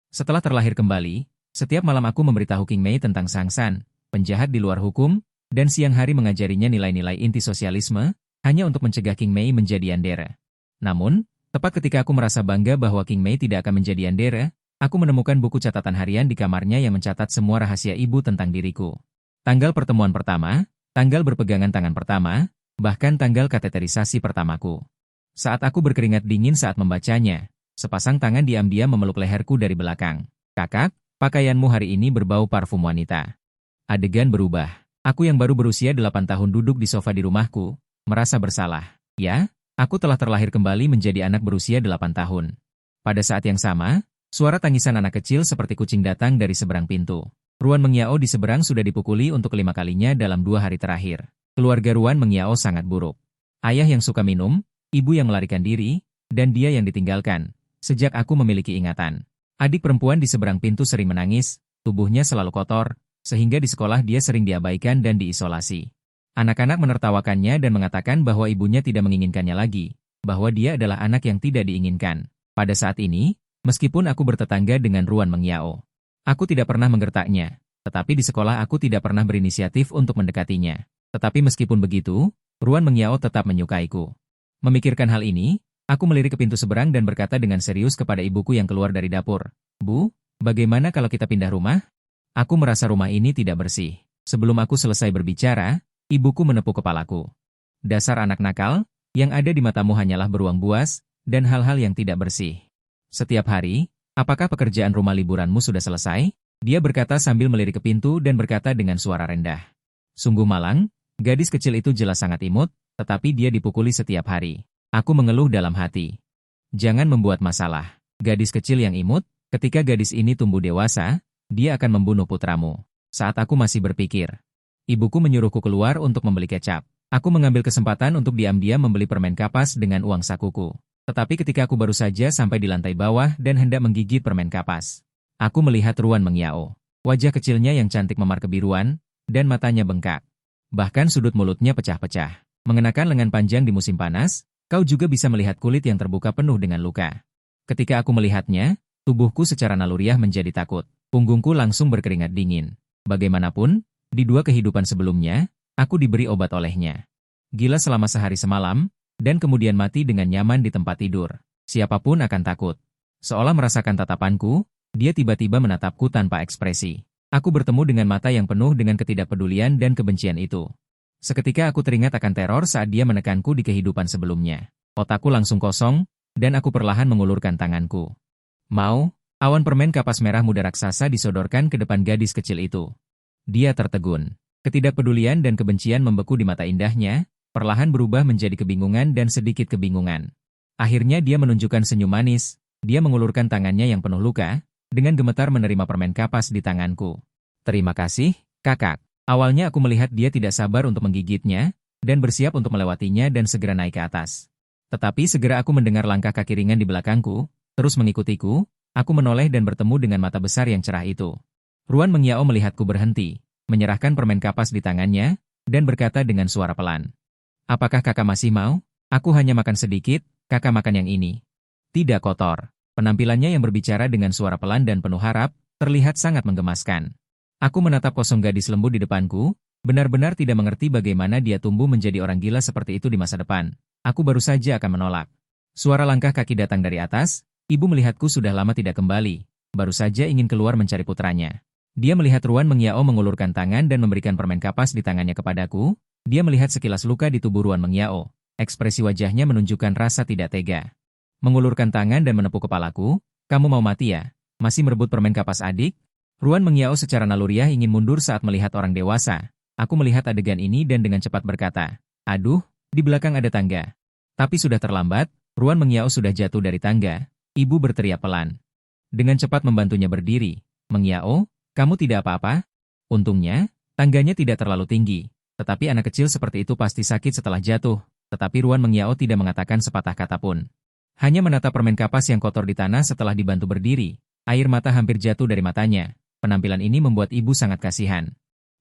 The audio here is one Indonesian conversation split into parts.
Setelah terlahir kembali, setiap malam aku memberitahu King Mei tentang Sang San, penjahat di luar hukum, dan siang hari mengajarinya nilai-nilai inti sosialisme, hanya untuk mencegah King Mei menjadi yandere. Namun, tepat ketika aku merasa bangga bahwa King Mei tidak akan menjadi yandere, aku menemukan buku catatan harian di kamarnya yang mencatat semua rahasia ibu tentang diriku. Tanggal pertemuan pertama, tanggal berpegangan tangan pertama, bahkan tanggal kateterisasi pertamaku. Saat aku berkeringat dingin saat membacanya, sepasang tangan diam-diam memeluk leherku dari belakang. Kakak, pakaianmu hari ini berbau parfum wanita. Adegan berubah. Aku yang baru berusia 8 tahun duduk di sofa di rumahku, merasa bersalah. Ya, aku telah terlahir kembali menjadi anak berusia 8 tahun. Pada saat yang sama, suara tangisan anak kecil seperti kucing datang dari seberang pintu. Ruan Mengyao di seberang sudah dipukuli untuk 5 kalinya dalam 2 hari terakhir. Keluarga Ruan Mengyao sangat buruk. Ayah yang suka minum, ibu yang melarikan diri, dan dia yang ditinggalkan. Sejak aku memiliki ingatan. Adik perempuan di seberang pintu sering menangis, tubuhnya selalu kotor, sehingga di sekolah dia sering diabaikan dan diisolasi. Anak-anak menertawakannya dan mengatakan bahwa ibunya tidak menginginkannya lagi, bahwa dia adalah anak yang tidak diinginkan. Pada saat ini, meskipun aku bertetangga dengan Ruan Mengyao, aku tidak pernah menggertaknya, tetapi di sekolah aku tidak pernah berinisiatif untuk mendekatinya. Tetapi meskipun begitu, Ruan Mengyao tetap menyukaiku. Memikirkan hal ini, aku melirik ke pintu seberang dan berkata dengan serius kepada ibuku yang keluar dari dapur. Bu, bagaimana kalau kita pindah rumah? Aku merasa rumah ini tidak bersih. Sebelum aku selesai berbicara, ibuku menepuk kepalaku. Dasar anak nakal, yang ada di matamu hanyalah beruang buas, dan hal-hal yang tidak bersih. Setiap hari, apakah pekerjaan rumah liburanmu sudah selesai? Dia berkata sambil melirik ke pintu dan berkata dengan suara rendah. Sungguh malang, gadis kecil itu jelas sangat imut, tetapi dia dipukuli setiap hari. Aku mengeluh dalam hati. Jangan membuat masalah. Gadis kecil yang imut, ketika gadis ini tumbuh dewasa, dia akan membunuh putramu. Saat aku masih berpikir, ibuku menyuruhku keluar untuk membeli kecap. Aku mengambil kesempatan untuk diam-diam membeli permen kapas dengan uang sakuku. Tetapi ketika aku baru saja sampai di lantai bawah dan hendak menggigit permen kapas, aku melihat Ruan Mengyao. Wajah kecilnya yang cantik memar kebiruan, dan matanya bengkak. Bahkan sudut mulutnya pecah-pecah. Mengenakan lengan panjang di musim panas, kau juga bisa melihat kulit yang terbuka penuh dengan luka. Ketika aku melihatnya, tubuhku secara naluriah menjadi takut. Punggungku langsung berkeringat dingin. Bagaimanapun, di 2 kehidupan sebelumnya, aku diberi obat olehnya. Gila selama sehari semalam, dan kemudian mati dengan nyaman di tempat tidur. Siapapun akan takut. Seolah merasakan tatapanku, dia tiba-tiba menatapku tanpa ekspresi. Aku bertemu dengan mata yang penuh dengan ketidakpedulian dan kebencian itu. Seketika aku teringat akan teror saat dia menekanku di kehidupan sebelumnya. Otakku langsung kosong, dan aku perlahan mengulurkan tanganku. Mau? Awan permen kapas merah muda raksasa disodorkan ke depan gadis kecil itu. Dia tertegun. Ketidakpedulian dan kebencian membeku di mata indahnya, perlahan berubah menjadi kebingungan dan sedikit kebingungan. Akhirnya dia menunjukkan senyum manis, dia mengulurkan tangannya yang penuh luka, dengan gemetar menerima permen kapas di tanganku. Terima kasih, kakak. Awalnya aku melihat dia tidak sabar untuk menggigitnya, dan bersiap untuk melewatinya dan segera naik ke atas. Tetapi segera aku mendengar langkah kaki ringan di belakangku, terus mengikutiku, aku menoleh dan bertemu dengan mata besar yang cerah itu. Ruan Mengyao melihatku berhenti, menyerahkan permen kapas di tangannya, dan berkata dengan suara pelan. Apakah kakak masih mau? Aku hanya makan sedikit, kakak makan yang ini. Tidak kotor. Penampilannya yang berbicara dengan suara pelan dan penuh harap, terlihat sangat menggemaskan. Aku menatap kosong gadis lembut di depanku, benar-benar tidak mengerti bagaimana dia tumbuh menjadi orang gila seperti itu di masa depan. Aku baru saja akan menolak. Suara langkah kaki datang dari atas, ibu melihatku sudah lama tidak kembali, baru saja ingin keluar mencari putranya. Dia melihat Ruan Mengyao mengulurkan tangan dan memberikan permen kapas di tangannya kepadaku, dia melihat sekilas luka di tubuh Ruan Mengyao, ekspresi wajahnya menunjukkan rasa tidak tega. Mengulurkan tangan dan menepuk kepalaku, kamu mau mati ya? Masih merebut permen kapas adik? Ruan Mengyao secara naluriah ingin mundur saat melihat orang dewasa. Aku melihat adegan ini dan dengan cepat berkata, aduh, di belakang ada tangga. Tapi sudah terlambat, Ruan Mengyao sudah jatuh dari tangga. Ibu berteriak pelan. Dengan cepat membantunya berdiri. Mengyao, kamu tidak apa-apa? Untungnya, tangganya tidak terlalu tinggi. Tetapi anak kecil seperti itu pasti sakit setelah jatuh. Tetapi Ruan Mengyao tidak mengatakan sepatah kata pun. Hanya menatap permen kapas yang kotor di tanah setelah dibantu berdiri. Air mata hampir jatuh dari matanya. Penampilan ini membuat ibu sangat kasihan.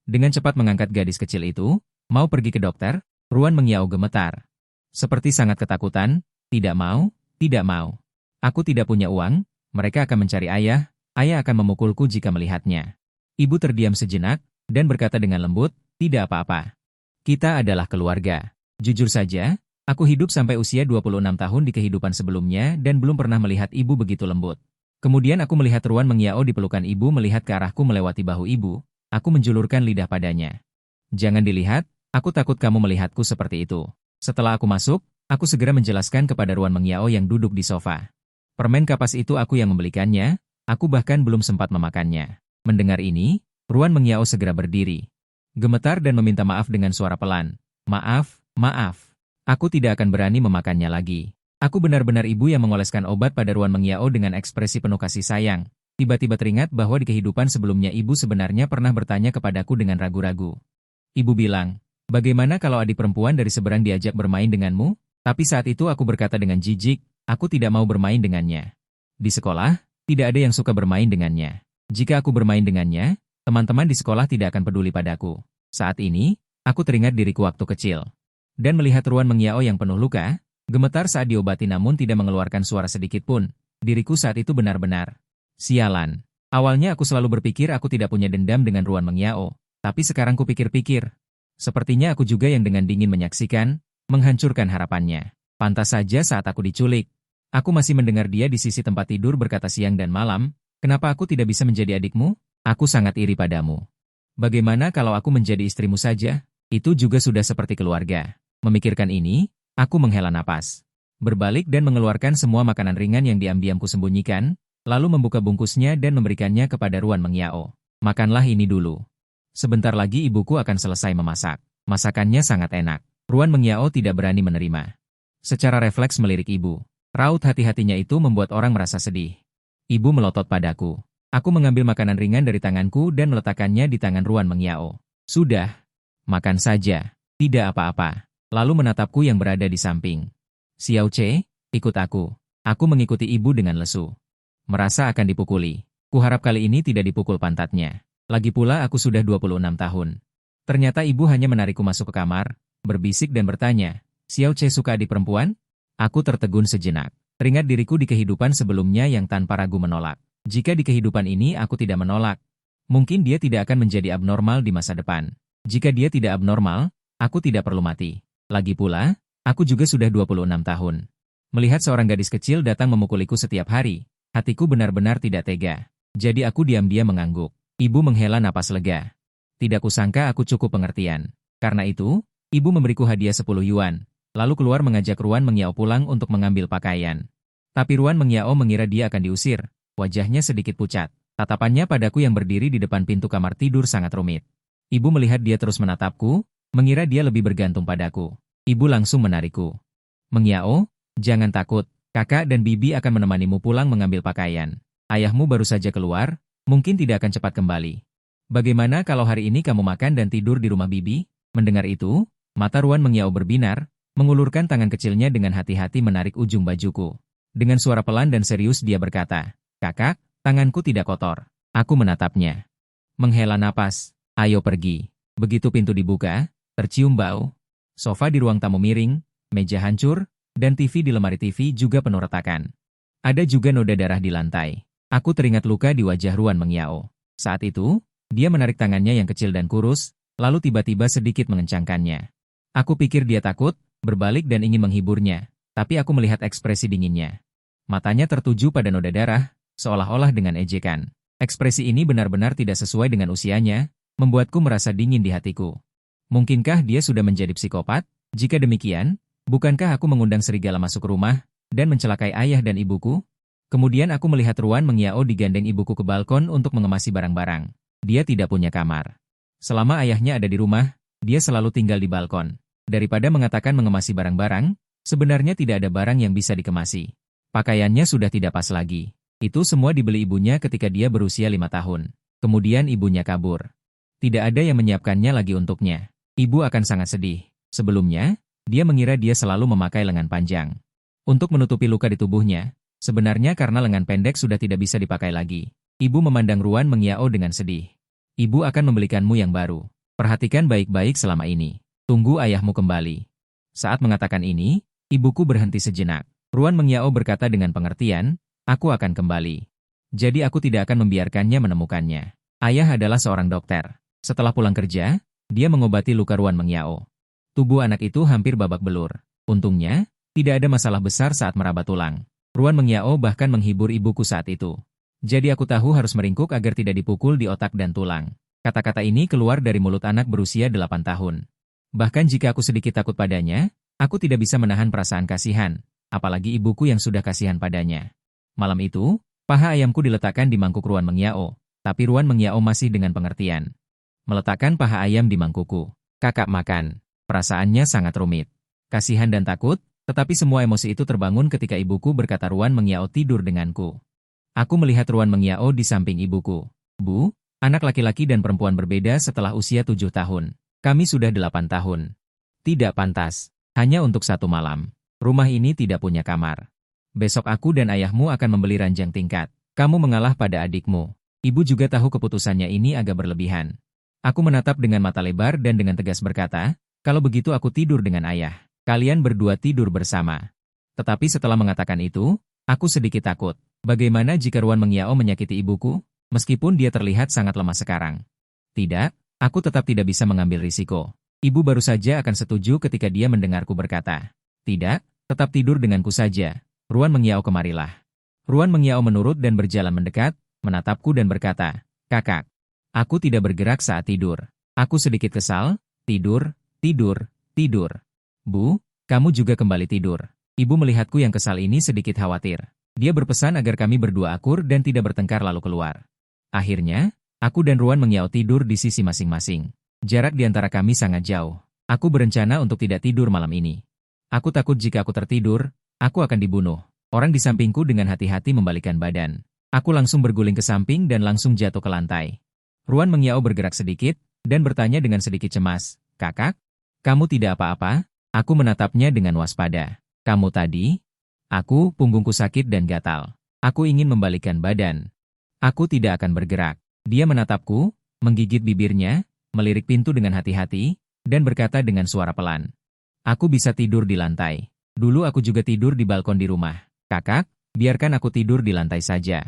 Dengan cepat mengangkat gadis kecil itu, mau pergi ke dokter, Ruan Mengyao gemetar. Seperti sangat ketakutan, tidak mau, tidak mau. Aku tidak punya uang, mereka akan mencari ayah, Ayah akan memukulku jika melihatnya. Ibu terdiam sejenak, dan berkata dengan lembut, tidak apa-apa. Kita adalah keluarga. Jujur saja, aku hidup sampai usia 26 tahun di kehidupan sebelumnya dan belum pernah melihat ibu begitu lembut. Kemudian aku melihat Ruan mengiao di pelukan ibu melihat ke arahku melewati bahu ibu. Aku menjulurkan lidah padanya. Jangan dilihat, aku takut kamu melihatku seperti itu. Setelah aku masuk, aku segera menjelaskan kepada Ruan mengiao yang duduk di sofa. Permen kapas itu aku yang membelikannya, aku bahkan belum sempat memakannya. Mendengar ini, Ruan mengiao segera berdiri. Gemetar dan meminta maaf dengan suara pelan. Maaf, maaf. Aku tidak akan berani memakannya lagi. Aku benar-benar ibu yang mengoleskan obat pada Ruan mengiao dengan ekspresi penuh kasih sayang. Tiba-tiba teringat bahwa di kehidupan sebelumnya ibu sebenarnya pernah bertanya kepadaku dengan ragu-ragu. Ibu bilang, bagaimana kalau adik perempuan dari seberang diajak bermain denganmu? Tapi saat itu aku berkata dengan jijik, aku tidak mau bermain dengannya. Di sekolah, tidak ada yang suka bermain dengannya. Jika aku bermain dengannya, teman-teman di sekolah tidak akan peduli padaku. Saat ini, aku teringat diriku waktu kecil. Dan melihat Ruan mengiao yang penuh luka, gemetar saat diobati namun tidak mengeluarkan suara sedikit pun. Diriku saat itu benar-benar sialan. Awalnya aku selalu berpikir aku tidak punya dendam dengan Ruan mengiao. Tapi sekarang kupikir-pikir. Sepertinya aku juga yang dengan dingin menyaksikan, menghancurkan harapannya. Pantas saja saat aku diculik. Aku masih mendengar dia di sisi tempat tidur berkata siang dan malam, kenapa aku tidak bisa menjadi adikmu? Aku sangat iri padamu. Bagaimana kalau aku menjadi istrimu saja? Itu juga sudah seperti keluarga. Memikirkan ini, aku menghela napas. Berbalik dan mengeluarkan semua makanan ringan yang diam-diamku sembunyikan, lalu membuka bungkusnya dan memberikannya kepada Ruan mengiao. Makanlah ini dulu. Sebentar lagi ibuku akan selesai memasak. Masakannya sangat enak. Ruan mengiao tidak berani menerima. Secara refleks melirik ibu. Raut hati-hatinya itu membuat orang merasa sedih. Ibu melotot padaku. Aku mengambil makanan ringan dari tanganku dan meletakkannya di tangan Ruan mengiao. Sudah. Makan saja. Tidak apa-apa. Lalu menatapku yang berada di samping. Xiao Ce, ikut aku. Aku mengikuti ibu dengan lesu. Merasa akan dipukuli. Kuharap kali ini tidak dipukul pantatnya. Lagi pula aku sudah 26 tahun. Ternyata ibu hanya menarikku masuk ke kamar, berbisik dan bertanya, Xiao Ce suka adik perempuan? Aku tertegun sejenak. Teringat diriku di kehidupan sebelumnya yang tanpa ragu menolak. Jika di kehidupan ini aku tidak menolak, mungkin dia tidak akan menjadi abnormal di masa depan. Jika dia tidak abnormal, aku tidak perlu mati. Lagi pula, aku juga sudah 26 tahun. Melihat seorang gadis kecil datang memukuliku setiap hari, hatiku benar-benar tidak tega. Jadi aku diam-diam mengangguk. Ibu menghela napas lega. Tidak kusangka aku cukup pengertian. Karena itu, ibu memberiku hadiah 10 yuan, lalu keluar mengajak Ruan mengiao pulang untuk mengambil pakaian. Tapi Ruan mengiao mengira dia akan diusir. Wajahnya sedikit pucat. Tatapannya padaku yang berdiri di depan pintu kamar tidur sangat rumit. Ibu melihat dia terus menatapku, mengira dia lebih bergantung padaku. Ibu langsung menarikku. Mengiao, jangan takut, kakak dan bibi akan menemanimu pulang mengambil pakaian. Ayahmu baru saja keluar, mungkin tidak akan cepat kembali. Bagaimana kalau hari ini kamu makan dan tidur di rumah bibi? Mendengar itu, mata Ruan mengiao berbinar, mengulurkan tangan kecilnya dengan hati-hati menarik ujung bajuku. Dengan suara pelan dan serius dia berkata, kakak, tanganku tidak kotor. Aku menatapnya. Menghela napas, ayo pergi. Begitu pintu dibuka, tercium bau. Sofa di ruang tamu miring, meja hancur, dan TV di lemari TV juga penuh retakan. Ada juga noda darah di lantai. Aku teringat luka di wajah Ruan mengiao. Saat itu, dia menarik tangannya yang kecil dan kurus, lalu tiba-tiba sedikit mengencangkannya. Aku pikir dia takut, berbalik dan ingin menghiburnya, tapi aku melihat ekspresi dinginnya. Matanya tertuju pada noda darah, seolah-olah dengan ejekan. Ekspresi ini benar-benar tidak sesuai dengan usianya, membuatku merasa dingin di hatiku. Mungkinkah dia sudah menjadi psikopat? Jika demikian, bukankah aku mengundang serigala masuk rumah, dan mencelakai ayah dan ibuku? Kemudian aku melihat Ruan mengiao digandeng ibuku ke balkon untuk mengemasi barang-barang. Dia tidak punya kamar. Selama ayahnya ada di rumah, dia selalu tinggal di balkon. Daripada mengatakan mengemasi barang-barang, sebenarnya tidak ada barang yang bisa dikemasi. Pakaiannya sudah tidak pas lagi. Itu semua dibeli ibunya ketika dia berusia 5 tahun. Kemudian ibunya kabur. Tidak ada yang menyiapkannya lagi untuknya. Ibu akan sangat sedih. Sebelumnya, dia mengira dia selalu memakai lengan panjang. Untuk menutupi luka di tubuhnya, sebenarnya karena lengan pendek sudah tidak bisa dipakai lagi. Ibu memandang Ruan mengiao dengan sedih. Ibu akan membelikanmu yang baru. Perhatikan baik-baik selama ini. Tunggu ayahmu kembali. Saat mengatakan ini, ibuku berhenti sejenak. Ruan mengiao berkata dengan pengertian, aku akan kembali. Jadi aku tidak akan membiarkannya menemukannya. Ayah adalah seorang dokter. Setelah pulang kerja, dia mengobati luka Ruan Mengyao. Tubuh anak itu hampir babak belur. Untungnya, tidak ada masalah besar saat meraba tulang. Ruan Mengyao bahkan menghibur ibuku saat itu. Jadi aku tahu harus meringkuk agar tidak dipukul di otak dan tulang. Kata-kata ini keluar dari mulut anak berusia 8 tahun. Bahkan jika aku sedikit takut padanya, aku tidak bisa menahan perasaan kasihan, apalagi ibuku yang sudah kasihan padanya. Malam itu, paha ayamku diletakkan di mangkuk Ruan Mengyao, tapi Ruan Mengyao masih dengan pengertian. Meletakkan paha ayam di mangkukku. Kakak makan. Perasaannya sangat rumit. Kasihan dan takut, tetapi semua emosi itu terbangun ketika ibuku berkata Ruan Mengyao tidur denganku. Aku melihat Ruan Mengyao di samping ibuku. Bu, anak laki-laki dan perempuan berbeda setelah usia 7 tahun. Kami sudah 8 tahun. Tidak pantas. Hanya untuk 1 malam. Rumah ini tidak punya kamar. Besok aku dan ayahmu akan membeli ranjang tingkat. Kamu mengalah pada adikmu. Ibu juga tahu keputusannya ini agak berlebihan. Aku menatap dengan mata lebar dan dengan tegas berkata, kalau begitu aku tidur dengan ayah. Kalian berdua tidur bersama. Tetapi setelah mengatakan itu, aku sedikit takut. Bagaimana jika Ruan Mengyao menyakiti ibuku, meskipun dia terlihat sangat lemah sekarang? Tidak, aku tetap tidak bisa mengambil risiko. Ibu baru saja akan setuju ketika dia mendengarku berkata, tidak, tetap tidur denganku saja. Ruan Mengyao kemarilah. Ruan Mengyao menurut dan berjalan mendekat, menatapku dan berkata, kakak, aku tidak bergerak saat tidur. Aku sedikit kesal, tidur, tidur, tidur. Bu, kamu juga kembali tidur. Ibu melihatku yang kesal ini sedikit khawatir. Dia berpesan agar kami berdua akur dan tidak bertengkar lalu keluar. Akhirnya, aku dan Ruan Mengyao tidur di sisi masing-masing. Jarak di antara kami sangat jauh. Aku berencana untuk tidak tidur malam ini. Aku takut jika aku tertidur, aku akan dibunuh. Orang di sampingku dengan hati-hati membalikkan badan. Aku langsung berguling ke samping dan langsung jatuh ke lantai. Ruan Mengyao bergerak sedikit, dan bertanya dengan sedikit cemas, kakak, kamu tidak apa-apa? Aku menatapnya dengan waspada. Kamu tadi? Aku, punggungku sakit dan gatal. Aku ingin membalikkan badan. Aku tidak akan bergerak. Dia menatapku, menggigit bibirnya, melirik pintu dengan hati-hati, dan berkata dengan suara pelan. Aku bisa tidur di lantai. Dulu aku juga tidur di balkon di rumah. Kakak, biarkan aku tidur di lantai saja.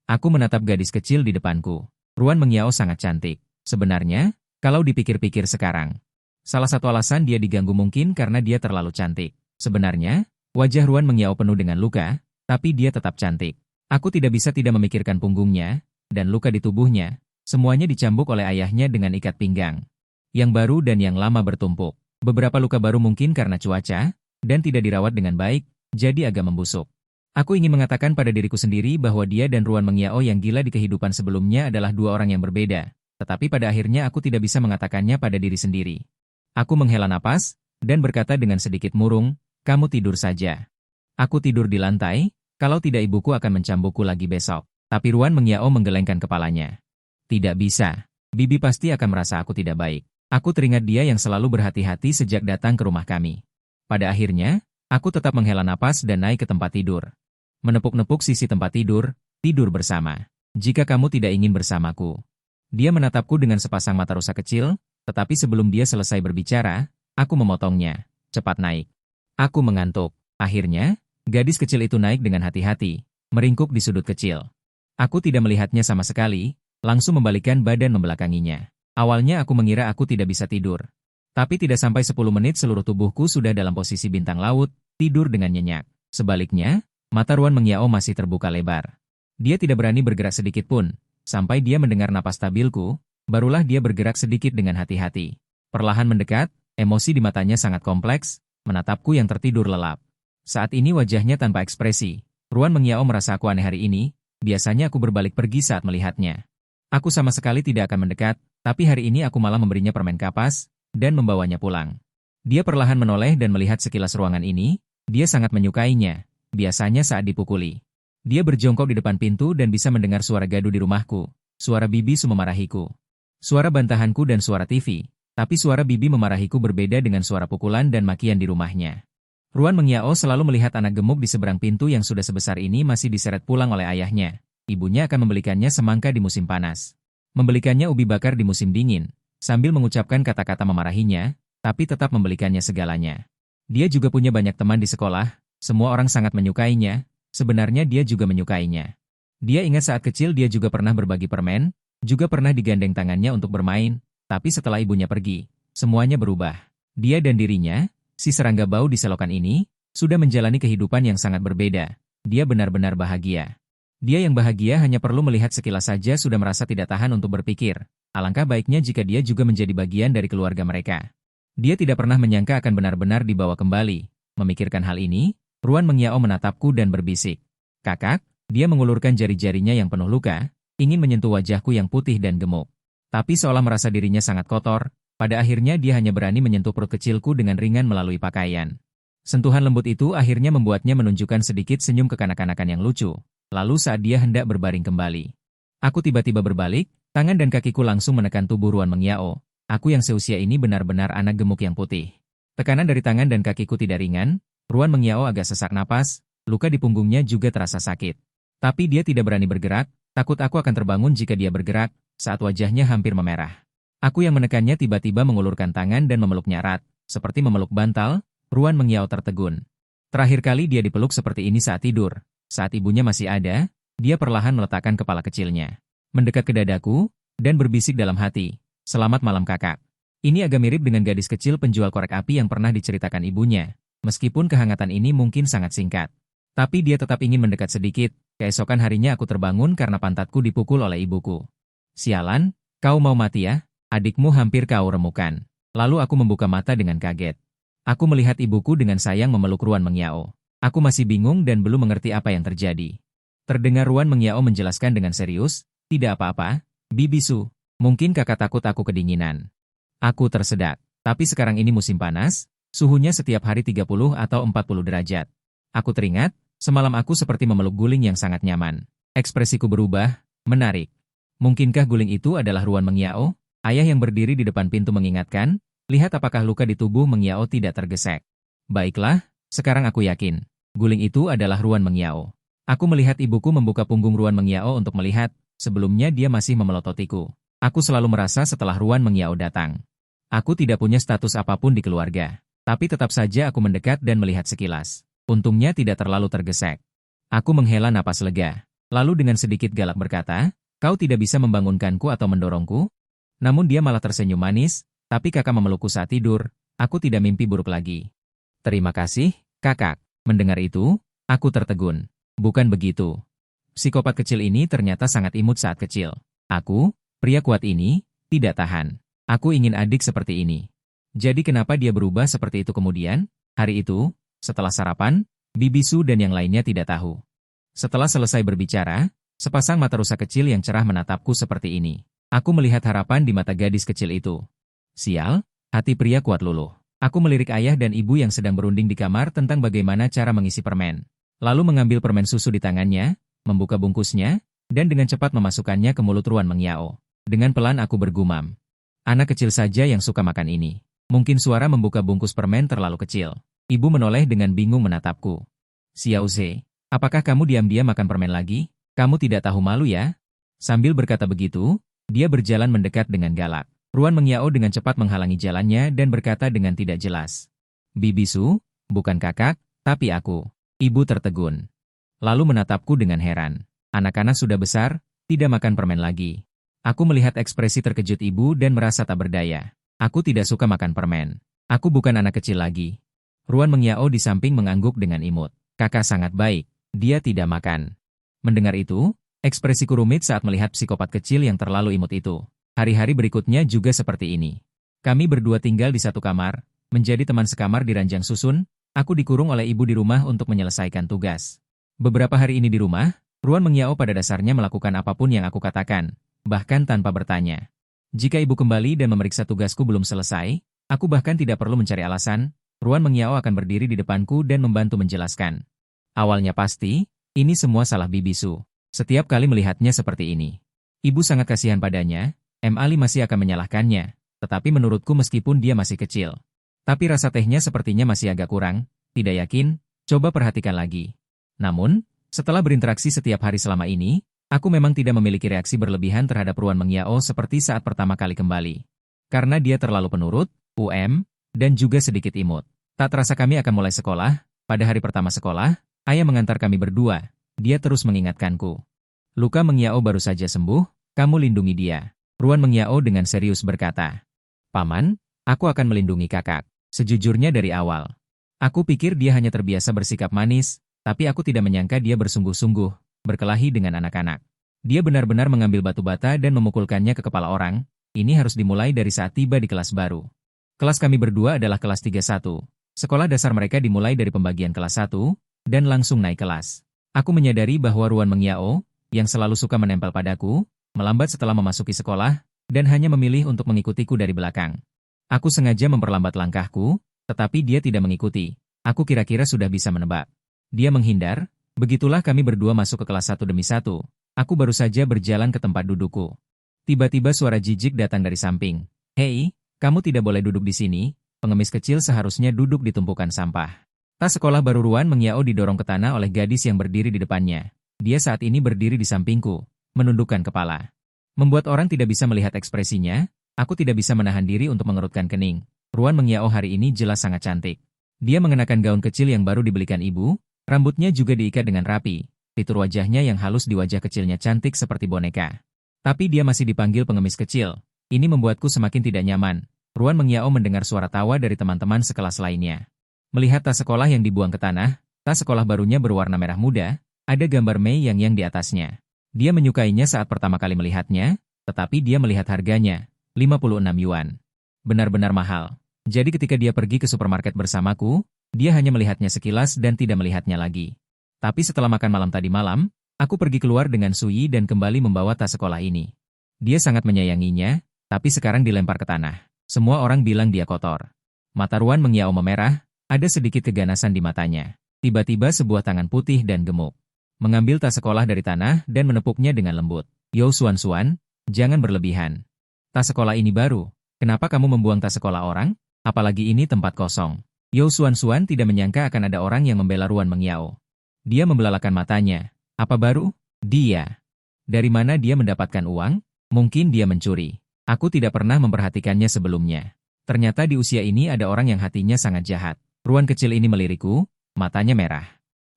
Aku menatap gadis kecil di depanku. Ruan Mengyao sangat cantik. Sebenarnya, kalau dipikir-pikir sekarang, salah satu alasan dia diganggu mungkin karena dia terlalu cantik. Sebenarnya, wajah Ruan Mengyao penuh dengan luka, tapi dia tetap cantik. Aku tidak bisa tidak memikirkan punggungnya, dan luka di tubuhnya. Semuanya dicambuk oleh ayahnya dengan ikat pinggang. Yang baru dan yang lama bertumpuk. Beberapa luka baru mungkin karena cuaca, dan tidak dirawat dengan baik, jadi agak membusuk. Aku ingin mengatakan pada diriku sendiri bahwa dia dan Ruan Mengyao yang gila di kehidupan sebelumnya adalah dua orang yang berbeda, tetapi pada akhirnya aku tidak bisa mengatakannya pada diri sendiri. Aku menghela napas, dan berkata dengan sedikit murung, kamu tidur saja. Aku tidur di lantai, kalau tidak ibuku akan mencambukku lagi besok. Tapi Ruan Mengyao menggelengkan kepalanya. Tidak bisa. Bibi pasti akan merasa aku tidak baik. Aku teringat dia yang selalu berhati-hati sejak datang ke rumah kami. Pada akhirnya, aku tetap menghela napas dan naik ke tempat tidur. Menepuk-nepuk sisi tempat tidur, tidur bersama. Jika kamu tidak ingin bersamaku. Dia menatapku dengan sepasang mata rusa kecil, tetapi sebelum dia selesai berbicara, aku memotongnya. Cepat naik. Aku mengantuk. Akhirnya, gadis kecil itu naik dengan hati-hati, meringkuk di sudut kecil. Aku tidak melihatnya sama sekali, langsung membalikkan badan membelakanginya. Awalnya aku mengira aku tidak bisa tidur. Tapi tidak sampai 10 menit seluruh tubuhku sudah dalam posisi bintang laut, tidur dengan nyenyak. Sebaliknya, mata Ruan Mengyao masih terbuka lebar. Dia tidak berani bergerak sedikit pun, sampai dia mendengar napas stabilku, barulah dia bergerak sedikit dengan hati-hati. Perlahan mendekat, emosi di matanya sangat kompleks, menatapku yang tertidur lelap. Saat ini wajahnya tanpa ekspresi. Ruan Mengyao merasa aku aneh hari ini. Biasanya aku berbalik pergi saat melihatnya. Aku sama sekali tidak akan mendekat, tapi hari ini aku malah memberinya permen kapas, dan membawanya pulang. Dia perlahan menoleh dan melihat sekilas ruangan ini, dia sangat menyukainya, biasanya saat dipukuli. Dia berjongkok di depan pintu dan bisa mendengar suara gaduh di rumahku, suara Bibi Su memarahiku, suara bantahanku dan suara TV, tapi suara Bibi memarahiku berbeda dengan suara pukulan dan makian di rumahnya. Ruan Mengyao selalu melihat anak gemuk di seberang pintu yang sudah sebesar ini masih diseret pulang oleh ayahnya. Ibunya akan membelikannya semangka di musim panas. Membelikannya ubi bakar di musim dingin, sambil mengucapkan kata-kata memarahinya, tapi tetap membelikannya segalanya. Dia juga punya banyak teman di sekolah, semua orang sangat menyukainya, sebenarnya dia juga menyukainya. Dia ingat saat kecil dia juga pernah berbagi permen, juga pernah digandeng tangannya untuk bermain, tapi setelah ibunya pergi, semuanya berubah. Dia dan dirinya, si serangga bau di selokan ini, sudah menjalani kehidupan yang sangat berbeda. Dia benar-benar bahagia. Dia yang bahagia hanya perlu melihat sekilas saja sudah merasa tidak tahan untuk berpikir. Alangkah baiknya jika dia juga menjadi bagian dari keluarga mereka. Dia tidak pernah menyangka akan benar-benar dibawa kembali. Memikirkan hal ini, Ruan Mengyao menatapku dan berbisik. Kakak, dia mengulurkan jari-jarinya yang penuh luka, ingin menyentuh wajahku yang putih dan gemuk. Tapi seolah merasa dirinya sangat kotor, pada akhirnya dia hanya berani menyentuh perut kecilku dengan ringan melalui pakaian. Sentuhan lembut itu akhirnya membuatnya menunjukkan sedikit senyum kekanak-kanakan yang lucu. Lalu saat dia hendak berbaring kembali, aku tiba-tiba berbalik, tangan dan kakiku langsung menekan tubuh Ruan Mengyao. Aku yang seusia ini benar-benar anak gemuk yang putih. Tekanan dari tangan dan kakiku tidak ringan, Ruan Mengyao agak sesak napas, luka di punggungnya juga terasa sakit. Tapi dia tidak berani bergerak, takut aku akan terbangun jika dia bergerak, saat wajahnya hampir memerah. Aku yang menekannya tiba-tiba mengulurkan tangan dan memeluknya erat, seperti memeluk bantal. Ruan Mengyao tertegun. Terakhir kali dia dipeluk seperti ini saat tidur. Saat ibunya masih ada, dia perlahan meletakkan kepala kecilnya, mendekat ke dadaku, dan berbisik dalam hati, "Selamat malam kakak." Ini agak mirip dengan gadis kecil penjual korek api yang pernah diceritakan ibunya. Meskipun kehangatan ini mungkin sangat singkat. Tapi dia tetap ingin mendekat sedikit. Keesokan harinya aku terbangun karena pantatku dipukul oleh ibuku. "Sialan, kau mau mati ya? Adikmu hampir kau remukan." Lalu aku membuka mata dengan kaget. Aku melihat ibuku dengan sayang memeluk Ruan Mengyao. Aku masih bingung dan belum mengerti apa yang terjadi. Terdengar Ruan Mengyao menjelaskan dengan serius, "Tidak apa-apa, Bibi Su. Mungkin kakak takut aku kedinginan." Aku tersedak. Tapi sekarang ini musim panas, suhunya setiap hari 30 atau 40 derajat. Aku teringat, semalam aku seperti memeluk guling yang sangat nyaman. Ekspresiku berubah, menarik. Mungkinkah guling itu adalah Ruan Mengyao? Ayah yang berdiri di depan pintu mengingatkan, "Lihat apakah luka di tubuh Mengyao tidak tergesek." Baiklah, sekarang aku yakin. Guling itu adalah Ruan Mengyao. Aku melihat ibuku membuka punggung Ruan Mengyao untuk melihat, sebelumnya dia masih memelototiku. Aku selalu merasa setelah Ruan Mengyao datang. Aku tidak punya status apapun di keluarga. Tapi tetap saja aku mendekat dan melihat sekilas. Untungnya tidak terlalu tergesek. Aku menghela napas lega. Lalu dengan sedikit galak berkata, "Kau tidak bisa membangunkanku atau mendorongku?" Namun dia malah tersenyum manis. Tapi kakak memelukku saat tidur, aku tidak mimpi buruk lagi. "Terima kasih, kakak." Mendengar itu, aku tertegun. Bukan begitu. Psikopat kecil ini ternyata sangat imut saat kecil. Aku, pria kuat ini, tidak tahan. Aku ingin adik seperti ini. Jadi kenapa dia berubah seperti itu kemudian? Hari itu, setelah sarapan, Bibi Su dan yang lainnya tidak tahu. Setelah selesai berbicara, sepasang mata rusa kecil yang cerah menatapku seperti ini. Aku melihat harapan di mata gadis kecil itu. Sial, hati pria kuat luluh. Aku melirik ayah dan ibu yang sedang berunding di kamar tentang bagaimana cara mengisi permen. Lalu mengambil permen susu di tangannya, membuka bungkusnya, dan dengan cepat memasukkannya ke mulut Ruan Mengyao. Dengan pelan aku bergumam. Anak kecil saja yang suka makan ini. Mungkin suara membuka bungkus permen terlalu kecil. Ibu menoleh dengan bingung menatapku. "Xiao Ze, apakah kamu diam-diam makan permen lagi? Kamu tidak tahu malu ya?" Sambil berkata begitu, dia berjalan mendekat dengan galak. Ruan Mengyao dengan cepat menghalangi jalannya dan berkata dengan tidak jelas, "Bibi Su, bukan kakak, tapi aku." Ibu tertegun. Lalu menatapku dengan heran. Anak-anak sudah besar, tidak makan permen lagi. Aku melihat ekspresi terkejut ibu dan merasa tak berdaya. Aku tidak suka makan permen. Aku bukan anak kecil lagi. Ruan Mengyao di samping mengangguk dengan imut. Kakak sangat baik, dia tidak makan. Mendengar itu, ekspresiku rumit saat melihat psikopat kecil yang terlalu imut itu. Hari-hari berikutnya juga seperti ini. Kami berdua tinggal di satu kamar, menjadi teman sekamar di ranjang susun. Aku dikurung oleh ibu di rumah untuk menyelesaikan tugas. Beberapa hari ini di rumah, Ruan Mengyao pada dasarnya melakukan apapun yang aku katakan, bahkan tanpa bertanya. Jika ibu kembali dan memeriksa tugasku belum selesai, aku bahkan tidak perlu mencari alasan. Ruan Mengyao akan berdiri di depanku dan membantu menjelaskan. Awalnya pasti, ini semua salah Bibi Su. Setiap kali melihatnya seperti ini, ibu sangat kasihan padanya. Ali masih akan menyalahkannya, tetapi menurutku meskipun dia masih kecil. Tapi rasa tehnya sepertinya masih agak kurang, tidak yakin, coba perhatikan lagi. Namun, setelah berinteraksi setiap hari selama ini, aku memang tidak memiliki reaksi berlebihan terhadap Ruan Mengyao seperti saat pertama kali kembali. Karena dia terlalu penurut, dan juga sedikit imut. Tak terasa kami akan mulai sekolah, pada hari pertama sekolah, ayah mengantar kami berdua, dia terus mengingatkanku. Luka Mengyao baru saja sembuh, kamu lindungi dia. Ruan Mengyao dengan serius berkata. Paman, aku akan melindungi kakak. Sejujurnya dari awal. Aku pikir dia hanya terbiasa bersikap manis, tapi aku tidak menyangka dia bersungguh-sungguh, berkelahi dengan anak-anak. Dia benar-benar mengambil batu bata dan memukulkannya ke kepala orang. Ini harus dimulai dari saat tiba di kelas baru. Kelas kami berdua adalah kelas 31. Sekolah dasar mereka dimulai dari pembagian kelas 1, dan langsung naik kelas. Aku menyadari bahwa Ruan Mengyao, yang selalu suka menempel padaku, melambat setelah memasuki sekolah, dan hanya memilih untuk mengikutiku dari belakang. Aku sengaja memperlambat langkahku, tetapi dia tidak mengikuti. Aku kira-kira sudah bisa menebak. Dia menghindar, begitulah kami berdua masuk ke kelas satu demi satu. Aku baru saja berjalan ke tempat dudukku. Tiba-tiba suara jijik datang dari samping. Hei, kamu tidak boleh duduk di sini, pengemis kecil seharusnya duduk di tumpukan sampah. Tas sekolah baru Ruan Mengyao didorong ke tanah oleh gadis yang berdiri di depannya. Dia saat ini berdiri di sampingku, menundukkan kepala. Membuat orang tidak bisa melihat ekspresinya, aku tidak bisa menahan diri untuk mengerutkan kening. Ruan Mengyao hari ini jelas sangat cantik. Dia mengenakan gaun kecil yang baru dibelikan ibu, rambutnya juga diikat dengan rapi. Fitur wajahnya yang halus di wajah kecilnya cantik seperti boneka. Tapi dia masih dipanggil pengemis kecil. Ini membuatku semakin tidak nyaman. Ruan Mengyao mendengar suara tawa dari teman-teman sekelas lainnya. Melihat tas sekolah yang dibuang ke tanah, tas sekolah barunya berwarna merah muda, ada gambar Mei Yang di atasnya. Dia menyukainya saat pertama kali melihatnya, tetapi dia melihat harganya, 56 yuan. Benar-benar mahal. Jadi ketika dia pergi ke supermarket bersamaku, dia hanya melihatnya sekilas dan tidak melihatnya lagi. Tapi setelah makan malam tadi malam, aku pergi keluar dengan Sui dan kembali membawa tas sekolah ini. Dia sangat menyayanginya, tapi sekarang dilempar ke tanah. Semua orang bilang dia kotor. Mata Ruan Mengyao memerah, ada sedikit keganasan di matanya. Tiba-tiba sebuah tangan putih dan gemuk mengambil tas sekolah dari tanah dan menepuknya dengan lembut. Yo Suan, jangan berlebihan. Tas sekolah ini baru. Kenapa kamu membuang tas sekolah orang? Apalagi ini tempat kosong. Yo Suan tidak menyangka akan ada orang yang membela Ruan Mengyao. Dia membelalakan matanya. Apa baru? Dia. Dari mana dia mendapatkan uang? Mungkin dia mencuri. Aku tidak pernah memperhatikannya sebelumnya. Ternyata di usia ini ada orang yang hatinya sangat jahat. Ruan kecil ini melirikku, matanya merah.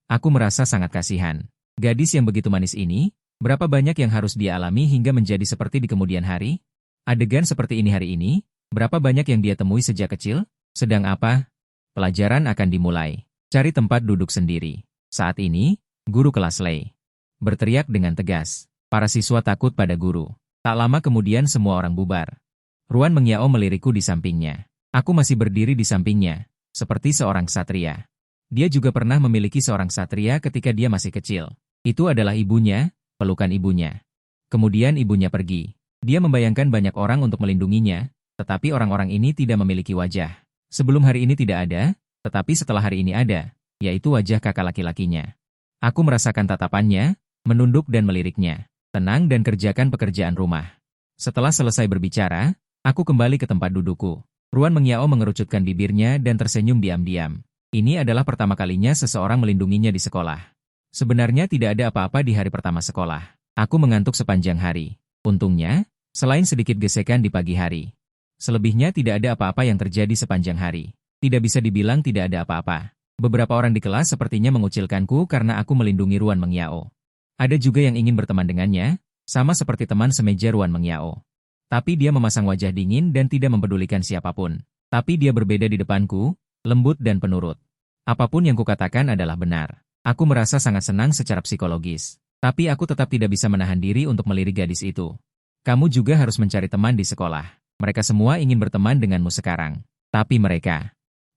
Aku merasa sangat kasihan. Gadis yang begitu manis ini, berapa banyak yang harus dia alami hingga menjadi seperti di kemudian hari? Adegan seperti ini hari ini, berapa banyak yang dia temui sejak kecil? Sedang apa? Pelajaran akan dimulai. Cari tempat duduk sendiri. Saat ini, guru kelas Lei berteriak dengan tegas. Para siswa takut pada guru. Tak lama kemudian semua orang bubar. Ruan Mengyao melirikku di sampingnya. Aku masih berdiri di sampingnya, seperti seorang ksatria. Dia juga pernah memiliki seorang ksatria ketika dia masih kecil. Itu adalah ibunya, pelukan ibunya. Kemudian ibunya pergi. Dia membayangkan banyak orang untuk melindunginya, tetapi orang-orang ini tidak memiliki wajah. Sebelum hari ini tidak ada, tetapi setelah hari ini ada, yaitu wajah kakak laki-lakinya. Aku merasakan tatapannya, menunduk dan meliriknya. Tenang dan kerjakan pekerjaan rumah. Setelah selesai berbicara, aku kembali ke tempat dudukku. Ruan Mengyao mengerucutkan bibirnya dan tersenyum diam-diam. Ini adalah pertama kalinya seseorang melindunginya di sekolah. Sebenarnya tidak ada apa-apa di hari pertama sekolah. Aku mengantuk sepanjang hari. Untungnya, selain sedikit gesekan di pagi hari. Selebihnya tidak ada apa-apa yang terjadi sepanjang hari. Tidak bisa dibilang tidak ada apa-apa. Beberapa orang di kelas sepertinya mengucilkanku karena aku melindungi Ruan Mengyao. Ada juga yang ingin berteman dengannya, sama seperti teman semeja Ruan Mengyao. Tapi dia memasang wajah dingin dan tidak mempedulikan siapapun. Tapi dia berbeda di depanku, lembut dan penurut. Apapun yang kukatakan adalah benar. Aku merasa sangat senang secara psikologis. Tapi aku tetap tidak bisa menahan diri untuk melirik gadis itu. Kamu juga harus mencari teman di sekolah. Mereka semua ingin berteman denganmu sekarang. Tapi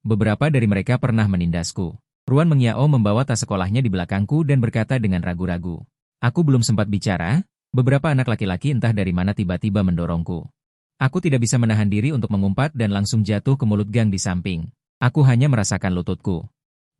beberapa dari mereka pernah menindasku. Ruan Mengyao membawa tas sekolahnya di belakangku dan berkata dengan ragu-ragu. Aku belum sempat bicara, beberapa anak laki-laki entah dari mana tiba-tiba mendorongku. Aku tidak bisa menahan diri untuk mengumpat dan langsung jatuh ke mulut gang di samping. Aku hanya merasakan lututku.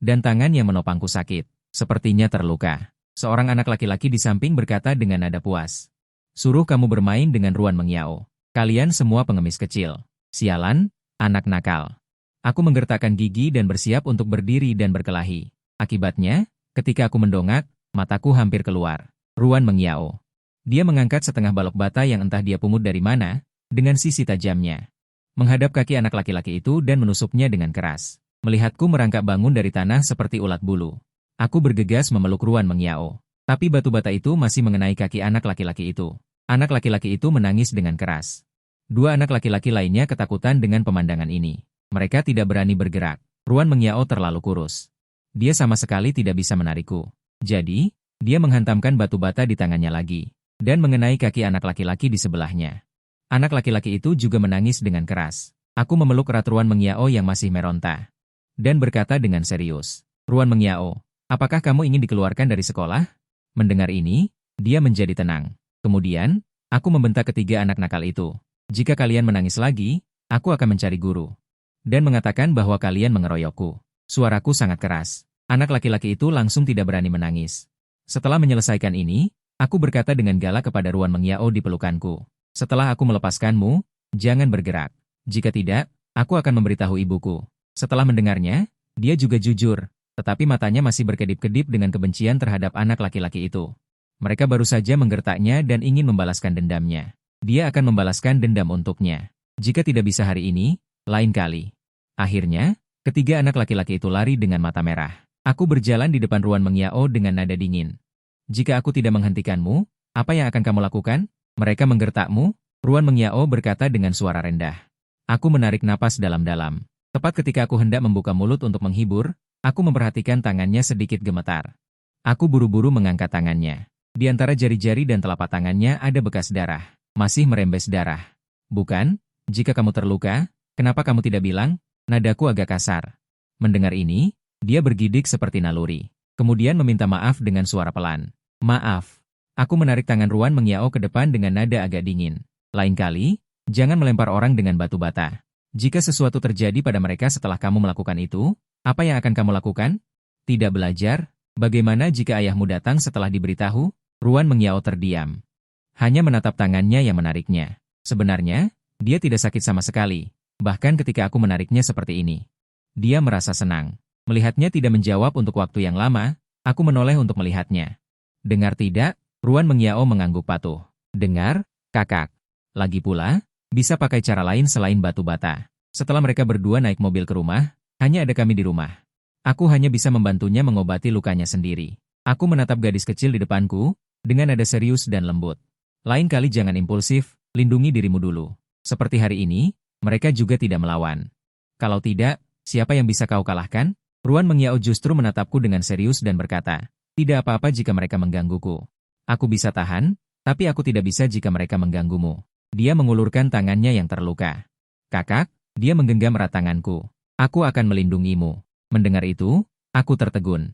Dan tangan yang menopangku sakit. Sepertinya terluka. Seorang anak laki-laki di samping berkata dengan nada puas. Suruh kamu bermain dengan Ruan Mengyao. Kalian semua pengemis kecil. Sialan, anak nakal. Aku menggertakkan gigi dan bersiap untuk berdiri dan berkelahi. Akibatnya, ketika aku mendongak, mataku hampir keluar. Ruan Mengyao. Dia mengangkat setengah balok bata yang entah dia pungut dari mana, dengan sisi tajamnya. Menghadap kaki anak laki-laki itu dan menusuknya dengan keras. Melihatku merangkak bangun dari tanah seperti ulat bulu. Aku bergegas memeluk Ruan Mengyao. Tapi batu bata itu masih mengenai kaki anak laki-laki itu. Anak laki-laki itu menangis dengan keras. Dua anak laki-laki lainnya ketakutan dengan pemandangan ini. Mereka tidak berani bergerak. Ruan Mengyao terlalu kurus. Dia sama sekali tidak bisa menarikku. Jadi, dia menghantamkan batu bata di tangannya lagi. Dan mengenai kaki anak laki-laki di sebelahnya. Anak laki-laki itu juga menangis dengan keras. Aku memeluk erat Ruan Mengyao yang masih meronta. Dan berkata dengan serius, Ruan Mengyao, apakah kamu ingin dikeluarkan dari sekolah? Mendengar ini, dia menjadi tenang. Kemudian, aku membentak ketiga anak nakal itu. Jika kalian menangis lagi, aku akan mencari guru. Dan mengatakan bahwa kalian mengeroyokku. Suaraku sangat keras. Anak laki-laki itu langsung tidak berani menangis. Setelah menyelesaikan ini, aku berkata dengan galak kepada Ruan Mengyao di pelukanku. Setelah aku melepaskanmu, jangan bergerak. Jika tidak, aku akan memberitahu ibuku. Setelah mendengarnya, dia juga jujur, tetapi matanya masih berkedip-kedip dengan kebencian terhadap anak laki-laki itu. Mereka baru saja menggertaknya dan ingin membalaskan dendamnya. Dia akan membalaskan dendam untuknya. Jika tidak bisa hari ini, lain kali. Akhirnya, ketiga anak laki-laki itu lari dengan mata merah. Aku berjalan di depan Ruan Mengyao dengan nada dingin. Jika aku tidak menghentikanmu, apa yang akan kamu lakukan? Mereka menggertakmu? Ruan Mengyao berkata dengan suara rendah. Aku menarik napas dalam-dalam. Tepat ketika aku hendak membuka mulut untuk menghibur, aku memperhatikan tangannya sedikit gemetar. Aku buru-buru mengangkat tangannya. Di antara jari-jari dan telapak tangannya ada bekas darah. Masih merembes darah. Bukan? Jika kamu terluka, kenapa kamu tidak bilang? Nadaku agak kasar. Mendengar ini, dia bergidik seperti naluri. Kemudian meminta maaf dengan suara pelan. Maaf. Aku menarik tangan Ruan Mengyao ke depan dengan nada agak dingin. Lain kali, jangan melempar orang dengan batu bata. Jika sesuatu terjadi pada mereka setelah kamu melakukan itu, apa yang akan kamu lakukan? Tidak belajar? Bagaimana jika ayahmu datang setelah diberitahu? Ruan Mengyao terdiam. Hanya menatap tangannya yang menariknya. Sebenarnya, dia tidak sakit sama sekali. Bahkan ketika aku menariknya seperti ini. Dia merasa senang. Melihatnya tidak menjawab untuk waktu yang lama, aku menoleh untuk melihatnya. Dengar tidak? Ruan Mengyao mengangguk patuh. Dengar, kakak. Lagi pula, bisa pakai cara lain selain batu bata. Setelah mereka berdua naik mobil ke rumah, hanya ada kami di rumah. Aku hanya bisa membantunya mengobati lukanya sendiri. Aku menatap gadis kecil di depanku, dengan nada serius dan lembut. Lain kali jangan impulsif, lindungi dirimu dulu. Seperti hari ini, mereka juga tidak melawan. Kalau tidak, siapa yang bisa kau kalahkan? Ruan Mengyao justru menatapku dengan serius dan berkata, tidak apa-apa jika mereka menggangguku. Aku bisa tahan, tapi aku tidak bisa jika mereka mengganggumu. Dia mengulurkan tangannya yang terluka. Kakak, dia menggenggam erat tanganku. Aku akan melindungimu. Mendengar itu, aku tertegun.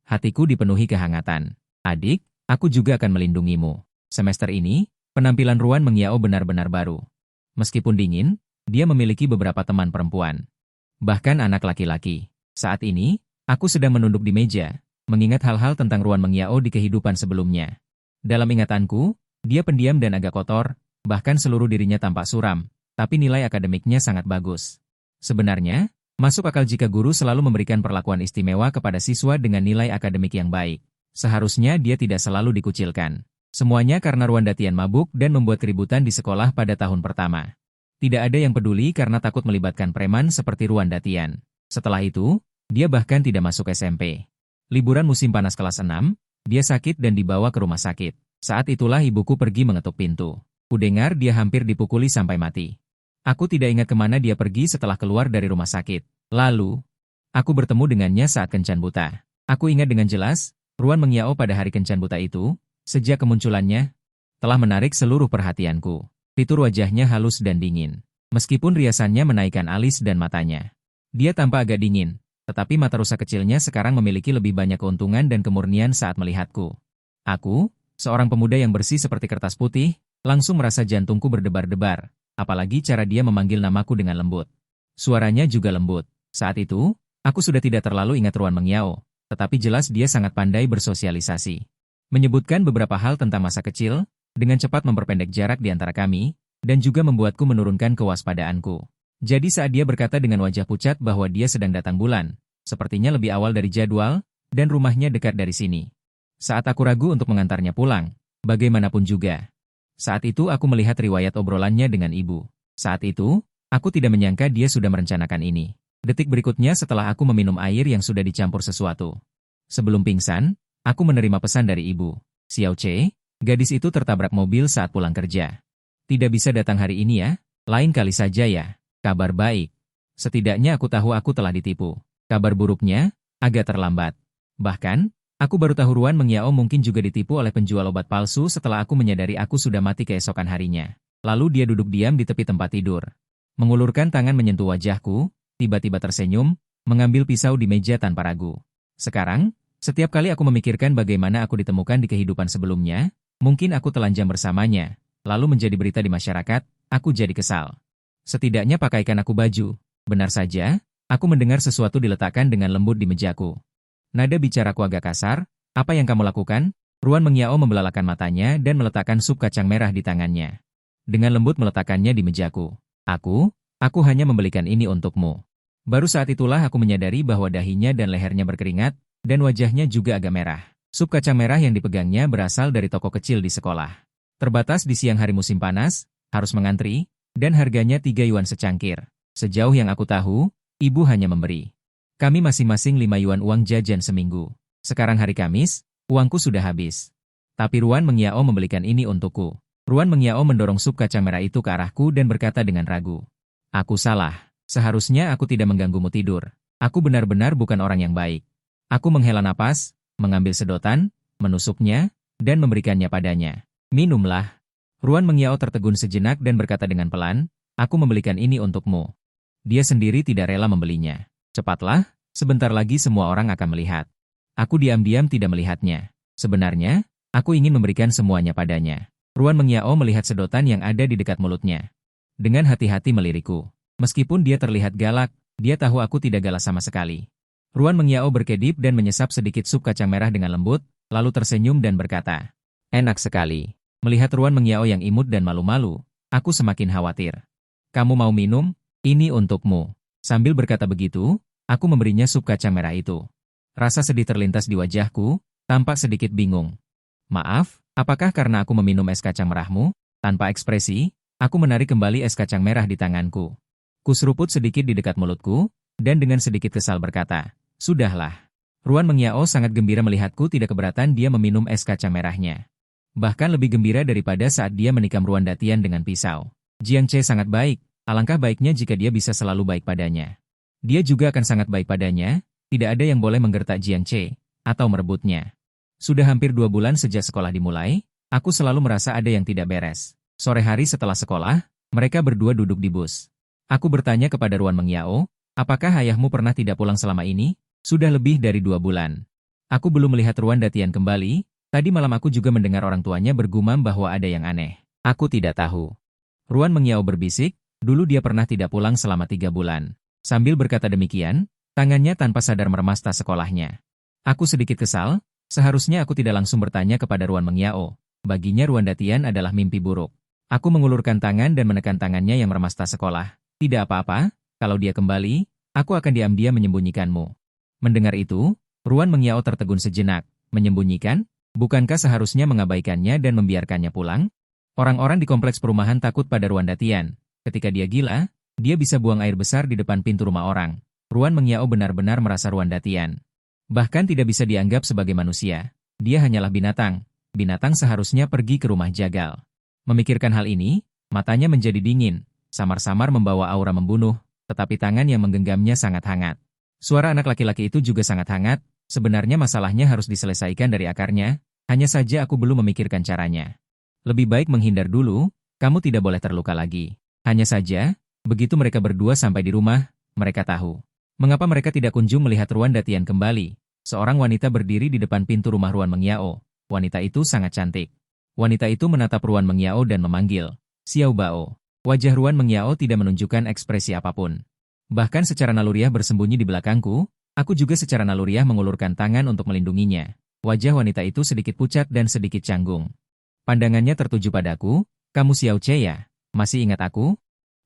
Hatiku dipenuhi kehangatan. Adik, aku juga akan melindungimu. Semester ini, penampilan Ruan Mengyao benar-benar baru. Meskipun dingin, dia memiliki beberapa teman perempuan. Bahkan anak laki-laki. Saat ini, aku sedang menunduk di meja, mengingat hal-hal tentang Ruan Mengyao di kehidupan sebelumnya. Dalam ingatanku, dia pendiam dan agak kotor, bahkan seluruh dirinya tampak suram, tapi nilai akademiknya sangat bagus. Sebenarnya, masuk akal jika guru selalu memberikan perlakuan istimewa kepada siswa dengan nilai akademik yang baik. Seharusnya dia tidak selalu dikucilkan. Semuanya karena Ruan Datian mabuk dan membuat keributan di sekolah pada tahun pertama. Tidak ada yang peduli karena takut melibatkan preman seperti Ruan Datian. Setelah itu, dia bahkan tidak masuk SMP. Liburan musim panas kelas 6, dia sakit dan dibawa ke rumah sakit. Saat itulah ibuku pergi mengetuk pintu. Kudengar dia hampir dipukuli sampai mati. Aku tidak ingat kemana dia pergi setelah keluar dari rumah sakit. Lalu, aku bertemu dengannya saat kencan buta. Aku ingat dengan jelas, Ruan Mengyao pada hari kencan buta itu, sejak kemunculannya, telah menarik seluruh perhatianku. Fitur wajahnya halus dan dingin. Meskipun riasannya menaikkan alis dan matanya. Dia tampak agak dingin, tetapi mata rusa kecilnya sekarang memiliki lebih banyak keuntungan dan kemurnian saat melihatku. Aku, seorang pemuda yang bersih seperti kertas putih, langsung merasa jantungku berdebar-debar, apalagi cara dia memanggil namaku dengan lembut. Suaranya juga lembut. Saat itu, aku sudah tidak terlalu ingat Ruan Mengyao, tetapi jelas dia sangat pandai bersosialisasi. Menyebutkan beberapa hal tentang masa kecil, dengan cepat memperpendek jarak di antara kami, dan juga membuatku menurunkan kewaspadaanku. Jadi saat dia berkata dengan wajah pucat bahwa dia sedang datang bulan, sepertinya lebih awal dari jadwal, dan rumahnya dekat dari sini. Saat aku ragu untuk mengantarnya pulang, bagaimanapun juga. Saat itu aku melihat riwayat obrolannya dengan ibu. Saat itu, aku tidak menyangka dia sudah merencanakan ini. Detik berikutnya setelah aku meminum air yang sudah dicampur sesuatu. Sebelum pingsan, Aku menerima pesan dari ibu. Xiao Che, gadis itu tertabrak mobil saat pulang kerja. Tidak bisa datang hari ini ya? Lain kali saja ya. Kabar baik. Setidaknya aku tahu aku telah ditipu. Kabar buruknya, agak terlambat. Bahkan, aku baru tahu Ruan Mengyao mungkin juga ditipu oleh penjual obat palsu setelah aku menyadari aku sudah mati keesokan harinya. Lalu dia duduk diam di tepi tempat tidur. Mengulurkan tangan menyentuh wajahku, tiba-tiba tersenyum, mengambil pisau di meja tanpa ragu. Sekarang, setiap kali aku memikirkan bagaimana aku ditemukan di kehidupan sebelumnya, mungkin aku telanjang bersamanya, lalu menjadi berita di masyarakat, aku jadi kesal. Setidaknya pakaikan aku baju. Benar saja, aku mendengar sesuatu diletakkan dengan lembut di mejaku. Nada bicaraku agak kasar, apa yang kamu lakukan? Ruan Mengyao membelalakan matanya dan meletakkan sup kacang merah di tangannya. Dengan lembut meletakkannya di mejaku. Aku hanya membelikan ini untukmu. Baru saat itulah aku menyadari bahwa dahinya dan lehernya berkeringat, dan wajahnya juga agak merah. Sup kacang merah yang dipegangnya berasal dari toko kecil di sekolah. Terbatas di siang hari musim panas, harus mengantri, dan harganya 3 yuan secangkir. Sejauh yang aku tahu, ibu hanya memberi kami masing-masing 5 yuan uang jajan seminggu. Sekarang hari Kamis, uangku sudah habis. Tapi Ruan Mengyao membelikan ini untukku. Ruan Mengyao mendorong sup kacang merah itu ke arahku dan berkata dengan ragu. Aku salah. Seharusnya aku tidak mengganggumu tidur. Aku benar-benar bukan orang yang baik. Aku menghela napas, mengambil sedotan, menusuknya, dan memberikannya padanya. Minumlah. Ruan Mengyao tertegun sejenak dan berkata dengan pelan, aku membelikan ini untukmu. Dia sendiri tidak rela membelinya. Cepatlah, sebentar lagi semua orang akan melihat. Aku diam-diam tidak melihatnya. Sebenarnya, aku ingin memberikan semuanya padanya. Ruan Mengyao melihat sedotan yang ada di dekat mulutnya. Dengan hati-hati melirikku. Meskipun dia terlihat galak, dia tahu aku tidak galak sama sekali. Ruan Mengyao berkedip dan menyesap sedikit sup kacang merah dengan lembut, lalu tersenyum dan berkata, enak sekali. Melihat Ruan Mengyao yang imut dan malu-malu, aku semakin khawatir. Kamu mau minum? Ini untukmu. Sambil berkata begitu, aku memberinya sup kacang merah itu. Rasa sedih terlintas di wajahku, tampak sedikit bingung. Maaf, apakah karena aku meminum es kacang merahmu? Tanpa ekspresi, aku menarik kembali es kacang merah di tanganku. Kuseruput sedikit di dekat mulutku, dan dengan sedikit kesal berkata, sudahlah. Ruan Mengyao sangat gembira melihatku tidak keberatan dia meminum es kacang merahnya. Bahkan lebih gembira daripada saat dia menikam Ruan Datian dengan pisau. Jiang Che sangat baik. Alangkah baiknya jika dia bisa selalu baik padanya. Dia juga akan sangat baik padanya, tidak ada yang boleh menggertak Jiang Che, atau merebutnya. Sudah hampir 2 bulan sejak sekolah dimulai, aku selalu merasa ada yang tidak beres. Sore hari setelah sekolah, mereka berdua duduk di bus. Aku bertanya kepada Ruan Mengyao, apakah ayahmu pernah tidak pulang selama ini? Sudah lebih dari 2 bulan. Aku belum melihat Ruan Datian kembali, tadi malam aku juga mendengar orang tuanya bergumam bahwa ada yang aneh. Aku tidak tahu. Ruan Mengyao berbisik, dulu dia pernah tidak pulang selama 3 bulan. Sambil berkata demikian, tangannya tanpa sadar meremas tas sekolahnya. Aku sedikit kesal, seharusnya aku tidak langsung bertanya kepada Ruan Mengyao. Baginya Ruan Datian adalah mimpi buruk. Aku mengulurkan tangan dan menekan tangannya yang meremas tas sekolah. Tidak apa-apa, kalau dia kembali, aku akan diam-diam menyembunyikanmu. Mendengar itu, Ruan Mengyao tertegun sejenak. Menyembunyikan? Bukankah seharusnya mengabaikannya dan membiarkannya pulang? Orang-orang di kompleks perumahan takut pada Ruan Datian. Ketika dia gila, dia bisa buang air besar di depan pintu rumah orang. Ruan Mengyao benar-benar merasa Ruan Datian. Bahkan tidak bisa dianggap sebagai manusia. Dia hanyalah binatang. Binatang seharusnya pergi ke rumah jagal. Memikirkan hal ini, matanya menjadi dingin, samar-samar membawa aura membunuh, tetapi tangan yang menggenggamnya sangat hangat. Suara anak laki-laki itu juga sangat hangat, sebenarnya masalahnya harus diselesaikan dari akarnya, hanya saja aku belum memikirkan caranya. Lebih baik menghindar dulu, kamu tidak boleh terluka lagi. Hanya saja, begitu mereka berdua sampai di rumah, mereka tahu. Mengapa mereka tidak kunjung melihat Ruan Datian kembali? Seorang wanita berdiri di depan pintu rumah Ruan Mengyao. Wanita itu sangat cantik. Wanita itu menatap Ruan Mengyao dan memanggil, Xiao Bao. Wajah Ruan Mengyao tidak menunjukkan ekspresi apapun. Bahkan secara naluriah bersembunyi di belakangku, aku juga secara naluriah mengulurkan tangan untuk melindunginya. Wajah wanita itu sedikit pucat dan sedikit canggung. Pandangannya tertuju padaku, kamu Xiao Che ya? Masih ingat aku?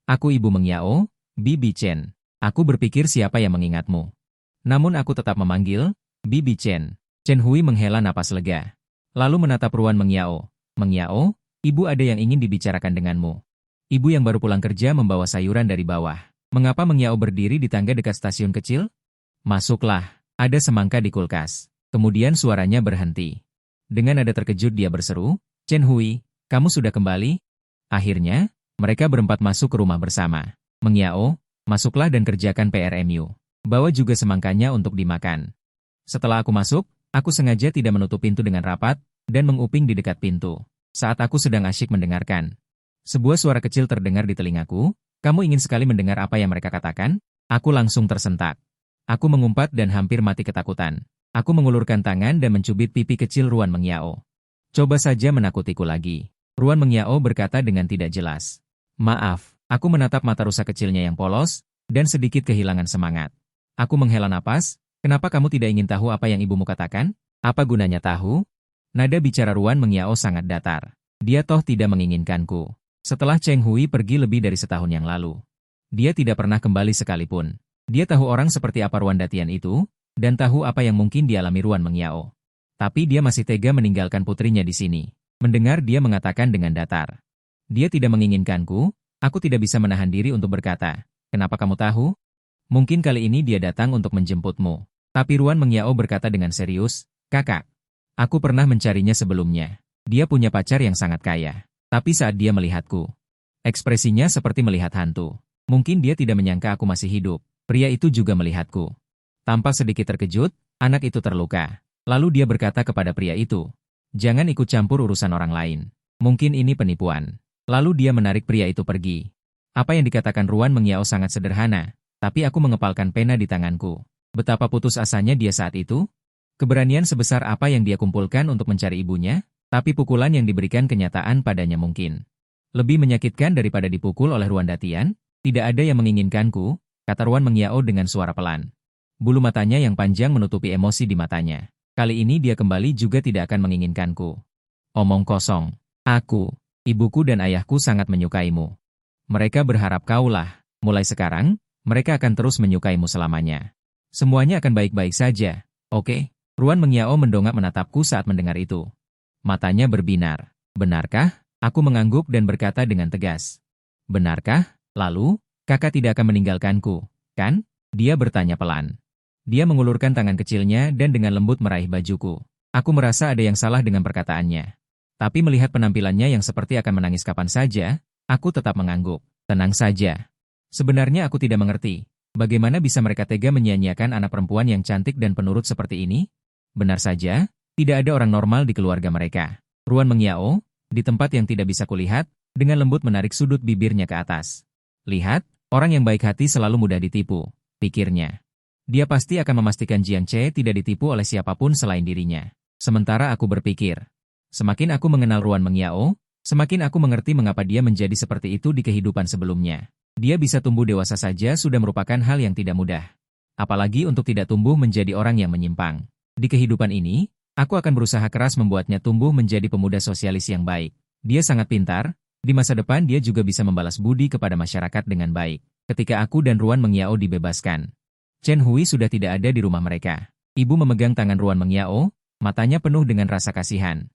Aku Ibu Mengyao, Bibi Chen. Aku berpikir siapa yang mengingatmu. Namun aku tetap memanggil, Bibi Chen. Chen Hui menghela napas lega. Lalu menatap Ruan Mengyao. Mengyao, ibu ada yang ingin dibicarakan denganmu. Ibu yang baru pulang kerja membawa sayuran dari bawah. Mengapa Mengyao berdiri di tangga dekat stasiun kecil? Masuklah, ada semangka di kulkas. Kemudian suaranya berhenti. Dengan nada terkejut dia berseru, Chen Hui, kamu sudah kembali? Akhirnya, mereka berempat masuk ke rumah bersama. Meng Yao, masuklah dan kerjakan PRMU. Bawa juga semangkanya untuk dimakan. Setelah aku masuk, aku sengaja tidak menutup pintu dengan rapat, dan menguping di dekat pintu. Saat aku sedang asyik mendengarkan. Sebuah suara kecil terdengar di telingaku, kamu ingin sekali mendengar apa yang mereka katakan? Aku langsung tersentak. Aku mengumpat dan hampir mati ketakutan. Aku mengulurkan tangan dan mencubit pipi kecil Ruan Meng Yao. Coba saja menakutiku lagi. Ruan Meng Yao berkata dengan tidak jelas. Maaf, aku menatap mata rusa kecilnya yang polos, dan sedikit kehilangan semangat. Aku menghela napas, kenapa kamu tidak ingin tahu apa yang ibumu katakan? Apa gunanya tahu? Nada bicara Ruan Meng Yao sangat datar. Dia toh tidak menginginkanku. Setelah Cheng Hui pergi lebih dari setahun yang lalu. Dia tidak pernah kembali sekalipun. Dia tahu orang seperti apa Ruan Datian itu, dan tahu apa yang mungkin dialami Ruan Meng Yao. Tapi dia masih tega meninggalkan putrinya di sini. Mendengar dia mengatakan dengan datar. Dia tidak menginginkanku, aku tidak bisa menahan diri untuk berkata, kenapa kamu tahu? Mungkin kali ini dia datang untuk menjemputmu. Tapi Ruan Meng Yao berkata dengan serius, kakak. Aku pernah mencarinya sebelumnya. Dia punya pacar yang sangat kaya. Tapi saat dia melihatku, ekspresinya seperti melihat hantu. Mungkin dia tidak menyangka aku masih hidup. Pria itu juga melihatku. Tampak sedikit terkejut, anak itu terluka. Lalu dia berkata kepada pria itu, jangan ikut campur urusan orang lain. Mungkin ini penipuan. Lalu dia menarik pria itu pergi. Apa yang dikatakan Ruan Meng Yao sangat sederhana, tapi aku mengepalkan pena di tanganku. Betapa putus asanya dia saat itu? Keberanian sebesar apa yang dia kumpulkan untuk mencari ibunya? Tapi pukulan yang diberikan kenyataan padanya mungkin lebih menyakitkan daripada dipukul oleh Ruan Datian. Tidak ada yang menginginkanku, kata Ruan Meng Yao dengan suara pelan. Bulu matanya yang panjang menutupi emosi di matanya. Kali ini dia kembali juga tidak akan menginginkanku. Omong kosong. Aku, ibuku dan ayahku sangat menyukaimu. Mereka berharap kaulah. Mulai sekarang, mereka akan terus menyukaimu selamanya. Semuanya akan baik-baik saja, oke? Ruan Meng Yao mendongak menatapku saat mendengar itu. Matanya berbinar. Benarkah? Aku mengangguk dan berkata dengan tegas. Benarkah? Lalu, kakak tidak akan meninggalkanku, kan? Dia bertanya pelan. Dia mengulurkan tangan kecilnya dan dengan lembut meraih bajuku. Aku merasa ada yang salah dengan perkataannya. Tapi melihat penampilannya yang seperti akan menangis kapan saja, aku tetap mengangguk. Tenang saja. Sebenarnya aku tidak mengerti. Bagaimana bisa mereka tega menyia-nyiakan anak perempuan yang cantik dan penurut seperti ini? Benar saja. Tidak ada orang normal di keluarga mereka. Ruan Meng Yao, di tempat yang tidak bisa kulihat, dengan lembut menarik sudut bibirnya ke atas. Lihat, orang yang baik hati selalu mudah ditipu, pikirnya. Dia pasti akan memastikan Jiang Che tidak ditipu oleh siapapun selain dirinya. Sementara aku berpikir, semakin aku mengenal Ruan Meng Yao, semakin aku mengerti mengapa dia menjadi seperti itu di kehidupan sebelumnya. Dia bisa tumbuh dewasa saja sudah merupakan hal yang tidak mudah. Apalagi untuk tidak tumbuh menjadi orang yang menyimpang. Di kehidupan ini, aku akan berusaha keras membuatnya tumbuh menjadi pemuda sosialis yang baik. Dia sangat pintar, di masa depan dia juga bisa membalas budi kepada masyarakat dengan baik. Ketika aku dan Ruan Meng Yao dibebaskan, Chen Hui sudah tidak ada di rumah mereka. Ibu memegang tangan Ruan Meng Yao, matanya penuh dengan rasa kasihan.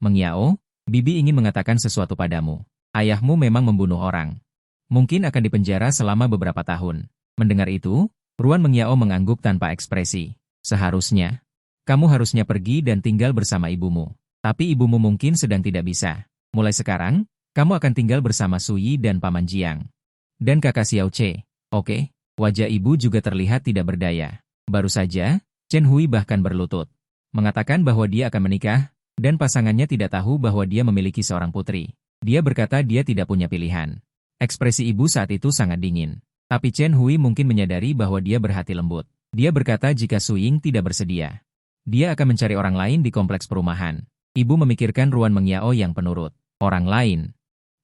Meng Yao, Bibi ingin mengatakan sesuatu padamu. Ayahmu memang membunuh orang. Mungkin akan dipenjara selama beberapa tahun. Mendengar itu, Ruan Meng Yao mengangguk tanpa ekspresi. Seharusnya. Kamu harusnya pergi dan tinggal bersama ibumu. Tapi ibumu mungkin sedang tidak bisa. Mulai sekarang, kamu akan tinggal bersama Suyi dan Paman Jiang. Dan kakak Xiao Che. Oke? Wajah ibu juga terlihat tidak berdaya. Baru saja, Chen Hui bahkan berlutut. Mengatakan bahwa dia akan menikah, dan pasangannya tidak tahu bahwa dia memiliki seorang putri. Dia berkata dia tidak punya pilihan. Ekspresi ibu saat itu sangat dingin. Tapi Chen Hui mungkin menyadari bahwa dia berhati lembut. Dia berkata jika Su Ying tidak bersedia, dia akan mencari orang lain di kompleks perumahan. Ibu memikirkan Ruan Meng Yao yang penurut. Orang lain.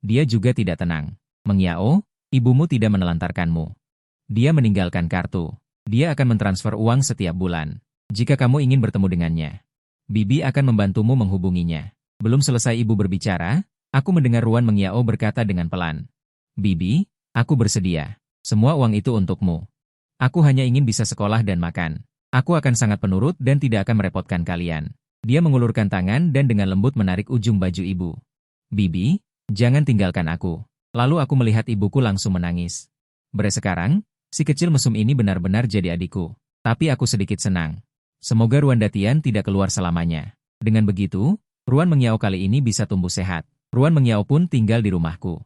Dia juga tidak tenang. Meng Yao, ibumu tidak menelantarkanmu. Dia meninggalkan kartu. Dia akan mentransfer uang setiap bulan. Jika kamu ingin bertemu dengannya, Bibi akan membantumu menghubunginya. Belum selesai ibu berbicara, aku mendengar Ruan Meng Yao berkata dengan pelan. Bibi, aku bersedia. Semua uang itu untukmu. Aku hanya ingin bisa sekolah dan makan. Aku akan sangat penurut dan tidak akan merepotkan kalian. Dia mengulurkan tangan dan dengan lembut menarik ujung baju ibu. Bibi, jangan tinggalkan aku. Lalu aku melihat ibuku langsung menangis. Sekarang, si kecil mesum ini benar-benar jadi adikku. Tapi aku sedikit senang. Semoga Ruan Datian tidak keluar selamanya. Dengan begitu, Ruan Mengyao kali ini bisa tumbuh sehat. Ruan Mengyao pun tinggal di rumahku.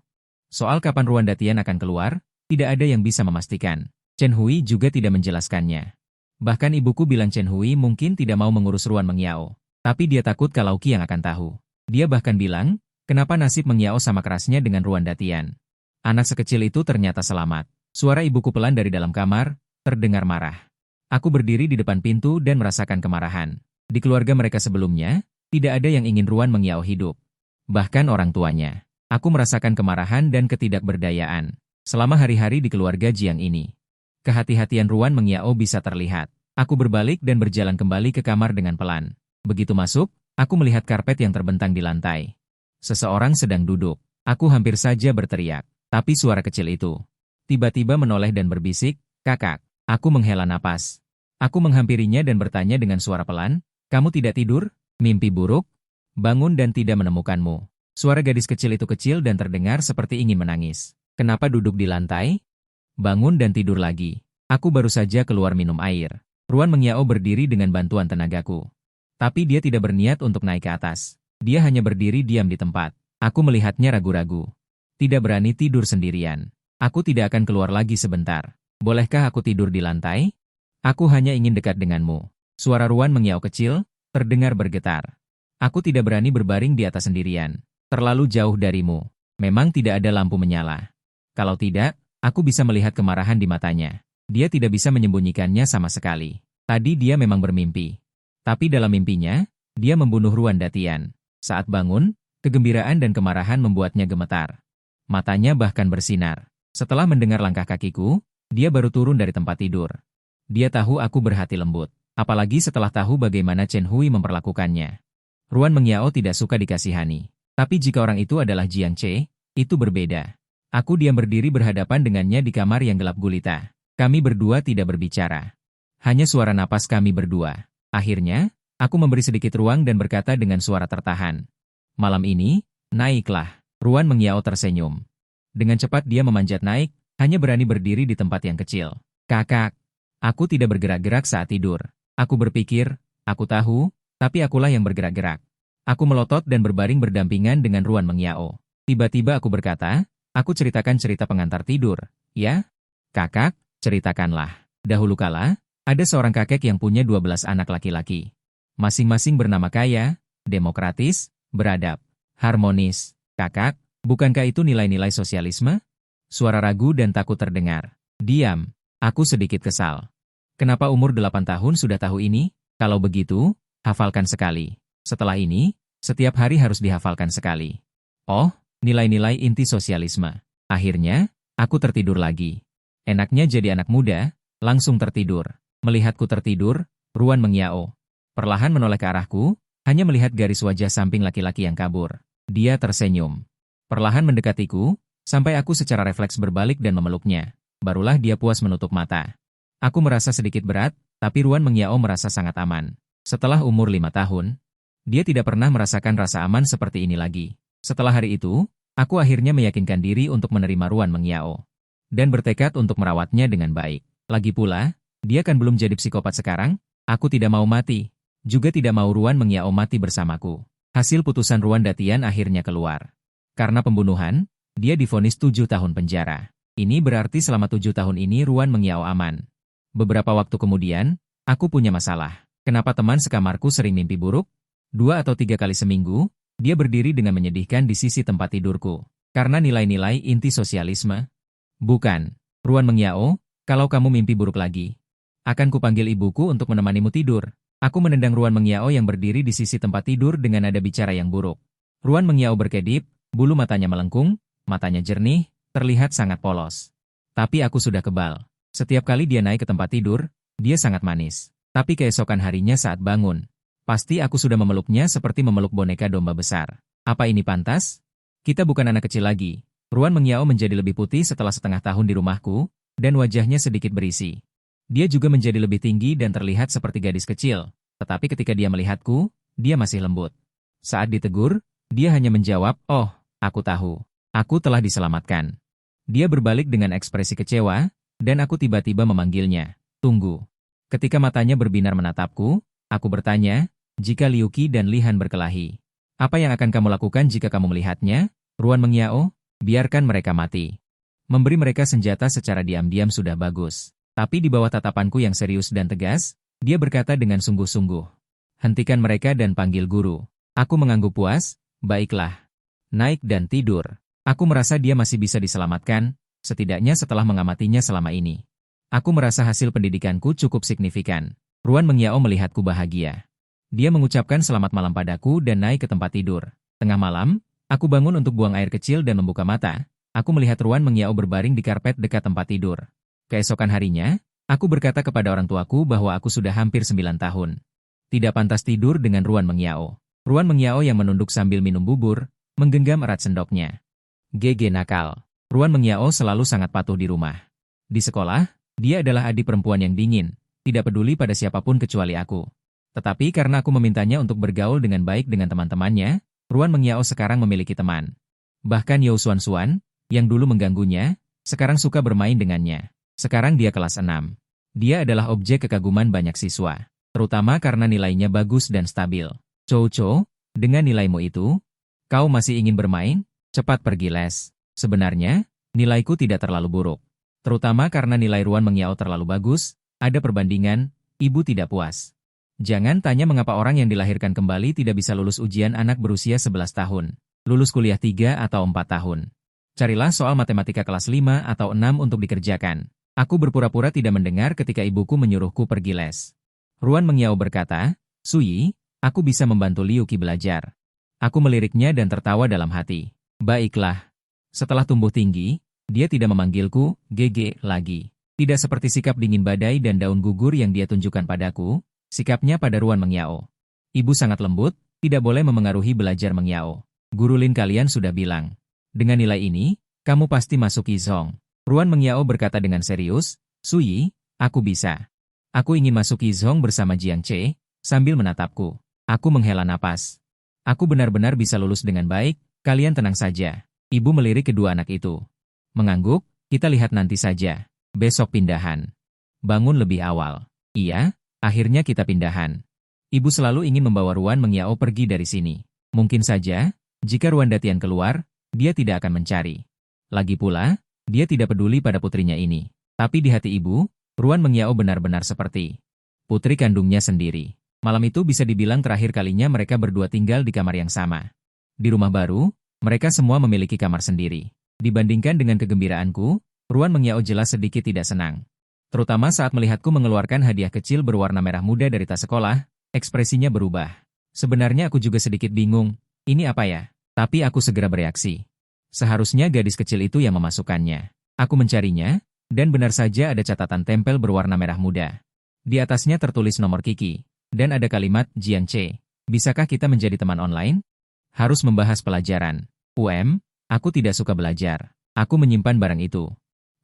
Soal kapan Ruan Datian akan keluar, tidak ada yang bisa memastikan. Chen Hui juga tidak menjelaskannya. Bahkan ibuku bilang Chen Hui mungkin tidak mau mengurus Ruan Mengyao. Tapi dia takut kalau Qi yang akan tahu. Dia bahkan bilang, kenapa nasib Mengyao sama kerasnya dengan Ruan Datian. Anak sekecil itu ternyata selamat. Suara ibuku pelan dari dalam kamar, terdengar marah. Aku berdiri di depan pintu dan merasakan kemarahan. Di keluarga mereka sebelumnya, tidak ada yang ingin Ruan Mengyao hidup. Bahkan orang tuanya. Aku merasakan kemarahan dan ketidakberdayaan. Selama hari-hari di keluarga Jiang ini. Kehati-hatian Ruan Mengyao bisa terlihat. Aku berbalik dan berjalan kembali ke kamar dengan pelan. Begitu masuk, aku melihat karpet yang terbentang di lantai. Seseorang sedang duduk. Aku hampir saja berteriak. Tapi suara kecil itu tiba-tiba menoleh dan berbisik, "Kakak." Aku menghela napas. Aku menghampirinya dan bertanya dengan suara pelan, "Kamu tidak tidur? Mimpi buruk? Bangun dan tidak menemukanmu." Suara gadis kecil itu kecil dan terdengar seperti ingin menangis. "Kenapa duduk di lantai? Bangun dan tidur lagi." Aku baru saja keluar minum air. Ruan Mengyao berdiri dengan bantuan tenagaku. Tapi dia tidak berniat untuk naik ke atas. Dia hanya berdiri diam di tempat. Aku melihatnya ragu-ragu. Tidak berani tidur sendirian. Aku tidak akan keluar lagi sebentar. Bolehkah aku tidur di lantai? Aku hanya ingin dekat denganmu. Suara Ruan Mengyao kecil, terdengar bergetar. Aku tidak berani berbaring di atas sendirian. Terlalu jauh darimu. Memang tidak ada lampu menyala. Kalau tidak, aku bisa melihat kemarahan di matanya. Dia tidak bisa menyembunyikannya sama sekali. Tadi dia memang bermimpi. Tapi dalam mimpinya, dia membunuh Ruan Datian. Saat bangun, kegembiraan dan kemarahan membuatnya gemetar. Matanya bahkan bersinar. Setelah mendengar langkah kakiku, dia baru turun dari tempat tidur. Dia tahu aku berhati lembut. Apalagi setelah tahu bagaimana Chen Hui memperlakukannya. Ruan Mengyao tidak suka dikasihani. Tapi jika orang itu adalah Jiang Che, itu berbeda. Aku diam berdiri berhadapan dengannya di kamar yang gelap gulita. Kami berdua tidak berbicara. Hanya suara napas kami berdua. Akhirnya, aku memberi sedikit ruang dan berkata dengan suara tertahan. "Malam ini, naiklah." Ruan Mengyao tersenyum. Dengan cepat dia memanjat naik, hanya berani berdiri di tempat yang kecil. "Kakak." Aku tidak bergerak-gerak saat tidur. Aku berpikir, aku tahu, tapi akulah yang bergerak-gerak. Aku melotot dan berbaring berdampingan dengan Ruan Mengyao. Tiba-tiba aku berkata, "Aku ceritakan cerita pengantar tidur, ya?" "Kakak, ceritakanlah." Dahulu kala, ada seorang kakek yang punya 12 anak laki-laki. Masing-masing bernama kaya, demokratis, beradab, harmonis. "Kakak, bukankah itu nilai-nilai sosialisme?" Suara ragu dan takut terdengar. "Diam." Aku sedikit kesal. "Kenapa umur 8 tahun sudah tahu ini? Kalau begitu, hafalkan sekali. Setelah ini, setiap hari harus dihafalkan sekali." Oh, nilai-nilai inti sosialisme. Akhirnya, aku tertidur lagi. Enaknya jadi anak muda, langsung tertidur. Melihatku tertidur, Ruan Mengyao perlahan menoleh ke arahku, hanya melihat garis wajah samping laki-laki yang kabur. Dia tersenyum. Perlahan mendekatiku, sampai aku secara refleks berbalik dan memeluknya. Barulah dia puas menutup mata. Aku merasa sedikit berat, tapi Ruan Mengyao merasa sangat aman. Setelah umur 5 tahun, dia tidak pernah merasakan rasa aman seperti ini lagi. Setelah hari itu, aku akhirnya meyakinkan diri untuk menerima Ruan Mengyao. Dan bertekad untuk merawatnya dengan baik. Lagi pula, dia kan belum jadi psikopat sekarang, aku tidak mau mati. Juga tidak mau Ruan Mengyao mati bersamaku. Hasil putusan Ruan Datian akhirnya keluar. Karena pembunuhan, dia divonis 7 tahun penjara. Ini berarti selama 7 tahun ini Ruan Mengyao aman. Beberapa waktu kemudian, aku punya masalah. Kenapa teman sekamarku sering mimpi buruk? 2 atau 3 kali seminggu, dia berdiri dengan menyedihkan di sisi tempat tidurku. Karena nilai-nilai inti sosialisme? Bukan. Ruan Mengyao, kalau kamu mimpi buruk lagi, akan kupanggil ibuku untuk menemanimu tidur. Aku menendang Ruan Mengyao yang berdiri di sisi tempat tidur dengan nada bicara yang buruk. Ruan Mengyao berkedip, bulu matanya melengkung, matanya jernih, terlihat sangat polos. Tapi aku sudah kebal. Setiap kali dia naik ke tempat tidur, dia sangat manis. Tapi keesokan harinya saat bangun, pasti aku sudah memeluknya seperti memeluk boneka domba besar. Apa ini pantas? Kita bukan anak kecil lagi. Ruan Mengyao menjadi lebih putih setelah setengah tahun di rumahku, dan wajahnya sedikit berisi. Dia juga menjadi lebih tinggi dan terlihat seperti gadis kecil. Tetapi ketika dia melihatku, dia masih lembut. Saat ditegur, dia hanya menjawab, "Oh, aku tahu. Aku telah diselamatkan." Dia berbalik dengan ekspresi kecewa, dan aku tiba-tiba memanggilnya, "Tunggu." Ketika matanya berbinar menatapku, Aku bertanya, jika Liu Qi dan Li Han berkelahi. Apa yang akan kamu lakukan jika kamu melihatnya? Ruan mengiao, biarkan mereka mati. Memberi mereka senjata secara diam-diam sudah bagus. Tapi di bawah tatapanku yang serius dan tegas, dia berkata dengan sungguh-sungguh. Hentikan mereka dan panggil guru. Aku mengangguk puas, baiklah. Naik dan tidur. Aku merasa dia masih bisa diselamatkan, setidaknya setelah mengamatinya selama ini. Aku merasa hasil pendidikanku cukup signifikan. Ruan mengiao melihatku bahagia. Dia mengucapkan selamat malam padaku dan naik ke tempat tidur. Tengah malam, aku bangun untuk buang air kecil dan membuka mata. Aku melihat Ruan mengiao berbaring di karpet dekat tempat tidur. Keesokan harinya, aku berkata kepada orang tuaku bahwa aku sudah hampir 9 tahun. Tidak pantas tidur dengan Ruan mengiao. Ruan mengiao yang menunduk sambil minum bubur, menggenggam erat sendoknya. GG nakal. Ruan mengiao selalu sangat patuh di rumah. Di sekolah, dia adalah adik perempuan yang dingin, tidak peduli pada siapapun kecuali aku. Tetapi karena aku memintanya untuk bergaul dengan baik dengan teman-temannya, Ruan mengiao sekarang memiliki teman. Bahkan Yao Xuan, yang dulu mengganggunya, sekarang suka bermain dengannya. Sekarang dia kelas 6. Dia adalah objek kekaguman banyak siswa, terutama karena nilainya bagus dan stabil. Chow, dengan nilaimu itu, kau masih ingin bermain? Cepat pergi les. Sebenarnya, nilaiku tidak terlalu buruk. Terutama karena nilai Ruan mengiao terlalu bagus, ada perbandingan, ibu tidak puas. Jangan tanya mengapa orang yang dilahirkan kembali tidak bisa lulus ujian anak berusia 11 tahun. Lulus kuliah 3 atau 4 tahun. Carilah soal matematika kelas 5 atau 6 untuk dikerjakan. Aku berpura-pura tidak mendengar ketika ibuku menyuruhku pergi les. Ruan mengiao berkata, Suyi, aku bisa membantu Liu Qi belajar. Aku meliriknya dan tertawa dalam hati. Baiklah. Setelah tumbuh tinggi, dia tidak memanggilku, GG, lagi. Tidak seperti sikap dingin badai dan daun gugur yang dia tunjukkan padaku, sikapnya pada Ruan mengiao. Ibu sangat lembut, tidak boleh memengaruhi belajar mengiao. Guru Lin kalian sudah bilang. Dengan nilai ini, kamu pasti masuk Yizhong. Ruan mengiao berkata dengan serius, Suyi, aku bisa. Aku ingin masuk Yizhong bersama Jiang Che, sambil menatapku. Aku menghela napas. Aku benar-benar bisa lulus dengan baik, kalian tenang saja. Ibu melirik kedua anak itu. Mengangguk, kita lihat nanti saja. Besok pindahan. Bangun lebih awal. Iya, akhirnya kita pindahan. Ibu selalu ingin membawa Ruan mengiao pergi dari sini. Mungkin saja, jika Ruan Datian keluar, dia tidak akan mencari. Lagi pula, dia tidak peduli pada putrinya ini. Tapi di hati ibu, Ruan mengiao benar-benar seperti putri kandungnya sendiri. Malam itu bisa dibilang terakhir kalinya mereka berdua tinggal di kamar yang sama. Di rumah baru, mereka semua memiliki kamar sendiri. Dibandingkan dengan kegembiraanku, Ruan mengiao jelas sedikit tidak senang. Terutama saat melihatku mengeluarkan hadiah kecil berwarna merah muda dari tas sekolah, ekspresinya berubah. Sebenarnya aku juga sedikit bingung, ini apa ya? Tapi aku segera bereaksi. Seharusnya gadis kecil itu yang memasukkannya. Aku mencarinya, dan benar saja ada catatan tempel berwarna merah muda. Di atasnya tertulis nomor Kiki, dan ada kalimat, Jiang Che, bisakah kita menjadi teman online? Harus membahas pelajaran. Aku tidak suka belajar. Aku menyimpan barang itu.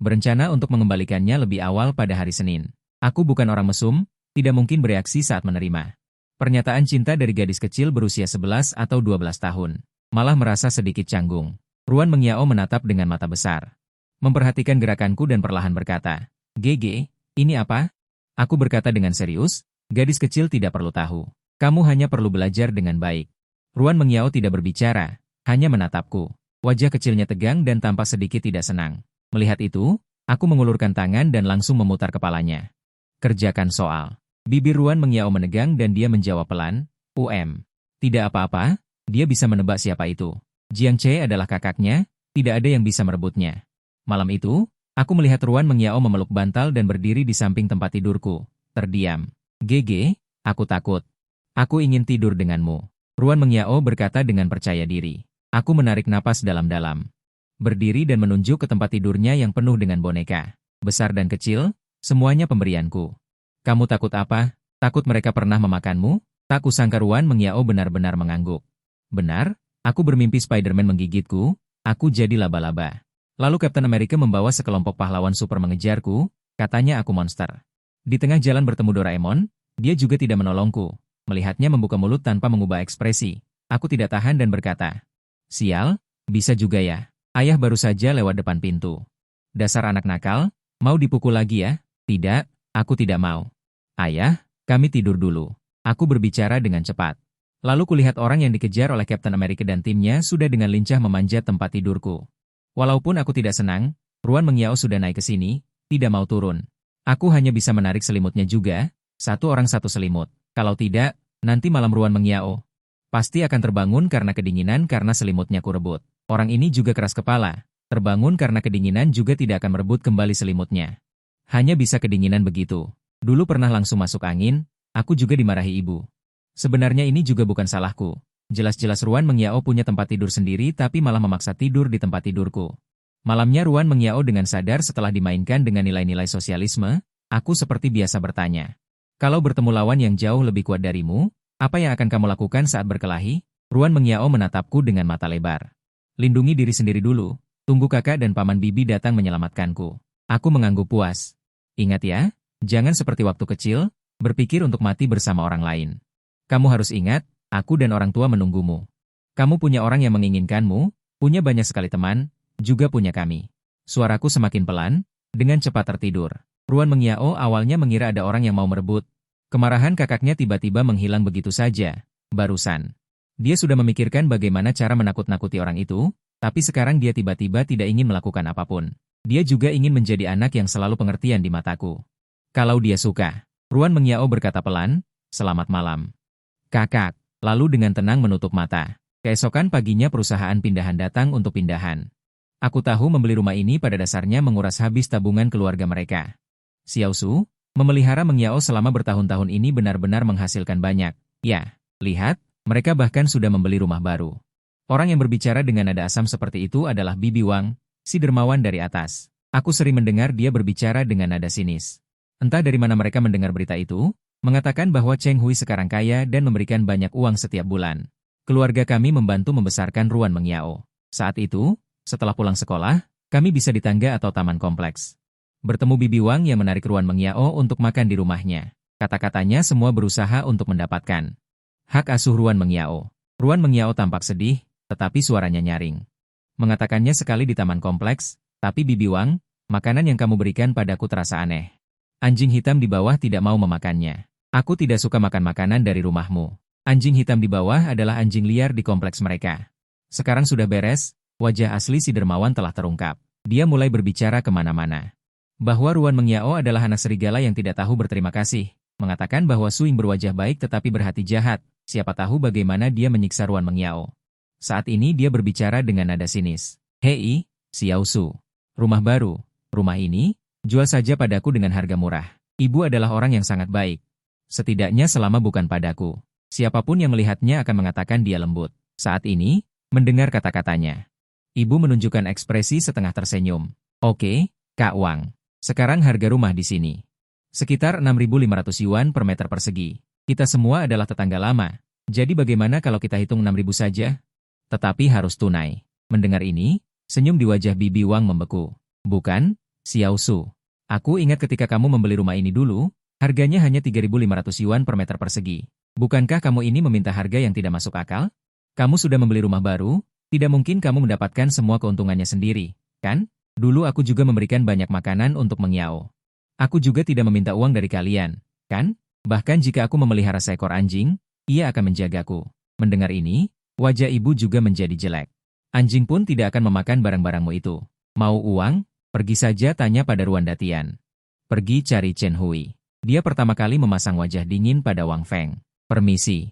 Berencana untuk mengembalikannya lebih awal pada hari Senin. Aku bukan orang mesum, tidak mungkin bereaksi saat menerima pernyataan cinta dari gadis kecil berusia 11 atau 12 tahun. Malah merasa sedikit canggung. Ruan mengiao menatap dengan mata besar. Memperhatikan gerakanku dan perlahan berkata, GG, ini apa? Aku berkata dengan serius, gadis kecil tidak perlu tahu. Kamu hanya perlu belajar dengan baik. Ruan mengiao tidak berbicara, hanya menatapku. Wajah kecilnya tegang dan tampak sedikit tidak senang. Melihat itu, aku mengulurkan tangan dan langsung memutar kepalanya. Kerjakan soal. Bibir Ruan mengiao menegang dan dia menjawab pelan, Tidak apa-apa, dia bisa menebak siapa itu. Jiang Che adalah kakaknya, tidak ada yang bisa merebutnya. Malam itu, aku melihat Ruan mengiao memeluk bantal dan berdiri di samping tempat tidurku. Terdiam. GG, aku takut. Aku ingin tidur denganmu. Ruan mengiao berkata dengan percaya diri. Aku menarik napas dalam-dalam. Berdiri dan menunjuk ke tempat tidurnya yang penuh dengan boneka. Besar dan kecil, semuanya pemberianku. Kamu takut apa? Takut mereka pernah memakanmu? Tak kusangka Ruan mengiao benar-benar mengangguk. Benar, aku bermimpi Spider-Man menggigitku, aku jadi laba-laba. Lalu Captain America membawa sekelompok pahlawan super mengejarku, katanya aku monster. Di tengah jalan bertemu Doraemon, dia juga tidak menolongku. Melihatnya membuka mulut tanpa mengubah ekspresi. Aku tidak tahan dan berkata, Sial, bisa juga ya. Ayah baru saja lewat depan pintu. Dasar anak nakal, mau dipukul lagi ya? Tidak, aku tidak mau. Ayah, kami tidur dulu. Aku berbicara dengan cepat. Lalu kulihat orang yang dikejar oleh Captain America dan timnya sudah dengan lincah memanjat tempat tidurku. Walaupun aku tidak senang, Ruan Mengyao sudah naik ke sini, tidak mau turun. Aku hanya bisa menarik selimutnya juga, satu orang satu selimut. Kalau tidak, nanti malam Ruan Mengyao pasti akan terbangun karena kedinginan karena selimutnya kurebut. Orang ini juga keras kepala, terbangun karena kedinginan juga tidak akan merebut kembali selimutnya. Hanya bisa kedinginan begitu. Dulu pernah langsung masuk angin, aku juga dimarahi ibu. Sebenarnya ini juga bukan salahku. Jelas-jelas Ruan Mengyao punya tempat tidur sendiri tapi malah memaksa tidur di tempat tidurku. Malamnya Ruan Mengyao dengan sadar setelah dimainkan dengan nilai-nilai sosialisme, aku seperti biasa bertanya. Kalau bertemu lawan yang jauh lebih kuat darimu, apa yang akan kamu lakukan saat berkelahi? Ruan Mengyao menatapku dengan mata lebar. Lindungi diri sendiri dulu, tunggu kakak dan paman bibi datang menyelamatkanku. Aku mengangguk puas. Ingat ya, jangan seperti waktu kecil, berpikir untuk mati bersama orang lain. Kamu harus ingat, aku dan orang tua menunggumu. Kamu punya orang yang menginginkanmu, punya banyak sekali teman, juga punya kami. Suaraku semakin pelan, dengan cepat tertidur. Ruan Mengyao awalnya mengira ada orang yang mau merebut. Kemarahan kakaknya tiba-tiba menghilang begitu saja, barusan. Dia sudah memikirkan bagaimana cara menakut-nakuti orang itu, tapi sekarang dia tiba-tiba tidak ingin melakukan apapun. Dia juga ingin menjadi anak yang selalu pengertian di mataku. Kalau dia suka, Ruan Mengyao berkata pelan, selamat malam. Kakak, lalu dengan tenang menutup mata. Keesokan paginya perusahaan pindahan datang untuk pindahan. Aku tahu membeli rumah ini pada dasarnya menguras habis tabungan keluarga mereka. Xiao Su, memelihara Mengyao selama bertahun-tahun ini benar-benar menghasilkan banyak. Ya, lihat, mereka bahkan sudah membeli rumah baru. Orang yang berbicara dengan nada asam seperti itu adalah Bibi Wang, si dermawan dari atas. Aku sering mendengar dia berbicara dengan nada sinis. Entah dari mana mereka mendengar berita itu, mengatakan bahwa Cheng Hui sekarang kaya dan memberikan banyak uang setiap bulan. Keluarga kami membantu membesarkan Ruan Mengyao. Saat itu, setelah pulang sekolah, kami bisa di tangga atau taman kompleks. Bertemu Bibi Wang yang menarik Ruan Mengyao untuk makan di rumahnya. Kata-katanya semua berusaha untuk mendapatkan hak asuh Ruan Mengyao. Ruan Mengyao tampak sedih, tetapi suaranya nyaring. Mengatakannya sekali di taman kompleks, tapi Bibi Wang, makanan yang kamu berikan padaku terasa aneh. Anjing hitam di bawah tidak mau memakannya. Aku tidak suka makan makanan dari rumahmu. Anjing hitam di bawah adalah anjing liar di kompleks mereka. Sekarang sudah beres, wajah asli si dermawan telah terungkap. Dia mulai berbicara kemana-mana. Bahwa Ruan Mengyao adalah anak serigala yang tidak tahu berterima kasih. Mengatakan bahwa Suing berwajah baik tetapi berhati jahat. Siapa tahu bagaimana dia menyiksa Ruan Mengyao. Saat ini dia berbicara dengan nada sinis. Hei, Xiao Su. Rumah baru, rumah ini, jual saja padaku dengan harga murah. Ibu adalah orang yang sangat baik. Setidaknya selama bukan padaku. Siapapun yang melihatnya akan mengatakan dia lembut. Saat ini, mendengar kata-katanya. Ibu menunjukkan ekspresi setengah tersenyum. Oke, Kak Wang. Sekarang harga rumah di sini. Sekitar 6.500 yuan per meter persegi. Kita semua adalah tetangga lama. Jadi bagaimana kalau kita hitung 6.000 saja? Tetapi harus tunai. Mendengar ini, senyum di wajah Bibi Wang membeku. Bukan, Xiao Su. Aku ingat ketika kamu membeli rumah ini dulu, harganya hanya 3.500 yuan per meter persegi. Bukankah kamu ini meminta harga yang tidak masuk akal? Kamu sudah membeli rumah baru, tidak mungkin kamu mendapatkan semua keuntungannya sendiri, kan? Dulu aku juga memberikan banyak makanan untuk Mengyao. Aku juga tidak meminta uang dari kalian, kan? Bahkan jika aku memelihara seekor anjing, ia akan menjagaku. Mendengar ini, wajah ibu juga menjadi jelek. Anjing pun tidak akan memakan barang-barangmu itu. Mau uang? Pergi saja tanya pada Ruan Datian. Pergi cari Chen Hui. Dia pertama kali memasang wajah dingin pada Wang Feng. Permisi.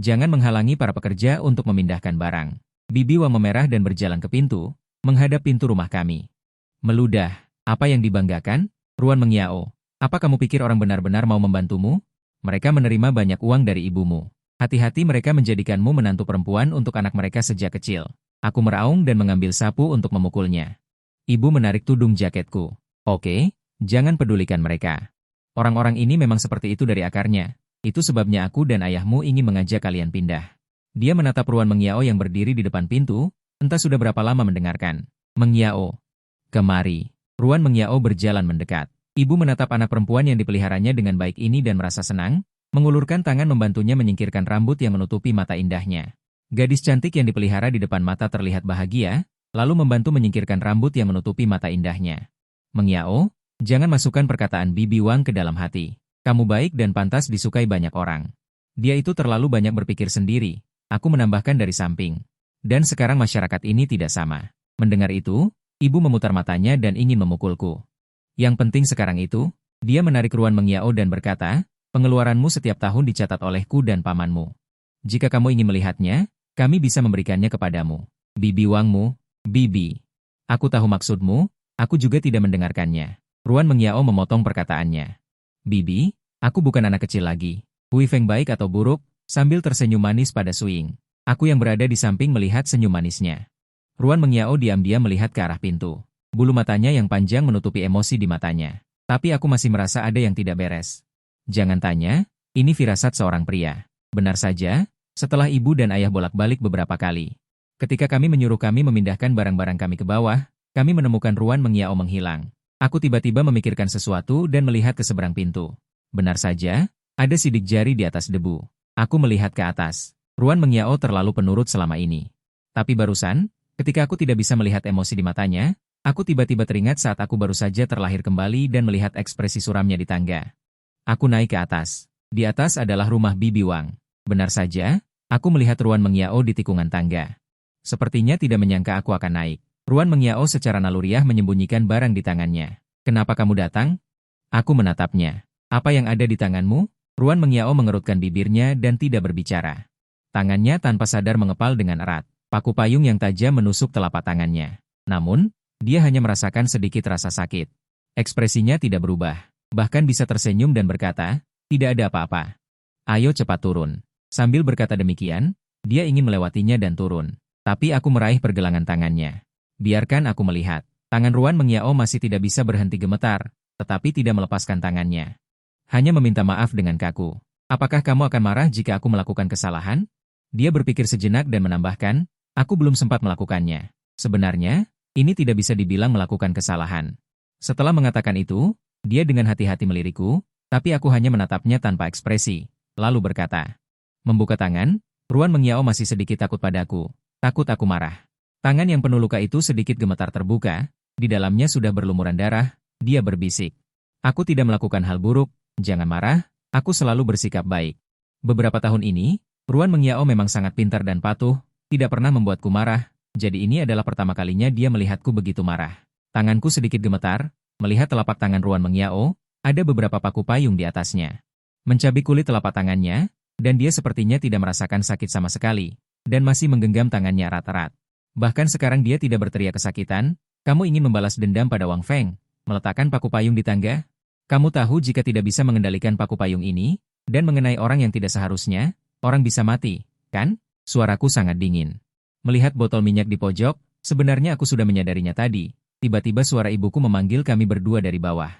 Jangan menghalangi para pekerja untuk memindahkan barang. Bibi Wang memerah dan berjalan ke pintu, menghadap pintu rumah kami. Meludah, apa yang dibanggakan? Ruan Mengyao, apa kamu pikir orang benar-benar mau membantumu? Mereka menerima banyak uang dari ibumu. Hati-hati mereka menjadikanmu menantu perempuan untuk anak mereka sejak kecil. Aku meraung dan mengambil sapu untuk memukulnya. Ibu menarik tudung jaketku. Oke, jangan pedulikan mereka. Orang-orang ini memang seperti itu dari akarnya. Itu sebabnya aku dan ayahmu ingin mengajak kalian pindah. Dia menatap Ruan Mengyao yang berdiri di depan pintu, entah sudah berapa lama mendengarkan. Mengyao. Kemari. Ruan Mengyao berjalan mendekat. Ibu menatap anak perempuan yang dipeliharanya dengan baik ini dan merasa senang, mengulurkan tangan membantunya menyingkirkan rambut yang menutupi mata indahnya. Gadis cantik yang dipelihara di depan mata terlihat bahagia, lalu membantu menyingkirkan rambut yang menutupi mata indahnya. Mengyao, jangan masukkan perkataan Bibi Wang ke dalam hati. Kamu baik dan pantas disukai banyak orang. Dia itu terlalu banyak berpikir sendiri, aku menambahkan dari samping. Dan sekarang masyarakat ini tidak sama. Mendengar itu, ibu memutar matanya dan ingin memukulku. Yang penting sekarang itu, dia menarik Ruan Mengyao dan berkata, pengeluaranmu setiap tahun dicatat olehku dan pamanmu. Jika kamu ingin melihatnya, kami bisa memberikannya kepadamu. Bibi Wangmu, Bibi. Aku tahu maksudmu, aku juga tidak mendengarkannya. Ruan Mengyao memotong perkataannya. Bibi, aku bukan anak kecil lagi. Hui Feng baik atau buruk, sambil tersenyum manis pada Suing. Aku yang berada di samping melihat senyum manisnya. Ruan Mengyao diam-diam melihat ke arah pintu. Bulu matanya yang panjang menutupi emosi di matanya. Tapi aku masih merasa ada yang tidak beres. Jangan tanya, ini firasat seorang pria. Benar saja, setelah ibu dan ayah bolak-balik beberapa kali. Ketika kami menyuruh kami memindahkan barang-barang kami ke bawah, kami menemukan Ruan Mengyao menghilang. Aku tiba-tiba memikirkan sesuatu dan melihat ke seberang pintu. Benar saja, ada sidik jari di atas debu. Aku melihat ke atas. Ruan Mengyao terlalu penurut selama ini. Tapi barusan, ketika aku tidak bisa melihat emosi di matanya, aku tiba-tiba teringat saat aku baru saja terlahir kembali dan melihat ekspresi suramnya di tangga. Aku naik ke atas. Di atas adalah rumah Bibi Wang. Benar saja, aku melihat Ruan Mengyao di tikungan tangga. Sepertinya tidak menyangka aku akan naik. Ruan Mengyao secara naluriah menyembunyikan barang di tangannya. Kenapa kamu datang? Aku menatapnya. Apa yang ada di tanganmu? Ruan Mengyao mengerutkan bibirnya dan tidak berbicara. Tangannya tanpa sadar mengepal dengan erat. Paku payung yang tajam menusuk telapak tangannya. Namun, dia hanya merasakan sedikit rasa sakit. Ekspresinya tidak berubah. Bahkan bisa tersenyum dan berkata, tidak ada apa-apa. Ayo cepat turun. Sambil berkata demikian, dia ingin melewatinya dan turun. Tapi aku meraih pergelangan tangannya. Biarkan aku melihat. Tangan Ruan Mengyao masih tidak bisa berhenti gemetar, tetapi tidak melepaskan tangannya. Hanya meminta maaf dengan kaku. Apakah kamu akan marah jika aku melakukan kesalahan? Dia berpikir sejenak dan menambahkan, aku belum sempat melakukannya. Sebenarnya, ini tidak bisa dibilang melakukan kesalahan. Setelah mengatakan itu, dia dengan hati-hati melirikku, tapi aku hanya menatapnya tanpa ekspresi, lalu berkata. Membuka tangan, Ruan Mengyao masih sedikit takut padaku. Takut aku marah. Tangan yang penuh luka itu sedikit gemetar terbuka, di dalamnya sudah berlumuran darah, dia berbisik. Aku tidak melakukan hal buruk, jangan marah, aku selalu bersikap baik. Beberapa tahun ini, Ruan Mengyao memang sangat pintar dan patuh, tidak pernah membuatku marah, jadi ini adalah pertama kalinya dia melihatku begitu marah. Tanganku sedikit gemetar, melihat telapak tangan Ruan Mengyao, ada beberapa paku payung di atasnya. Mencabik kulit telapak tangannya, dan dia sepertinya tidak merasakan sakit sama sekali, dan masih menggenggam tangannya erat-erat. Bahkan sekarang dia tidak berteriak kesakitan, kamu ingin membalas dendam pada Wang Feng, meletakkan paku payung di tangga? Kamu tahu jika tidak bisa mengendalikan paku payung ini, dan mengenai orang yang tidak seharusnya, orang bisa mati, kan? Suaraku sangat dingin. Melihat botol minyak di pojok, sebenarnya aku sudah menyadarinya tadi. Tiba-tiba suara ibuku memanggil kami berdua dari bawah.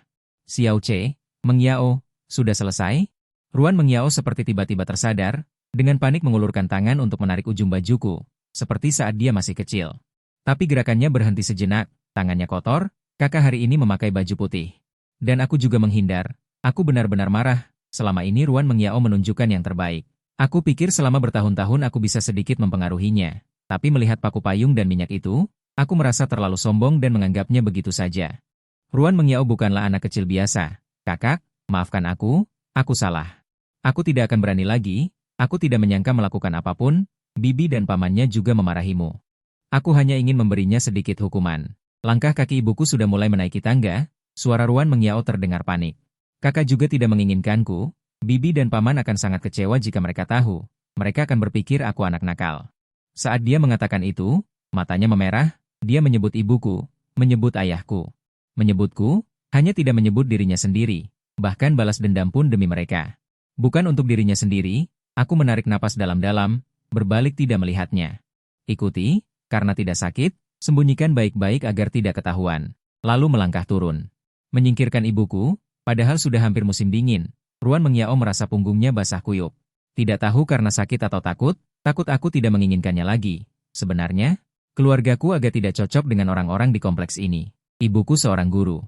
Xiao Ce, Mengyao, sudah selesai? Ruan Mengyao seperti tiba-tiba tersadar, dengan panik mengulurkan tangan untuk menarik ujung bajuku, seperti saat dia masih kecil. Tapi gerakannya berhenti sejenak, tangannya kotor, kakak hari ini memakai baju putih. Dan aku juga menghindar, aku benar-benar marah, selama ini Ruan Mengyao menunjukkan yang terbaik. Aku pikir selama bertahun-tahun aku bisa sedikit mempengaruhinya, tapi melihat paku payung dan minyak itu, aku merasa terlalu sombong dan menganggapnya begitu saja. Ruan Mengyao bukanlah anak kecil biasa. Kakak, maafkan aku salah. Aku tidak akan berani lagi, aku tidak menyangka melakukan apapun, bibi dan pamannya juga memarahimu. Aku hanya ingin memberinya sedikit hukuman. Langkah kaki ibuku sudah mulai menaiki tangga, suara Ruan Mengyao terdengar panik. Kakak juga tidak menginginkanku, bibi dan paman akan sangat kecewa jika mereka tahu, mereka akan berpikir aku anak nakal. Saat dia mengatakan itu, matanya memerah, dia menyebut ibuku, menyebut ayahku. Menyebutku, hanya tidak menyebut dirinya sendiri, bahkan balas dendam pun demi mereka. Bukan untuk dirinya sendiri, aku menarik napas dalam-dalam, berbalik tidak melihatnya. Ikuti, karena tidak sakit, sembunyikan baik-baik agar tidak ketahuan. Lalu melangkah turun. Menyingkirkan ibuku, padahal sudah hampir musim dingin, Ruan Mengyao merasa punggungnya basah kuyup. Tidak tahu karena sakit atau takut aku tidak menginginkannya lagi. Sebenarnya, keluargaku agak tidak cocok dengan orang-orang di kompleks ini. Ibuku seorang guru.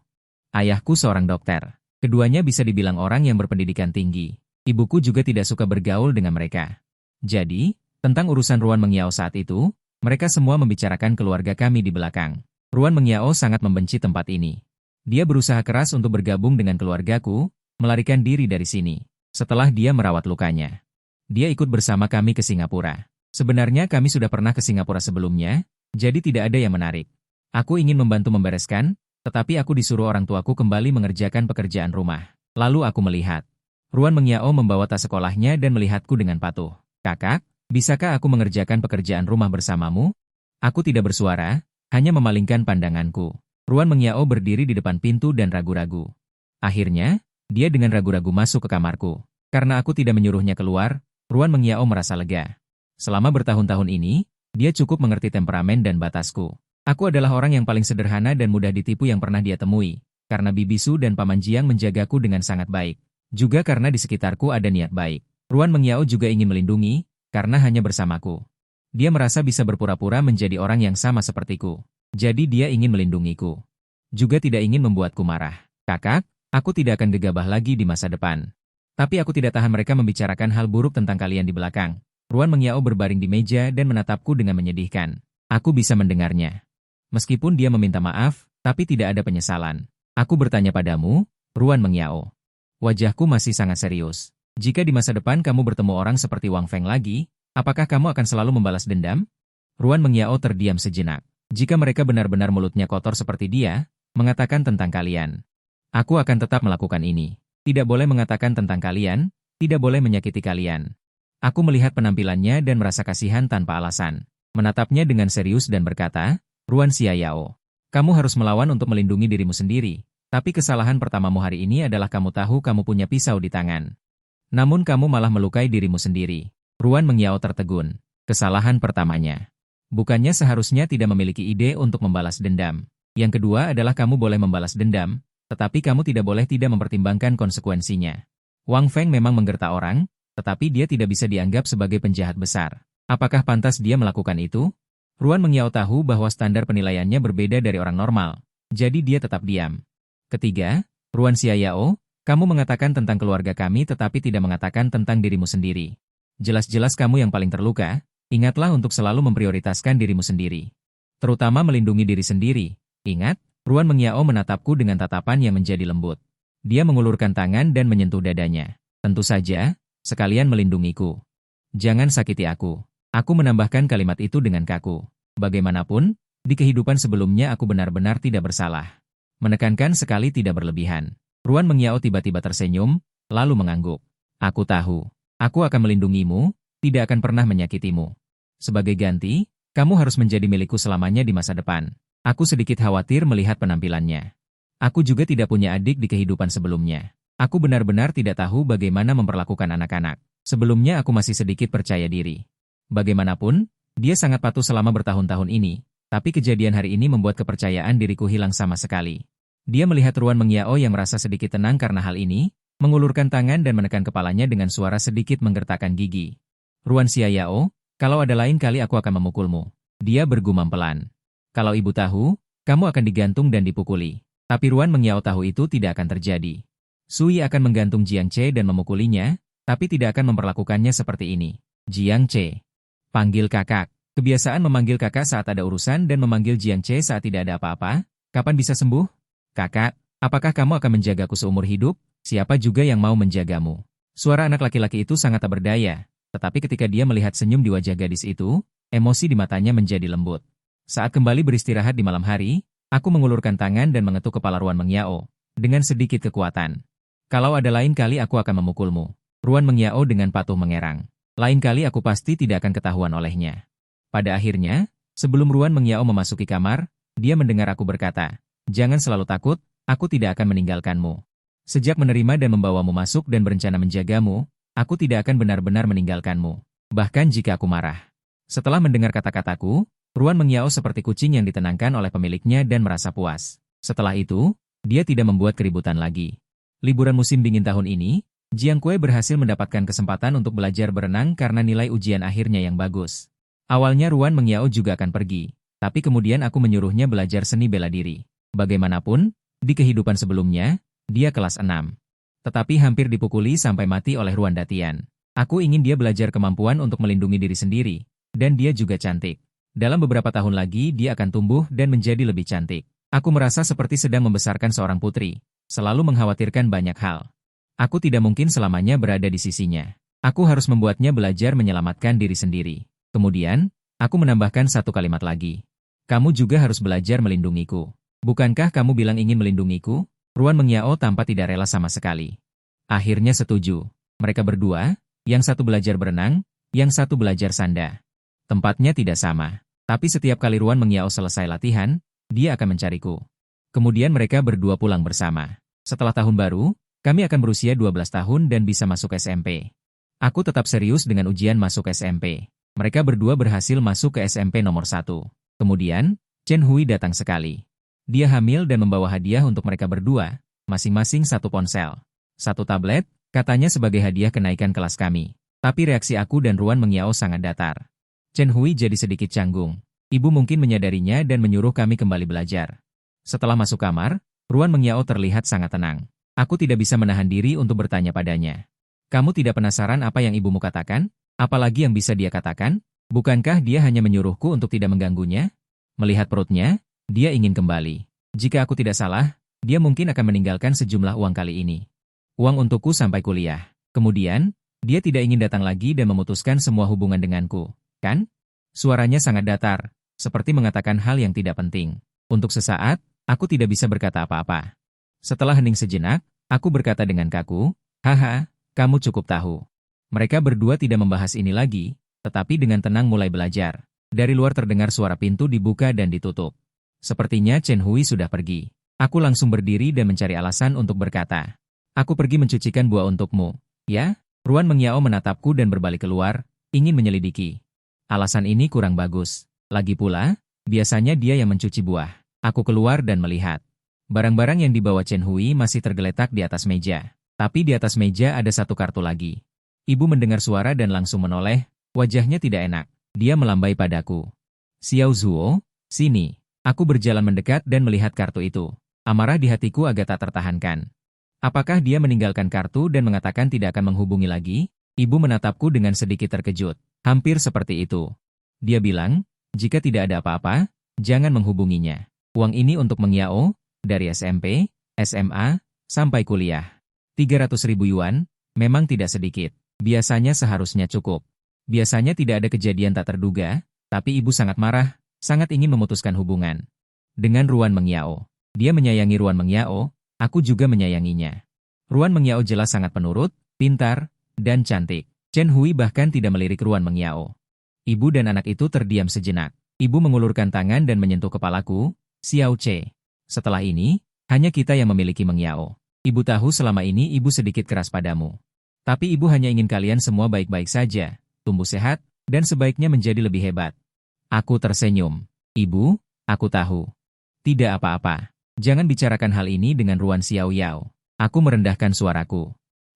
Ayahku seorang dokter. Keduanya bisa dibilang orang yang berpendidikan tinggi. Ibuku juga tidak suka bergaul dengan mereka. Jadi, tentang urusan Ruan Mengyao saat itu, mereka semua membicarakan keluarga kami di belakang. Ruan Mengyao sangat membenci tempat ini. Dia berusaha keras untuk bergabung dengan keluargaku, melarikan diri dari sini, setelah dia merawat lukanya. Dia ikut bersama kami ke Singapura. Sebenarnya kami sudah pernah ke Singapura sebelumnya, jadi tidak ada yang menarik. Aku ingin membantu membereskan, tetapi aku disuruh orang tuaku kembali mengerjakan pekerjaan rumah. Lalu aku melihat. Ruan Mengyao membawa tas sekolahnya dan melihatku dengan patuh. Kakak, bisakah aku mengerjakan pekerjaan rumah bersamamu? Aku tidak bersuara, hanya memalingkan pandanganku. Ruan Mengyao berdiri di depan pintu dan ragu-ragu. Akhirnya, dia dengan ragu-ragu masuk ke kamarku. Karena aku tidak menyuruhnya keluar, Ruan Mengyao merasa lega. Selama bertahun-tahun ini, dia cukup mengerti temperamen dan batasku. Aku adalah orang yang paling sederhana dan mudah ditipu yang pernah dia temui, karena Bibisu dan Paman Jiang menjagaku dengan sangat baik. Juga karena di sekitarku ada niat baik. Ruan Mengyao juga ingin melindungi, karena hanya bersamaku. Dia merasa bisa berpura-pura menjadi orang yang sama sepertiku. Jadi dia ingin melindungiku. Juga tidak ingin membuatku marah. Kakak, aku tidak akan gegabah lagi di masa depan. Tapi aku tidak tahan mereka membicarakan hal buruk tentang kalian di belakang. Ruan Mengyao berbaring di meja dan menatapku dengan menyedihkan. Aku bisa mendengarnya. Meskipun dia meminta maaf, tapi tidak ada penyesalan. Aku bertanya padamu, Ruan Mengyao. Wajahku masih sangat serius. Jika di masa depan kamu bertemu orang seperti Wang Feng lagi, apakah kamu akan selalu membalas dendam? Ruan Mengyao terdiam sejenak. Jika mereka benar-benar mulutnya kotor seperti dia, mengatakan tentang kalian. Aku akan tetap melakukan ini. Tidak boleh mengatakan tentang kalian, tidak boleh menyakiti kalian. Aku melihat penampilannya dan merasa kasihan tanpa alasan. Menatapnya dengan serius dan berkata, Ruan Xiaoyao, kamu harus melawan untuk melindungi dirimu sendiri. Tapi kesalahan pertamamu hari ini adalah kamu tahu kamu punya pisau di tangan. Namun kamu malah melukai dirimu sendiri. Ruan Mengyao tertegun. Kesalahan pertamanya. Bukannya seharusnya tidak memiliki ide untuk membalas dendam. Yang kedua adalah kamu boleh membalas dendam, tetapi kamu tidak boleh tidak mempertimbangkan konsekuensinya. Wang Feng memang menggerta orang, tetapi dia tidak bisa dianggap sebagai penjahat besar. Apakah pantas dia melakukan itu? Ruan Mengyao tahu bahwa standar penilaiannya berbeda dari orang normal, jadi dia tetap diam. Ketiga, Ruan Xiaoyao, kamu mengatakan tentang keluarga kami tetapi tidak mengatakan tentang dirimu sendiri. Jelas-jelas kamu yang paling terluka, ingatlah untuk selalu memprioritaskan dirimu sendiri. Terutama melindungi diri sendiri. Ingat, Ruan Mengyao menatapku dengan tatapan yang menjadi lembut. Dia mengulurkan tangan dan menyentuh dadanya. Tentu saja, sekalian melindungiku. Jangan sakiti aku. Aku menambahkan kalimat itu dengan kaku. Bagaimanapun, di kehidupan sebelumnya aku benar-benar tidak bersalah. Menekankan sekali tidak berlebihan. Ruan Mengyao tiba-tiba tersenyum, lalu mengangguk. Aku tahu. Aku akan melindungimu, tidak akan pernah menyakitimu. Sebagai ganti, kamu harus menjadi milikku selamanya di masa depan. Aku sedikit khawatir melihat penampilannya. Aku juga tidak punya adik di kehidupan sebelumnya. Aku benar-benar tidak tahu bagaimana memperlakukan anak-anak. Sebelumnya aku masih sedikit percaya diri. Bagaimanapun, dia sangat patuh selama bertahun-tahun ini, tapi kejadian hari ini membuat kepercayaan diriku hilang sama sekali. Dia melihat Ruan Mengyao yang merasa sedikit tenang karena hal ini, mengulurkan tangan dan menekan kepalanya dengan suara sedikit menggertakkan gigi. Ruan Xiaoyao, kalau ada lain kali aku akan memukulmu. Dia bergumam pelan. Kalau ibu tahu, kamu akan digantung dan dipukuli. Tapi Ruan Mengyao tahu itu tidak akan terjadi. Sui akan menggantung Jiang Che dan memukulinya, tapi tidak akan memperlakukannya seperti ini. Jiang Che. Panggil kakak. Kebiasaan memanggil kakak saat ada urusan dan memanggil Jiang Che saat tidak ada apa-apa. Kapan bisa sembuh? Kakak, apakah kamu akan menjagaku seumur hidup? Siapa juga yang mau menjagamu? Suara anak laki-laki itu sangat tak berdaya. Tetapi ketika dia melihat senyum di wajah gadis itu, emosi di matanya menjadi lembut. Saat kembali beristirahat di malam hari, aku mengulurkan tangan dan mengetuk kepala Ruan Mengyao, dengan sedikit kekuatan. Kalau ada lain kali aku akan memukulmu. Ruan Mengyao dengan patuh mengerang. Lain kali aku pasti tidak akan ketahuan olehnya. Pada akhirnya, sebelum Ruan Mengyao memasuki kamar, dia mendengar aku berkata, jangan selalu takut, aku tidak akan meninggalkanmu. Sejak menerima dan membawamu masuk dan berencana menjagamu, aku tidak akan benar-benar meninggalkanmu. Bahkan jika aku marah. Setelah mendengar kata-kataku, Ruan Mengyao seperti kucing yang ditenangkan oleh pemiliknya dan merasa puas. Setelah itu, dia tidak membuat keributan lagi. Liburan musim dingin tahun ini, Jiang Kue berhasil mendapatkan kesempatan untuk belajar berenang karena nilai ujian akhirnya yang bagus. Awalnya Ruan Mengyao juga akan pergi, tapi kemudian aku menyuruhnya belajar seni bela diri. Bagaimanapun, di kehidupan sebelumnya, dia kelas 6. Tetapi hampir dipukuli sampai mati oleh Ruan Datian. Aku ingin dia belajar kemampuan untuk melindungi diri sendiri, dan dia juga cantik. Dalam beberapa tahun lagi dia akan tumbuh dan menjadi lebih cantik. Aku merasa seperti sedang membesarkan seorang putri, selalu mengkhawatirkan banyak hal. Aku tidak mungkin selamanya berada di sisinya. Aku harus membuatnya belajar menyelamatkan diri sendiri. Kemudian, aku menambahkan satu kalimat lagi. Kamu juga harus belajar melindungiku. Bukankah kamu bilang ingin melindungiku? Ruan Mengyao tampak tidak rela sama sekali. Akhirnya setuju. Mereka berdua, yang satu belajar berenang, yang satu belajar sanda. Tempatnya tidak sama. Tapi setiap kali Ruan Mengyao selesai latihan, dia akan mencariku. Kemudian mereka berdua pulang bersama. Setelah tahun baru, kami akan berusia 12 tahun dan bisa masuk SMP. Aku tetap serius dengan ujian masuk SMP. Mereka berdua berhasil masuk ke SMP nomor 1. Kemudian, Chen Hui datang sekali. Dia hamil dan membawa hadiah untuk mereka berdua, masing-masing satu ponsel. Satu tablet, katanya sebagai hadiah kenaikan kelas kami. Tapi reaksi aku dan Ruan Mengyao sangat datar. Chen Hui jadi sedikit canggung. Ibu mungkin menyadarinya dan menyuruh kami kembali belajar. Setelah masuk kamar, Ruan Mengyao terlihat sangat tenang. Aku tidak bisa menahan diri untuk bertanya padanya. Kamu tidak penasaran apa yang ibumu katakan? Apalagi yang bisa dia katakan? Bukankah dia hanya menyuruhku untuk tidak mengganggunya? Melihat perutnya, dia ingin kembali. Jika aku tidak salah, dia mungkin akan meninggalkan sejumlah uang kali ini. Uang untukku sampai kuliah. Kemudian, dia tidak ingin datang lagi dan memutuskan semua hubungan denganku. Kan? Suaranya sangat datar, seperti mengatakan hal yang tidak penting. Untuk sesaat, aku tidak bisa berkata apa-apa. Setelah hening sejenak, aku berkata dengan kaku, haha, kamu cukup tahu. Mereka berdua tidak membahas ini lagi, tetapi dengan tenang mulai belajar. Dari luar terdengar suara pintu dibuka dan ditutup. Sepertinya Chen Hui sudah pergi. Aku langsung berdiri dan mencari alasan untuk berkata. Aku pergi mencucikan buah untukmu. Ya? Ruan Mengyao menatapku dan berbalik keluar, ingin menyelidiki. Alasan ini kurang bagus. Lagi pula, biasanya dia yang mencuci buah. Aku keluar dan melihat. Barang-barang yang dibawa Chen Hui masih tergeletak di atas meja. Tapi di atas meja ada satu kartu lagi. Ibu mendengar suara dan langsung menoleh, wajahnya tidak enak. Dia melambai padaku. Xiao Zuo, sini. Aku berjalan mendekat dan melihat kartu itu. Amarah di hatiku agak tak tertahankan. Apakah dia meninggalkan kartu dan mengatakan tidak akan menghubungi lagi? Ibu menatapku dengan sedikit terkejut. Hampir seperti itu. Dia bilang, jika tidak ada apa-apa, jangan menghubunginya. Uang ini untuk Mengyao, dari SMP, SMA, sampai kuliah. 300.000 yuan, memang tidak sedikit. Biasanya seharusnya cukup. Biasanya tidak ada kejadian tak terduga, tapi ibu sangat marah, sangat ingin memutuskan hubungan. Dengan Ruan Mengyao. Dia menyayangi Ruan Mengyao, aku juga menyayanginya. Ruan Mengyao jelas sangat penurut, pintar, dan cantik. Chen Hui bahkan tidak melirik Ruan Mengyao. Ibu dan anak itu terdiam sejenak. Ibu mengulurkan tangan dan menyentuh kepalaku, Xiao Ce. Setelah ini, hanya kita yang memiliki Mengyao. Ibu tahu selama ini ibu sedikit keras padamu. Tapi ibu hanya ingin kalian semua baik-baik saja, tumbuh sehat, dan sebaiknya menjadi lebih hebat. Aku tersenyum. Ibu, aku tahu. Tidak apa-apa. Jangan bicarakan hal ini dengan Ruan Xiao Yao. Aku merendahkan suaraku.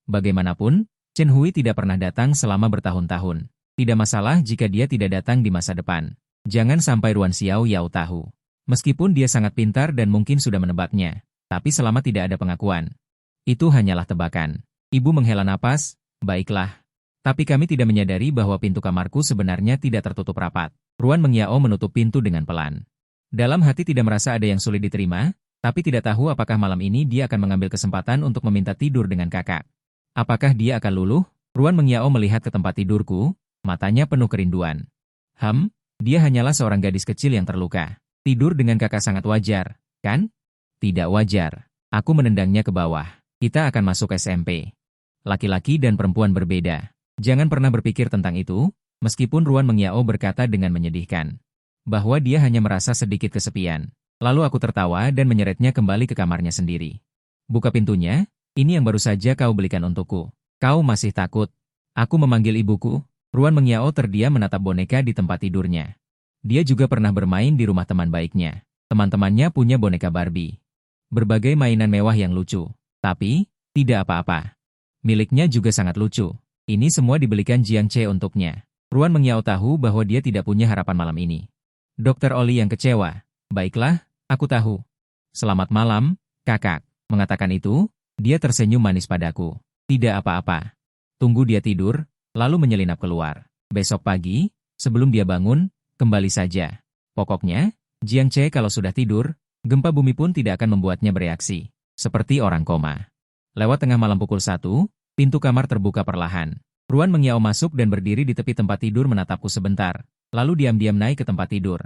Bagaimanapun, Chen Hui tidak pernah datang selama bertahun-tahun. Tidak masalah jika dia tidak datang di masa depan. Jangan sampai Ruan Xiao Yao tahu. Meskipun dia sangat pintar dan mungkin sudah menebaknya, tapi selama tidak ada pengakuan. Itu hanyalah tebakan. Ibu menghela napas, baiklah. Tapi kami tidak menyadari bahwa pintu kamarku sebenarnya tidak tertutup rapat. Ruan Mengyao menutup pintu dengan pelan. Dalam hati tidak merasa ada yang sulit diterima, tapi tidak tahu apakah malam ini dia akan mengambil kesempatan untuk meminta tidur dengan kakak. Apakah dia akan luluh? Ruan Mengyao melihat ke tempat tidurku, matanya penuh kerinduan. Dia hanyalah seorang gadis kecil yang terluka. Tidur dengan kakak sangat wajar, kan? Tidak wajar. Aku menendangnya ke bawah. Kita akan masuk SMP. Laki-laki dan perempuan berbeda. Jangan pernah berpikir tentang itu, meskipun Ruan Mengyao berkata dengan menyedihkan. Bahwa dia hanya merasa sedikit kesepian. Lalu aku tertawa dan menyeretnya kembali ke kamarnya sendiri. Buka pintunya, ini yang baru saja kau belikan untukku. Kau masih takut? Aku memanggil ibuku. Ruan Mengyao terdiam menatap boneka di tempat tidurnya. Dia juga pernah bermain di rumah teman baiknya. Teman-temannya punya boneka Barbie. Berbagai mainan mewah yang lucu. Tapi, tidak apa-apa. Miliknya juga sangat lucu. Ini semua dibelikan Jiang Che untuknya. Ruan Mengyao tahu bahwa dia tidak punya harapan malam ini. Dokter Oli yang kecewa. Baiklah, aku tahu. Selamat malam, kakak. Mengatakan itu, dia tersenyum manis padaku. Tidak apa-apa. Tunggu dia tidur, lalu menyelinap keluar. Besok pagi, sebelum dia bangun, kembali saja. Pokoknya, Jiang Che kalau sudah tidur, gempa bumi pun tidak akan membuatnya bereaksi. Seperti orang koma. Lewat tengah malam pukul 1, pintu kamar terbuka perlahan. Ruan Mengiao masuk dan berdiri di tepi tempat tidur menatapku sebentar, lalu diam-diam naik ke tempat tidur.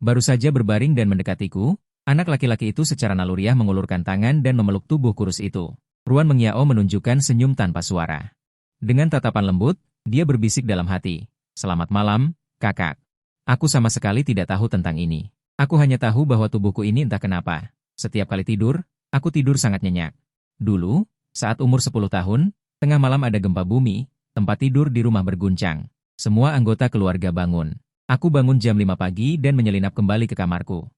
Baru saja berbaring dan mendekatiku, anak laki-laki itu secara naluriah mengulurkan tangan dan memeluk tubuh kurus itu. Ruan Mengiao menunjukkan senyum tanpa suara. Dengan tatapan lembut, dia berbisik dalam hati, "Selamat malam, kakak. Aku sama sekali tidak tahu tentang ini. Aku hanya tahu bahwa tubuhku ini entah kenapa. Setiap kali tidur, aku tidur sangat nyenyak. Dulu, saat umur 10 tahun, tengah malam ada gempa bumi, tempat tidur di rumah berguncang. Semua anggota keluarga bangun. Aku bangun jam 5 pagi dan menyelinap kembali ke kamarku.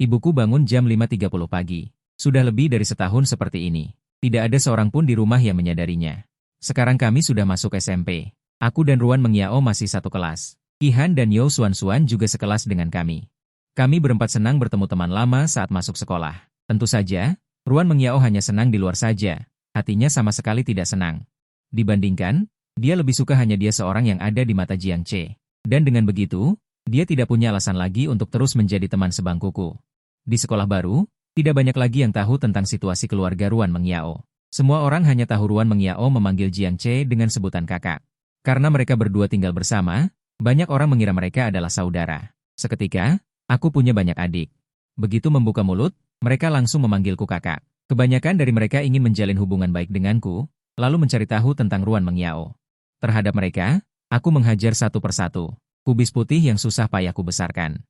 Ibuku bangun jam 5.30 pagi. Sudah lebih dari setahun seperti ini. Tidak ada seorang pun di rumah yang menyadarinya. Sekarang kami sudah masuk SMP. Aku dan Ruan Mengiao masih satu kelas. Ihan dan Yo Suan-Suan juga sekelas dengan kami. Kami berempat senang bertemu teman lama saat masuk sekolah. Tentu saja, Ruan Mengiao hanya senang di luar saja. Hatinya sama sekali tidak senang. Dibandingkan, dia lebih suka hanya dia seorang yang ada di mata Jiang Che. Dan dengan begitu, dia tidak punya alasan lagi untuk terus menjadi teman sebangkuku. Di sekolah baru, tidak banyak lagi yang tahu tentang situasi keluarga Ruan Mengiao. Semua orang hanya tahu Ruan Mengiao memanggil Jiang Che dengan sebutan kakak. Karena mereka berdua tinggal bersama, banyak orang mengira mereka adalah saudara. Seketika, aku punya banyak adik. Begitu membuka mulut, mereka langsung memanggilku kakak. Kebanyakan dari mereka ingin menjalin hubungan baik denganku, lalu mencari tahu tentang Ruan Mengiao. Terhadap mereka, aku menghajar satu persatu. Kubis putih yang susah payah kubesarkan.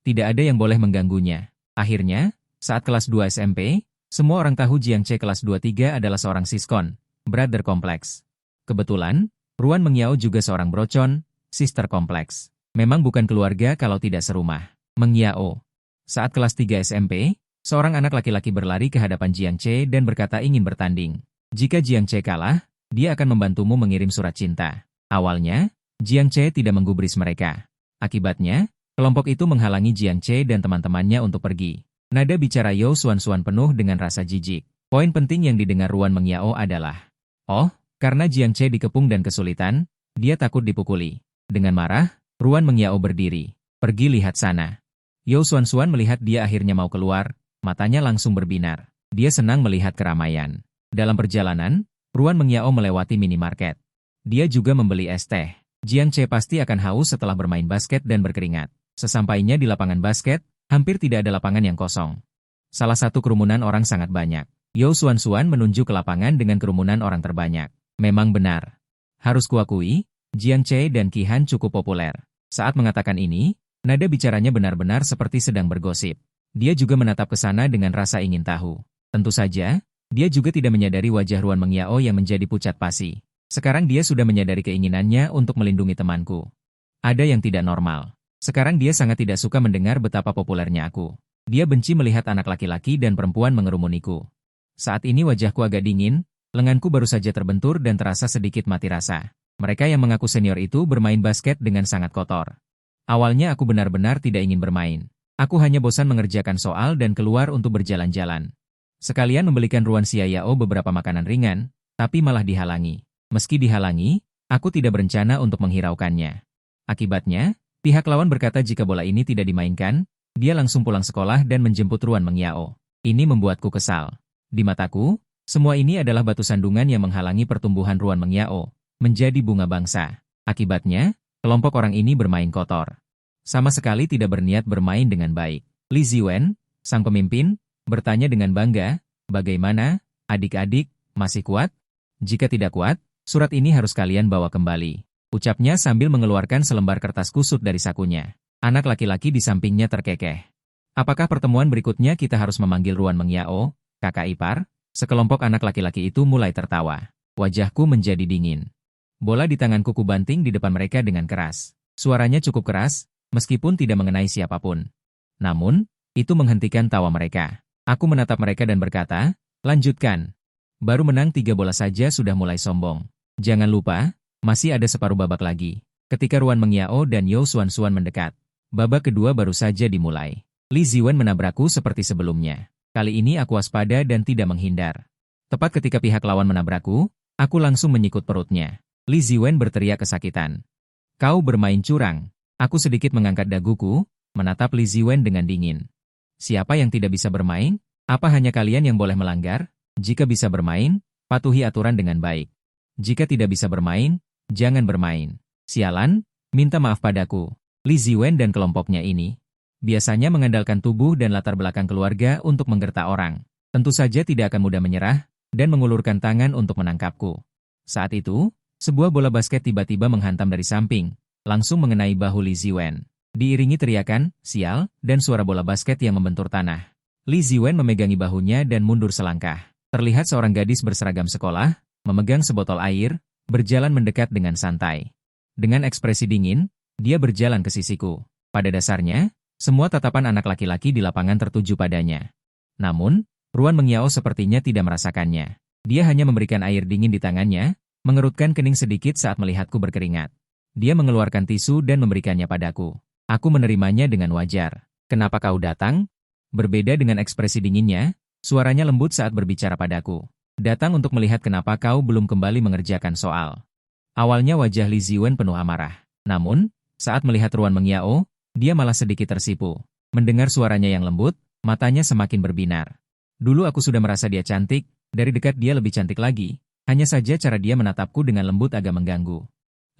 Tidak ada yang boleh mengganggunya. Akhirnya, saat kelas 2 SMP, semua orang tahu Jiang Che kelas 23 adalah seorang siskon, brother kompleks. Kebetulan, Ruan Mengiao juga seorang brocon, sister kompleks. Memang bukan keluarga kalau tidak serumah. Mengiao. Saat kelas 3 SMP, seorang anak laki-laki berlari ke hadapan Jiang Che dan berkata ingin bertanding. Jika Jiang Che kalah, dia akan membantumu mengirim surat cinta. Awalnya, Jiang Che tidak menggubris mereka. Akibatnya, kelompok itu menghalangi Jiang Che dan teman-temannya untuk pergi. Nada bicara Yo Suan-Suan penuh dengan rasa jijik. Poin penting yang didengar Ruan Mengiao adalah, "Oh, karena Jiang Che dikepung dan kesulitan, dia takut dipukuli." Dengan marah, Ruan Mengiao berdiri. "Pergi lihat sana." Yo Suan-Suan melihat dia akhirnya mau keluar, matanya langsung berbinar. Dia senang melihat keramaian. Dalam perjalanan, Ruan Mengiao melewati minimarket. Dia juga membeli es teh. Jiang Che pasti akan haus setelah bermain basket dan berkeringat. Sesampainya di lapangan basket, hampir tidak ada lapangan yang kosong. Salah satu kerumunan orang sangat banyak. Yo Suan-Suan menunjuk ke lapangan dengan kerumunan orang terbanyak. Memang benar. Harus kuakui, Jiang Che dan Qihan cukup populer. Saat mengatakan ini, nada bicaranya benar-benar seperti sedang bergosip. Dia juga menatap ke sana dengan rasa ingin tahu. Tentu saja, dia juga tidak menyadari wajah Ruan Mengiao yang menjadi pucat pasi. Sekarang dia sudah menyadari keinginannya untuk melindungi temanku. Ada yang tidak normal. Sekarang dia sangat tidak suka mendengar betapa populernya aku. Dia benci melihat anak laki-laki dan perempuan mengerumuniku. Saat ini wajahku agak dingin, lenganku baru saja terbentur dan terasa sedikit mati rasa. Mereka yang mengaku senior itu bermain basket dengan sangat kotor. Awalnya aku benar-benar tidak ingin bermain. Aku hanya bosan mengerjakan soal dan keluar untuk berjalan-jalan. Sekalian membelikan Ruan Xiaoyao beberapa makanan ringan, tapi malah dihalangi. Meski dihalangi, aku tidak berencana untuk menghiraukannya. Akibatnya, pihak lawan berkata jika bola ini tidak dimainkan, dia langsung pulang sekolah dan menjemput Ruan Mengiao. Ini membuatku kesal. Di mataku, semua ini adalah batu sandungan yang menghalangi pertumbuhan Ruan Mengiao menjadi bunga bangsa. Akibatnya, kelompok orang ini bermain kotor. Sama sekali tidak berniat bermain dengan baik. Li Ziwen, sang pemimpin, bertanya dengan bangga, "Bagaimana, adik-adik, masih kuat? Jika tidak kuat, surat ini harus kalian bawa kembali." Ucapnya sambil mengeluarkan selembar kertas kusut dari sakunya. Anak laki-laki di sampingnya terkekeh. "Apakah pertemuan berikutnya kita harus memanggil Ruan Mengiao, kakak ipar?" Sekelompok anak laki-laki itu mulai tertawa. Wajahku menjadi dingin. Bola di tanganku kubanting di depan mereka dengan keras. Suaranya cukup keras, meskipun tidak mengenai siapapun. Namun, itu menghentikan tawa mereka. Aku menatap mereka dan berkata, "Lanjutkan. Baru menang 3 bola saja sudah mulai sombong. Jangan lupa, masih ada separuh babak lagi." Ketika Ruan Mengiao dan Yo Suan-Suan mendekat, babak kedua baru saja dimulai. Li Ziwen menabrakku seperti sebelumnya. Kali ini aku waspada dan tidak menghindar. Tepat ketika pihak lawan menabrakku, aku langsung menyikut perutnya. Li Ziwen berteriak kesakitan. "Kau bermain curang." Aku sedikit mengangkat daguku, menatap Li Ziwen dengan dingin. "Siapa yang tidak bisa bermain? Apa hanya kalian yang boleh melanggar? Jika bisa bermain, patuhi aturan dengan baik. Jika tidak bisa bermain, Jangan bermain. Sialan, minta maaf padaku. Li Ziwen dan kelompoknya ini biasanya mengandalkan tubuh dan latar belakang keluarga untuk menggertak orang. Tentu saja tidak akan mudah menyerah dan mengulurkan tangan untuk menangkapku. Saat itu, sebuah bola basket tiba-tiba menghantam dari samping, langsung mengenai bahu Li Ziwen. Diiringi teriakan, sial, dan suara bola basket yang membentur tanah. Li Ziwen memegangi bahunya dan mundur selangkah. Terlihat seorang gadis berseragam sekolah, memegang sebotol air, berjalan mendekat dengan santai. Dengan ekspresi dingin, dia berjalan ke sisiku. Pada dasarnya, semua tatapan anak laki-laki di lapangan tertuju padanya. Namun, Ruan Mengyao sepertinya tidak merasakannya. Dia hanya memberikan air dingin di tangannya, mengerutkan kening sedikit saat melihatku berkeringat. Dia mengeluarkan tisu dan memberikannya padaku. Aku menerimanya dengan wajar. Kenapa kau datang? Berbeda dengan ekspresi dinginnya, suaranya lembut saat berbicara padaku. Datang untuk melihat kenapa kau belum kembali mengerjakan soal. Awalnya wajah Li Ziwen penuh amarah. Namun, saat melihat Ruan Mengyao, dia malah sedikit tersipu. Mendengar suaranya yang lembut, matanya semakin berbinar. Dulu aku sudah merasa dia cantik, dari dekat dia lebih cantik lagi. Hanya saja cara dia menatapku dengan lembut agak mengganggu.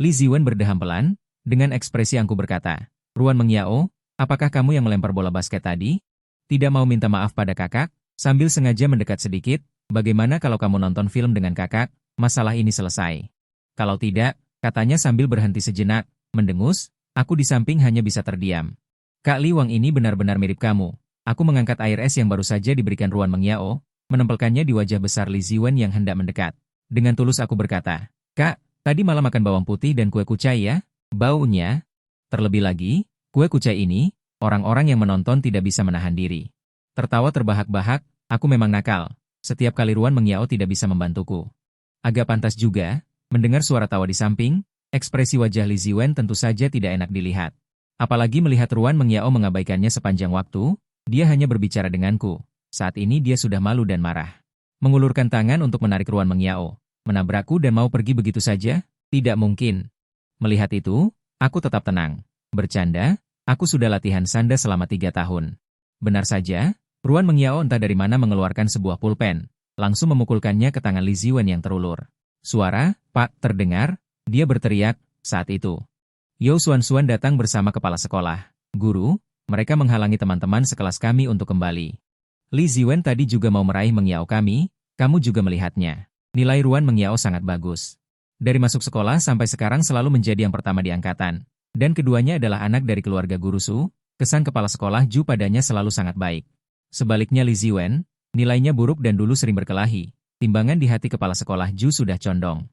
Li Ziwen berdeham pelan, dengan ekspresi angkuh berkata, Ruan Mengyao, apakah kamu yang melempar bola basket tadi? Tidak mau minta maaf pada kakak? Sambil sengaja mendekat sedikit, bagaimana kalau kamu nonton film dengan kakak, masalah ini selesai. Kalau tidak, katanya sambil berhenti sejenak, mendengus, aku di samping hanya bisa terdiam. Kak Li Wang ini benar-benar mirip kamu. Aku mengangkat air es yang baru saja diberikan Ruan Mengyao, menempelkannya di wajah besar Li Ziwen yang hendak mendekat. Dengan tulus aku berkata, Kak, tadi malam makan bawang putih dan kue kucai ya? Baunya. Terlebih lagi, kue kucai ini, orang-orang yang menonton tidak bisa menahan diri. Tertawa terbahak-bahak, aku memang nakal. Setiap kali Ruan Mengyao tidak bisa membantuku. Agak pantas juga, mendengar suara tawa di samping, ekspresi wajah Li Ziwen tentu saja tidak enak dilihat. Apalagi melihat Ruan Mengyao mengabaikannya sepanjang waktu, dia hanya berbicara denganku. Saat ini dia sudah malu dan marah. Mengulurkan tangan untuk menarik Ruan Mengyao, menabrakku dan mau pergi begitu saja? Tidak mungkin. Melihat itu, aku tetap tenang. Bercanda, aku sudah latihan sanda selama 3 tahun. Benar saja, Ruan Mengyao entah dari mana mengeluarkan sebuah pulpen, langsung memukulkannya ke tangan Li Ziwen yang terulur. Suara, Pak, terdengar, dia berteriak, saat itu. Yao Xuan-Xuan datang bersama kepala sekolah. Guru, mereka menghalangi teman-teman sekelas kami untuk kembali. Li Ziwen tadi juga mau meraih Mengyao kami, kamu juga melihatnya. Nilai Ruan Mengyao sangat bagus. Dari masuk sekolah sampai sekarang selalu menjadi yang pertama di angkatan. Dan keduanya adalah anak dari keluarga guru Su, kesan kepala sekolah Ju padanya selalu sangat baik. Sebaliknya Li Ziwen, nilainya buruk dan dulu sering berkelahi. Timbangan di hati kepala sekolah Ju sudah condong.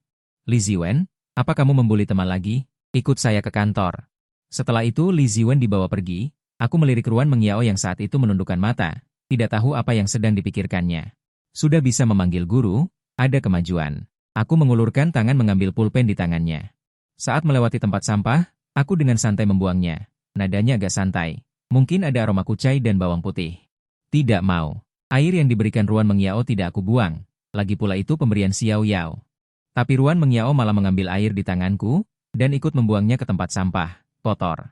Li Ziwen, apa kamu membuli teman lagi? Ikut saya ke kantor. Setelah itu Li Ziwen dibawa pergi, aku melirik Ruan Mengyao yang saat itu menundukkan mata, tidak tahu apa yang sedang dipikirkannya. Sudah bisa memanggil guru, ada kemajuan. Aku mengulurkan tangan mengambil pulpen di tangannya. Saat melewati tempat sampah, aku dengan santai membuangnya. Nadanya agak santai. Mungkin ada aroma kucai dan bawang putih. Tidak mau. Air yang diberikan Ruan Mengyao tidak aku buang. Lagi pula itu pemberian Xiao Yao. Tapi Ruan Mengyao malah mengambil air di tanganku, dan ikut membuangnya ke tempat sampah, kotor.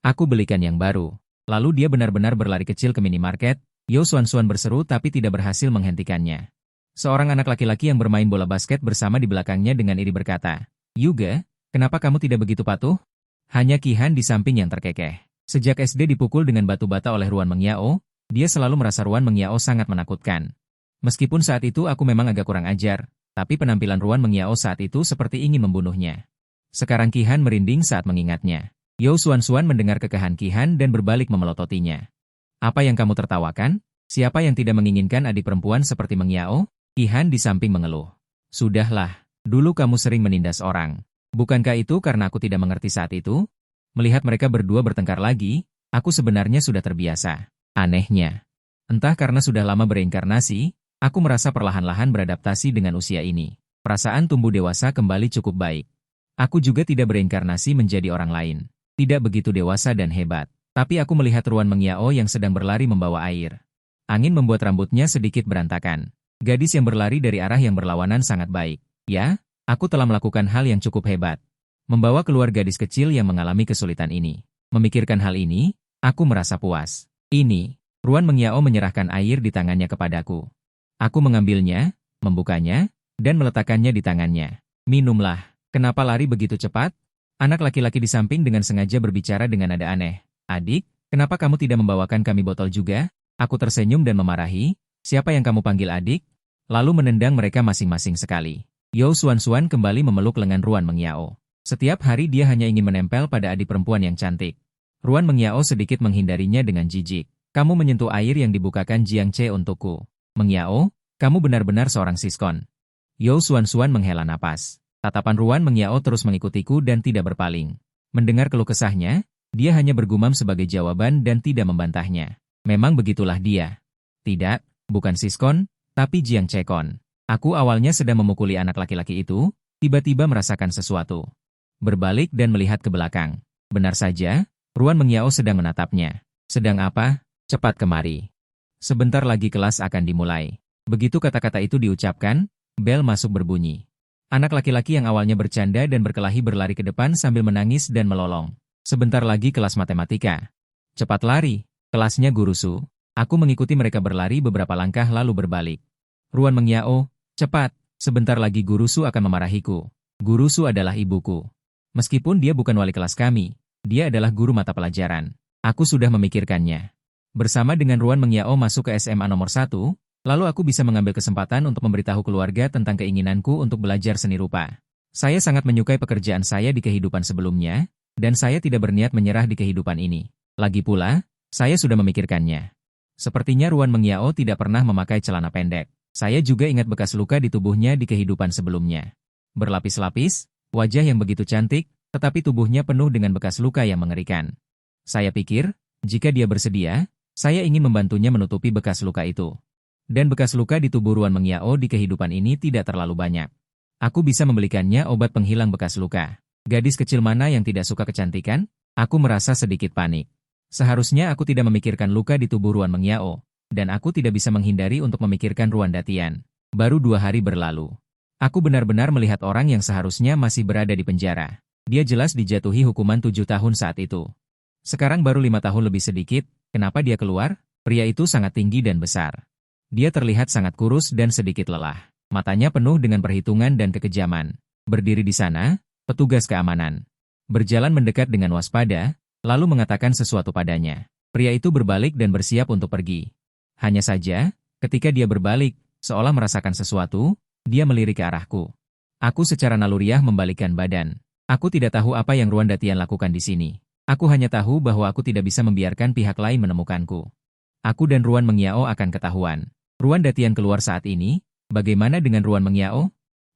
Aku belikan yang baru. Lalu dia benar-benar berlari kecil ke minimarket, Yao Xuan-Xuan berseru tapi tidak berhasil menghentikannya. Seorang anak laki-laki yang bermain bola basket bersama di belakangnya dengan iri berkata, Yuga, kenapa kamu tidak begitu patuh? Hanya Qihan di samping yang terkekeh. Sejak SD dipukul dengan batu bata oleh Ruan Mengyao, dia selalu merasa Ruan Mengyao sangat menakutkan. Meskipun saat itu aku memang agak kurang ajar, tapi penampilan Ruan Mengyao saat itu seperti ingin membunuhnya. Sekarang Qihan merinding saat mengingatnya. Yao Xuan-Xuan mendengar kekehan Qihan dan berbalik memelototinya. Apa yang kamu tertawakan? Siapa yang tidak menginginkan adik perempuan seperti Mengyao? Qihan di samping mengeluh. Sudahlah, dulu kamu sering menindas orang. Bukankah itu karena aku tidak mengerti saat itu? Melihat mereka berdua bertengkar lagi, aku sebenarnya sudah terbiasa. Anehnya. Entah karena sudah lama bereinkarnasi, aku merasa perlahan-lahan beradaptasi dengan usia ini. Perasaan tumbuh dewasa kembali cukup baik. Aku juga tidak bereinkarnasi menjadi orang lain. Tidak begitu dewasa dan hebat. Tapi aku melihat Ruan Mengyao yang sedang berlari membawa air. Angin membuat rambutnya sedikit berantakan. Gadis yang berlari dari arah yang berlawanan sangat baik. Ya, aku telah melakukan hal yang cukup hebat. Membawa keluar gadis kecil yang mengalami kesulitan ini. Memikirkan hal ini, aku merasa puas. Ini, Ruan Mengyao menyerahkan air di tangannya kepadaku. Aku mengambilnya, membukanya, dan meletakkannya di tangannya. Minumlah. Kenapa lari begitu cepat? Anak laki-laki di samping dengan sengaja berbicara dengan nada aneh. Adik, kenapa kamu tidak membawakan kami botol juga? Aku tersenyum dan memarahi. Siapa yang kamu panggil adik? Lalu menendang mereka masing-masing sekali. Yao Xuan-Xuan kembali memeluk lengan Ruan Mengyao. Setiap hari dia hanya ingin menempel pada adik perempuan yang cantik. Ruan Mengyao sedikit menghindarinya dengan jijik. Kamu menyentuh air yang dibukakan Jiang Ce untukku. Mengyao, kamu benar-benar seorang siskon. Yao Xuan-Xuan menghela napas. Tatapan Ruan Mengyao terus mengikutiku dan tidak berpaling. Mendengar keluh kesahnya, dia hanya bergumam sebagai jawaban dan tidak membantahnya. Memang begitulah dia. Tidak, bukan siskon, tapi Jiang Cekon. Aku awalnya sedang memukuli anak laki-laki itu, tiba-tiba merasakan sesuatu. Berbalik dan melihat ke belakang. Benar saja, Ruan Mengyao sedang menatapnya. Sedang apa? Cepat kemari. Sebentar lagi kelas akan dimulai. Begitu kata-kata itu diucapkan, bel masuk berbunyi. Anak laki-laki yang awalnya bercanda dan berkelahi berlari ke depan sambil menangis dan melolong. Sebentar lagi kelas matematika. Cepat lari, kelasnya Guru Su. Aku mengikuti mereka berlari beberapa langkah lalu berbalik. Ruan Mengyao, cepat, sebentar lagi Guru Su akan memarahiku. Guru Su adalah ibuku. Meskipun dia bukan wali kelas kami, dia adalah guru mata pelajaran. Aku sudah memikirkannya. Bersama dengan Ruan Mengyao masuk ke SMA nomor 1, lalu aku bisa mengambil kesempatan untuk memberitahu keluarga tentang keinginanku untuk belajar seni rupa. Saya sangat menyukai pekerjaan saya di kehidupan sebelumnya, dan saya tidak berniat menyerah di kehidupan ini. Lagi pula, saya sudah memikirkannya. Sepertinya Ruan Mengyao tidak pernah memakai celana pendek. Saya juga ingat bekas luka di tubuhnya di kehidupan sebelumnya. Berlapis-lapis, wajah yang begitu cantik, tetapi tubuhnya penuh dengan bekas luka yang mengerikan. Saya pikir, jika dia bersedia, saya ingin membantunya menutupi bekas luka itu. Dan bekas luka di tubuh Ruan Mengyao di kehidupan ini tidak terlalu banyak. Aku bisa membelikannya obat penghilang bekas luka. Gadis kecil mana yang tidak suka kecantikan? Aku merasa sedikit panik. Seharusnya aku tidak memikirkan luka di tubuh Ruan Mengyao, dan aku tidak bisa menghindari untuk memikirkan Ruan Datian. Baru 2 hari berlalu. Aku benar-benar melihat orang yang seharusnya masih berada di penjara. Dia jelas dijatuhi hukuman 7 tahun saat itu. Sekarang baru 5 tahun lebih sedikit, kenapa dia keluar? Pria itu sangat tinggi dan besar. Dia terlihat sangat kurus dan sedikit lelah. Matanya penuh dengan perhitungan dan kekejaman. Berdiri di sana, petugas keamanan berjalan mendekat dengan waspada, lalu mengatakan sesuatu padanya. Pria itu berbalik dan bersiap untuk pergi. Hanya saja, ketika dia berbalik, seolah merasakan sesuatu, dia melirik ke arahku. Aku secara naluriah membalikkan badan. Aku tidak tahu apa yang Ruan Datian lakukan di sini. Aku hanya tahu bahwa aku tidak bisa membiarkan pihak lain menemukanku. Aku dan Ruan Mengyao akan ketahuan. Ruan Datian keluar saat ini, bagaimana dengan Ruan Mengyao?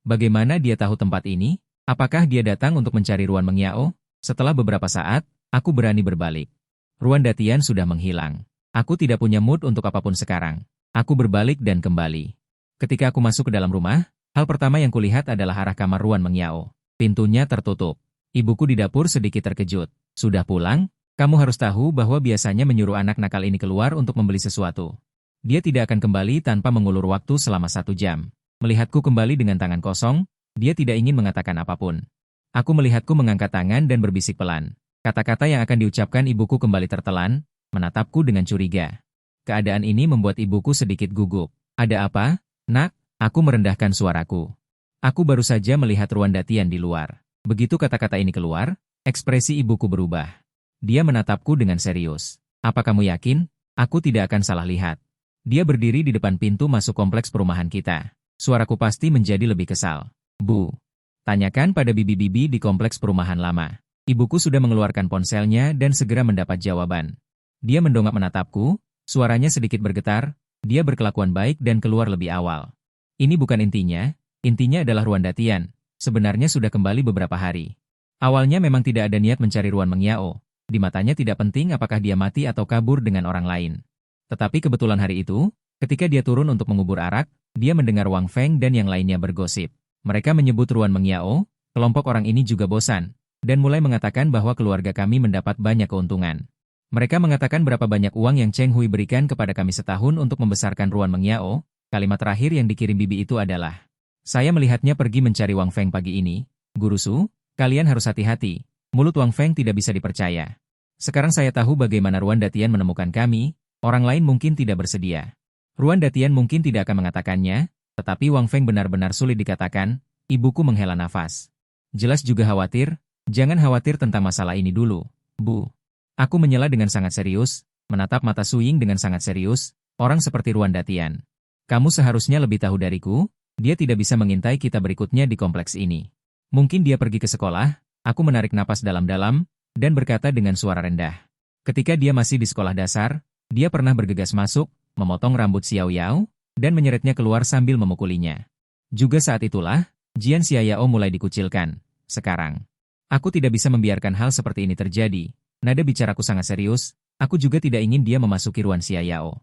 Bagaimana dia tahu tempat ini? Apakah dia datang untuk mencari Ruan Mengyao? Setelah beberapa saat, aku berani berbalik. Ruan Datian sudah menghilang. Aku tidak punya mood untuk apapun sekarang. Aku berbalik dan kembali. Ketika aku masuk ke dalam rumah, hal pertama yang kulihat adalah arah kamar Ruan Mengyao. Pintunya tertutup. Ibuku di dapur sedikit terkejut. Sudah pulang? Kamu harus tahu bahwa biasanya menyuruh anak nakal ini keluar untuk membeli sesuatu. Dia tidak akan kembali tanpa mengulur waktu selama 1 jam. Melihatku kembali dengan tangan kosong, dia tidak ingin mengatakan apapun. Aku melihatku mengangkat tangan dan berbisik pelan. Kata-kata yang akan diucapkan ibuku kembali tertelan, menatapku dengan curiga. Keadaan ini membuat ibuku sedikit gugup. Ada apa, nak? Aku merendahkan suaraku. Aku baru saja melihat Ruan Datian di luar. Begitu kata-kata ini keluar, ekspresi ibuku berubah. Dia menatapku dengan serius. Apa kamu yakin? Aku tidak akan salah lihat. Dia berdiri di depan pintu masuk kompleks perumahan kita. Suaraku pasti menjadi lebih kesal. Bu, tanyakan pada bibi-bibi di kompleks perumahan lama. Ibuku sudah mengeluarkan ponselnya dan segera mendapat jawaban. Dia mendongak menatapku, suaranya sedikit bergetar, dia berkelakuan baik dan keluar lebih awal. Ini bukan intinya adalah Ruan Datian. Sebenarnya sudah kembali beberapa hari. Awalnya memang tidak ada niat mencari Ruan Mengyao. Di matanya tidak penting apakah dia mati atau kabur dengan orang lain. Tetapi kebetulan hari itu, ketika dia turun untuk mengubur arak, dia mendengar Wang Feng dan yang lainnya bergosip. Mereka menyebut Ruan Mengyao, kelompok orang ini juga bosan, dan mulai mengatakan bahwa keluarga kami mendapat banyak keuntungan. Mereka mengatakan berapa banyak uang yang Cheng Hui berikan kepada kami setahun untuk membesarkan Ruan Mengyao. Kalimat terakhir yang dikirim bibi itu adalah, saya melihatnya pergi mencari Wang Feng pagi ini. Guru Su, kalian harus hati-hati. Mulut Wang Feng tidak bisa dipercaya. Sekarang saya tahu bagaimana Ruan Datian menemukan kami. Orang lain mungkin tidak bersedia. Ruan Datian mungkin tidak akan mengatakannya, tetapi Wang Feng benar-benar sulit dikatakan. Ibuku menghela nafas. Jelas juga khawatir. Jangan khawatir tentang masalah ini dulu, Bu. Aku menyela dengan sangat serius, menatap mata Suying dengan sangat serius, orang seperti Ruan Datian. Kamu seharusnya lebih tahu dariku, dia tidak bisa mengintai kita berikutnya di kompleks ini. Mungkin dia pergi ke sekolah, aku menarik napas dalam-dalam, dan berkata dengan suara rendah. Ketika dia masih di sekolah dasar, dia pernah bergegas masuk, memotong rambut Xiao Yao, dan menyeretnya keluar sambil memukulinya. Juga saat itulah, Jian Xiaoyao mulai dikucilkan. Sekarang, aku tidak bisa membiarkan hal seperti ini terjadi. Nada bicaraku sangat serius, aku juga tidak ingin dia memasuki ruang Xiaoyao.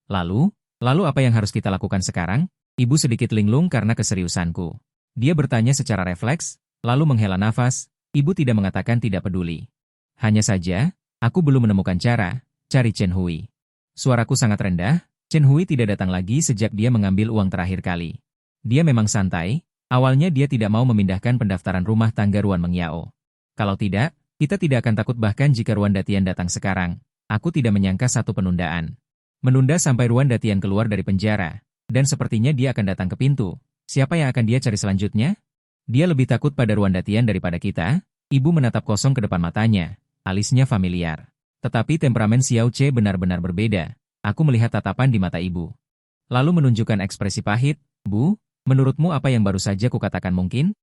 Lalu apa yang harus kita lakukan sekarang? Ibu sedikit linglung karena keseriusanku. Dia bertanya secara refleks, lalu menghela nafas. Ibu tidak mengatakan tidak peduli. Hanya saja, aku belum menemukan cara, cari Chen Hui. Suaraku sangat rendah, Chen Hui tidak datang lagi sejak dia mengambil uang terakhir kali. Dia memang santai, awalnya dia tidak mau memindahkan pendaftaran rumah tangga Ruan Mengyao. Kalau tidak, kita tidak akan takut bahkan jika Ruan Datian datang sekarang. Aku tidak menyangka satu penundaan. Menunda sampai Ruan Datian keluar dari penjara, dan sepertinya dia akan datang ke pintu. Siapa yang akan dia cari selanjutnya? Dia lebih takut pada Ruan Datian daripada kita. Ibu menatap kosong ke depan matanya, alisnya familiar. Tetapi temperamen Xiao Ce benar-benar berbeda. Aku melihat tatapan di mata ibu. Lalu menunjukkan ekspresi pahit. Bu, menurutmu apa yang baru saja kukatakan mungkin?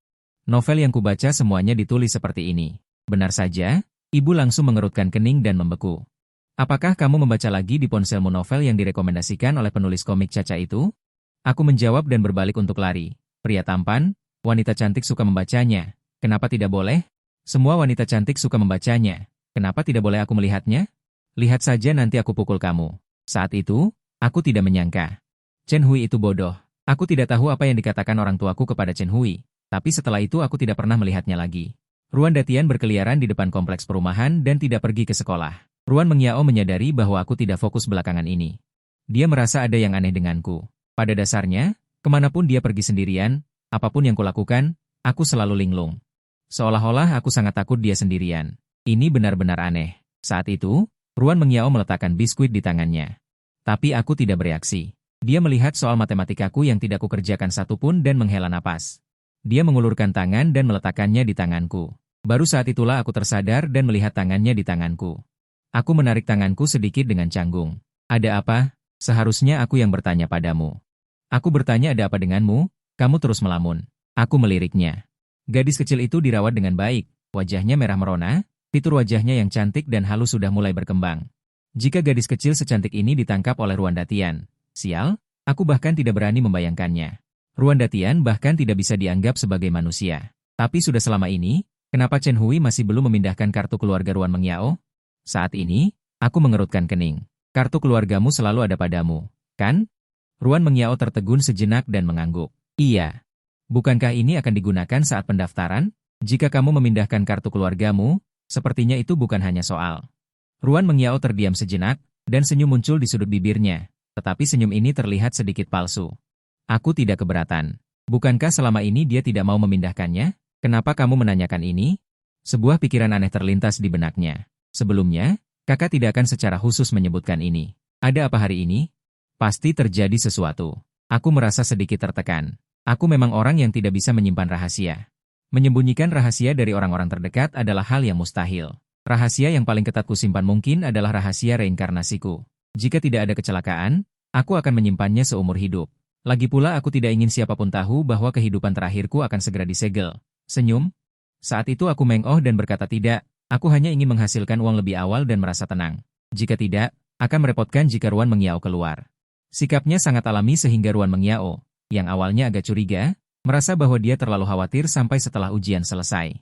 Novel yang kubaca semuanya ditulis seperti ini. Benar saja, ibu langsung mengerutkan kening dan membeku. Apakah kamu membaca lagi di ponselmu novel yang direkomendasikan oleh penulis komik Caca itu? Aku menjawab dan berbalik untuk lari. Pria tampan, wanita cantik suka membacanya. Kenapa tidak boleh? Semua wanita cantik suka membacanya. Kenapa tidak boleh aku melihatnya? Lihat saja nanti aku pukul kamu. Saat itu, aku tidak menyangka. Chen Hui itu bodoh. Aku tidak tahu apa yang dikatakan orang tuaku kepada Chen Hui. Tapi setelah itu aku tidak pernah melihatnya lagi. Ruan Datian berkeliaran di depan kompleks perumahan dan tidak pergi ke sekolah. Ruan Mengyao menyadari bahwa aku tidak fokus belakangan ini. Dia merasa ada yang aneh denganku. Pada dasarnya, kemanapun dia pergi sendirian, apapun yang kulakukan, aku selalu linglung. Seolah-olah aku sangat takut dia sendirian. Ini benar-benar aneh. Saat itu, Ruan Mengyao meletakkan biskuit di tangannya. Tapi aku tidak bereaksi. Dia melihat soal matematikaku yang tidak kukerjakan satupun dan menghela napas. Dia mengulurkan tangan dan meletakkannya di tanganku. Baru saat itulah aku tersadar dan melihat tangannya di tanganku. Aku menarik tanganku sedikit dengan canggung. Ada apa? Seharusnya aku yang bertanya padamu. Aku bertanya ada apa denganmu? Kamu terus melamun. Aku meliriknya. Gadis kecil itu dirawat dengan baik, wajahnya merah merona, fitur wajahnya yang cantik dan halus sudah mulai berkembang. Jika gadis kecil secantik ini ditangkap oleh Ruan Datian, sial, aku bahkan tidak berani membayangkannya. Ruan Datian bahkan tidak bisa dianggap sebagai manusia. Tapi sudah selama ini, kenapa Chen Hui masih belum memindahkan kartu keluarga Ruan Mengyao? Saat ini, aku mengerutkan kening. Kartu keluargamu selalu ada padamu, kan? Ruan Mengyao tertegun sejenak dan mengangguk. Iya. Bukankah ini akan digunakan saat pendaftaran? Jika kamu memindahkan kartu keluargamu, sepertinya itu bukan hanya soal. Ruan Mengyao terdiam sejenak, dan senyum muncul di sudut bibirnya. Tetapi senyum ini terlihat sedikit palsu. Aku tidak keberatan. Bukankah selama ini dia tidak mau memindahkannya? Kenapa kamu menanyakan ini? Sebuah pikiran aneh terlintas di benaknya. Sebelumnya, kakak tidak akan secara khusus menyebutkan ini. Ada apa hari ini? Pasti terjadi sesuatu. Aku merasa sedikit tertekan. Aku memang orang yang tidak bisa menyimpan rahasia. Menyembunyikan rahasia dari orang-orang terdekat adalah hal yang mustahil. Rahasia yang paling ketat kusimpan mungkin adalah rahasia reinkarnasiku. Jika tidak ada kecelakaan, aku akan menyimpannya seumur hidup. Lagi pula aku tidak ingin siapapun tahu bahwa kehidupan terakhirku akan segera disegel. Senyum. Saat itu aku mengoh dan berkata tidak, aku hanya ingin menghasilkan uang lebih awal dan merasa tenang. Jika tidak, akan merepotkan jika Ruan Mengyao keluar. Sikapnya sangat alami sehingga Ruan Mengyao, yang awalnya agak curiga, merasa bahwa dia terlalu khawatir sampai setelah ujian selesai.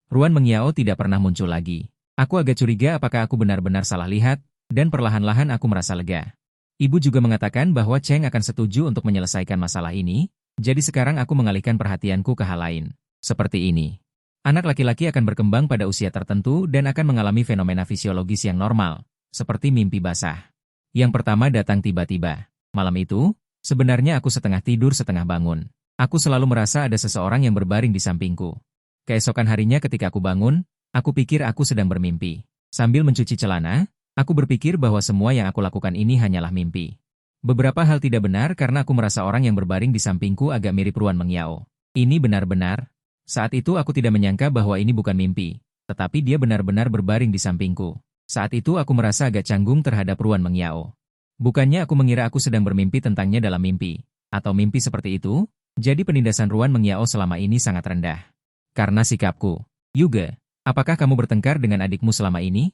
Ruan Mengyao tidak pernah muncul lagi. Aku agak curiga apakah aku benar-benar salah lihat, dan perlahan-lahan aku merasa lega. Ibu juga mengatakan bahwa Cheng akan setuju untuk menyelesaikan masalah ini, jadi sekarang aku mengalihkan perhatianku ke hal lain. Seperti ini. Anak laki-laki akan berkembang pada usia tertentu dan akan mengalami fenomena fisiologis yang normal, seperti mimpi basah. Yang pertama datang tiba-tiba. Malam itu, sebenarnya aku setengah tidur setengah bangun. Aku selalu merasa ada seseorang yang berbaring di sampingku. Keesokan harinya ketika aku bangun, aku pikir aku sedang bermimpi. Sambil mencuci celana, aku berpikir bahwa semua yang aku lakukan ini hanyalah mimpi. Beberapa hal tidak benar karena aku merasa orang yang berbaring di sampingku agak mirip Ruan Mengyao. Ini benar-benar. Saat itu aku tidak menyangka bahwa ini bukan mimpi, tetapi dia benar-benar berbaring di sampingku. Saat itu aku merasa agak canggung terhadap Ruan Mengyao. Bukannya aku mengira aku sedang bermimpi tentangnya dalam mimpi, atau mimpi seperti itu, jadi penindasan Ruan Mengyao selama ini sangat rendah. Karena sikapku. Yuge, apakah kamu bertengkar dengan adikmu selama ini?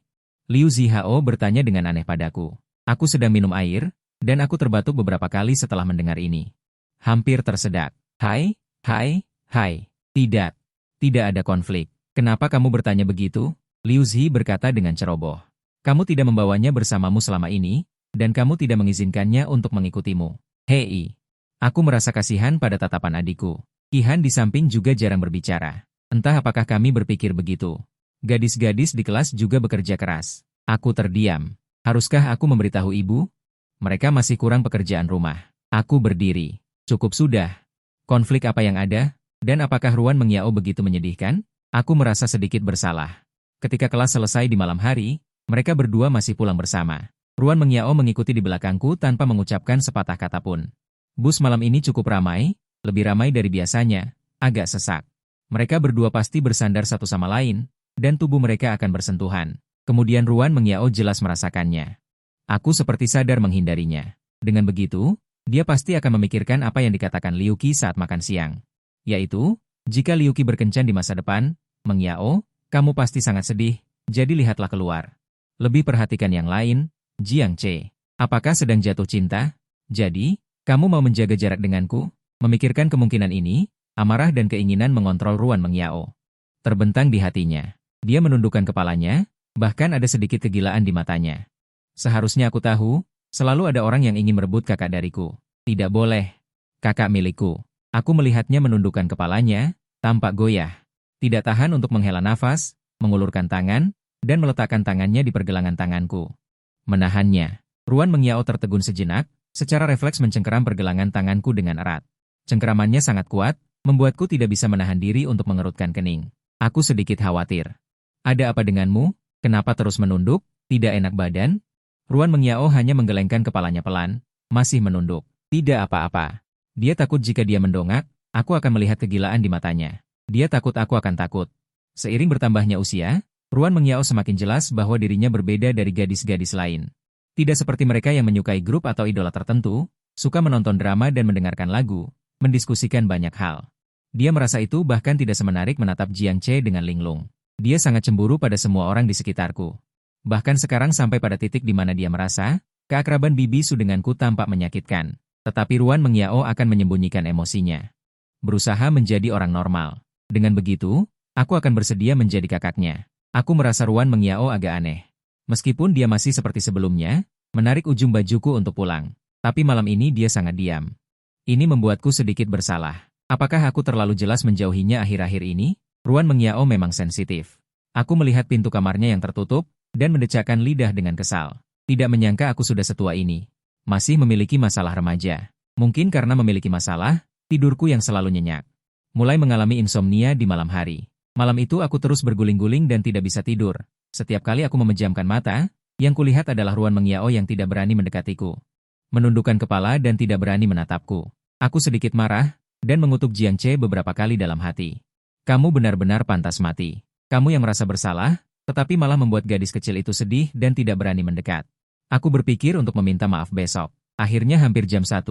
Liu Zihao bertanya dengan aneh padaku. Aku sedang minum air, dan aku terbatuk beberapa kali setelah mendengar ini. Hampir tersedak. Hai. Tidak. Tidak ada konflik. Kenapa kamu bertanya begitu? Liu Zi berkata dengan ceroboh. Kamu tidak membawanya bersamamu selama ini, dan kamu tidak mengizinkannya untuk mengikutimu. Hei. Aku merasa kasihan pada tatapan adikku. Kihan di samping juga jarang berbicara. Entah apakah kami berpikir begitu. Gadis-gadis di kelas juga bekerja keras. Aku terdiam. Haruskah aku memberitahu ibu? Mereka masih kurang pekerjaan rumah. Aku berdiri. Cukup sudah. Konflik apa yang ada? Dan apakah Ruan Mengyao begitu menyedihkan? Aku merasa sedikit bersalah. Ketika kelas selesai di malam hari, mereka berdua masih pulang bersama. Ruan Mengyao mengikuti di belakangku tanpa mengucapkan sepatah kata pun. Bus malam ini cukup ramai, lebih ramai dari biasanya, agak sesak. Mereka berdua pasti bersandar satu sama lain, dan tubuh mereka akan bersentuhan. Kemudian Ruan Mengyao jelas merasakannya. Aku seperti sadar menghindarinya. Dengan begitu, dia pasti akan memikirkan apa yang dikatakan Liu Qi saat makan siang. Yaitu, jika Liu Qi berkencan di masa depan, Mengyao, kamu pasti sangat sedih, jadi lihatlah keluar. Lebih perhatikan yang lain, Jiang Che. Apakah sedang jatuh cinta? Jadi, kamu mau menjaga jarak denganku? Memikirkan kemungkinan ini, amarah dan keinginan mengontrol Ruan Mengyao terbentang di hatinya. Dia menundukkan kepalanya, bahkan ada sedikit kegilaan di matanya. Seharusnya aku tahu, selalu ada orang yang ingin merebut kakak dariku. Tidak boleh. Kakak milikku. Aku melihatnya menundukkan kepalanya, tampak goyah. Tidak tahan untuk menghela nafas, mengulurkan tangan, dan meletakkan tangannya di pergelangan tanganku. Menahannya. Ruan Mengyao tertegun sejenak, secara refleks mencengkeram pergelangan tanganku dengan erat. Cengkeramannya sangat kuat, membuatku tidak bisa menahan diri untuk mengerutkan kening. Aku sedikit khawatir. Ada apa denganmu? Kenapa terus menunduk? Tidak enak badan? Ruan Mengyao hanya menggelengkan kepalanya pelan, masih menunduk. Tidak apa-apa. Dia takut jika dia mendongak, aku akan melihat kegilaan di matanya. Dia takut aku akan takut. Seiring bertambahnya usia, Ruan Mengyao semakin jelas bahwa dirinya berbeda dari gadis-gadis lain. Tidak seperti mereka yang menyukai grup atau idola tertentu, suka menonton drama dan mendengarkan lagu, mendiskusikan banyak hal. Dia merasa itu bahkan tidak semenarik menatap Jiang Che dengan linglung. Dia sangat cemburu pada semua orang di sekitarku. Bahkan sekarang sampai pada titik di mana dia merasa, keakraban Bibi Su denganku tampak menyakitkan. Tetapi Ruan Mengyao akan menyembunyikan emosinya. Berusaha menjadi orang normal. Dengan begitu, aku akan bersedia menjadi kakaknya. Aku merasa Ruan Mengyao agak aneh. Meskipun dia masih seperti sebelumnya, menarik ujung bajuku untuk pulang. Tapi malam ini dia sangat diam. Ini membuatku sedikit bersalah. Apakah aku terlalu jelas menjauhinya akhir-akhir ini? Ruan Mengyao memang sensitif. Aku melihat pintu kamarnya yang tertutup, dan mendecakkan lidah dengan kesal. Tidak menyangka aku sudah setua ini. Masih memiliki masalah remaja. Mungkin karena memiliki masalah, tidurku yang selalu nyenyak. Mulai mengalami insomnia di malam hari. Malam itu aku terus berguling-guling dan tidak bisa tidur. Setiap kali aku memejamkan mata, yang kulihat adalah Ruan Mengyao yang tidak berani mendekatiku. Menundukkan kepala dan tidak berani menatapku. Aku sedikit marah, dan mengutuk Jiang Che beberapa kali dalam hati. Kamu benar-benar pantas mati. Kamu yang merasa bersalah, tetapi malah membuat gadis kecil itu sedih dan tidak berani mendekat. Aku berpikir untuk meminta maaf besok. Akhirnya hampir jam 1,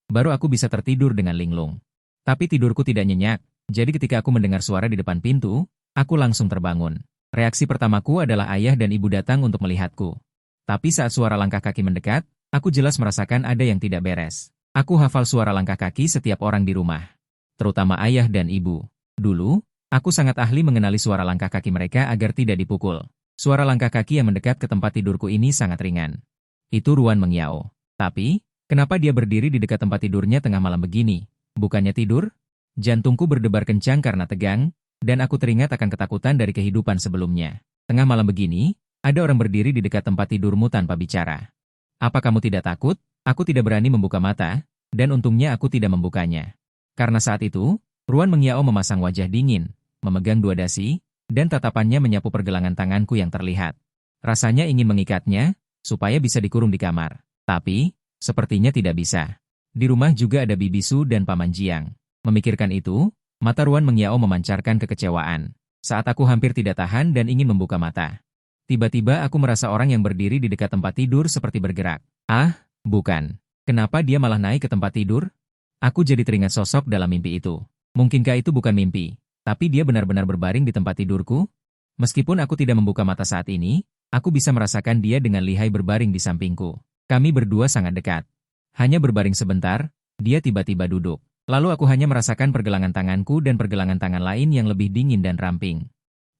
baru aku bisa tertidur dengan linglung. Tapi tidurku tidak nyenyak, jadi ketika aku mendengar suara di depan pintu, aku langsung terbangun. Reaksi pertamaku adalah ayah dan ibu datang untuk melihatku. Tapi saat suara langkah kaki mendekat, aku jelas merasakan ada yang tidak beres. Aku hafal suara langkah kaki setiap orang di rumah. Terutama ayah dan ibu. Dulu, aku sangat ahli mengenali suara langkah kaki mereka agar tidak dipukul. Suara langkah kaki yang mendekat ke tempat tidurku ini sangat ringan. Itu Ruan Mengyao. Tapi, kenapa dia berdiri di dekat tempat tidurnya tengah malam begini? Bukannya tidur? Jantungku berdebar kencang karena tegang, dan aku teringat akan ketakutan dari kehidupan sebelumnya. Tengah malam begini, ada orang berdiri di dekat tempat tidurmu tanpa bicara. Apa kamu tidak takut? Aku tidak berani membuka mata, dan untungnya aku tidak membukanya. Karena saat itu, Ruan Mengyao memasang wajah dingin, memegang dua dasi, dan tatapannya menyapu pergelangan tanganku yang terlihat. Rasanya ingin mengikatnya, supaya bisa dikurung di kamar. Tapi, sepertinya tidak bisa. Di rumah juga ada Bibi Su dan Paman Jiang. Memikirkan itu, Mata Ruan Mengyao memancarkan kekecewaan. Saat aku hampir tidak tahan dan ingin membuka mata. Tiba-tiba aku merasa orang yang berdiri di dekat tempat tidur seperti bergerak. Ah, bukan. Kenapa dia malah naik ke tempat tidur? Aku jadi teringat sosok dalam mimpi itu. Mungkinkah itu bukan mimpi, tapi dia benar-benar berbaring di tempat tidurku? Meskipun aku tidak membuka mata saat ini, aku bisa merasakan dia dengan lihai berbaring di sampingku. Kami berdua sangat dekat. Hanya berbaring sebentar, dia tiba-tiba duduk. Lalu aku hanya merasakan pergelangan tanganku dan pergelangan tangan lain yang lebih dingin dan ramping.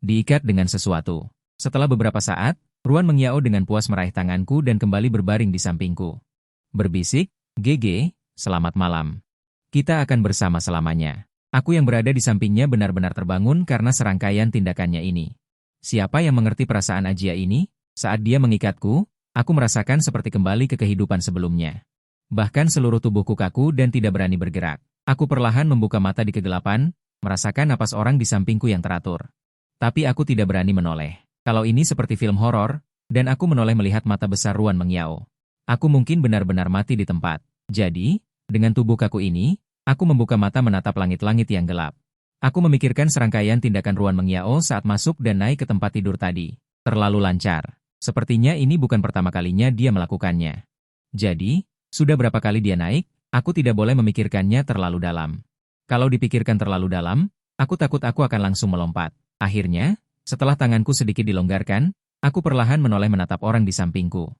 Diikat dengan sesuatu. Setelah beberapa saat, Ruan Mengyao dengan puas meraih tanganku dan kembali berbaring di sampingku. Berbisik, "GG, selamat malam. Kita akan bersama selamanya." Aku yang berada di sampingnya benar-benar terbangun karena serangkaian tindakannya ini. Siapa yang mengerti perasaan Ajia ini? Saat dia mengikatku, aku merasakan seperti kembali ke kehidupan sebelumnya. Bahkan seluruh tubuhku kaku dan tidak berani bergerak. Aku perlahan membuka mata di kegelapan, merasakan napas orang di sampingku yang teratur. Tapi aku tidak berani menoleh. Kalau ini seperti film horor, dan aku menoleh melihat mata besar Ruan Mengyao. Aku mungkin benar-benar mati di tempat. Jadi, dengan tubuh kaku ini, aku membuka mata menatap langit-langit yang gelap. Aku memikirkan serangkaian tindakan Ruan Mengyao saat masuk dan naik ke tempat tidur tadi. Terlalu lancar. Sepertinya ini bukan pertama kalinya dia melakukannya. Jadi, sudah berapa kali dia naik, aku tidak boleh memikirkannya terlalu dalam. Kalau dipikirkan terlalu dalam, aku takut aku akan langsung melompat. Akhirnya, setelah tanganku sedikit dilonggarkan, aku perlahan menoleh menatap orang di sampingku.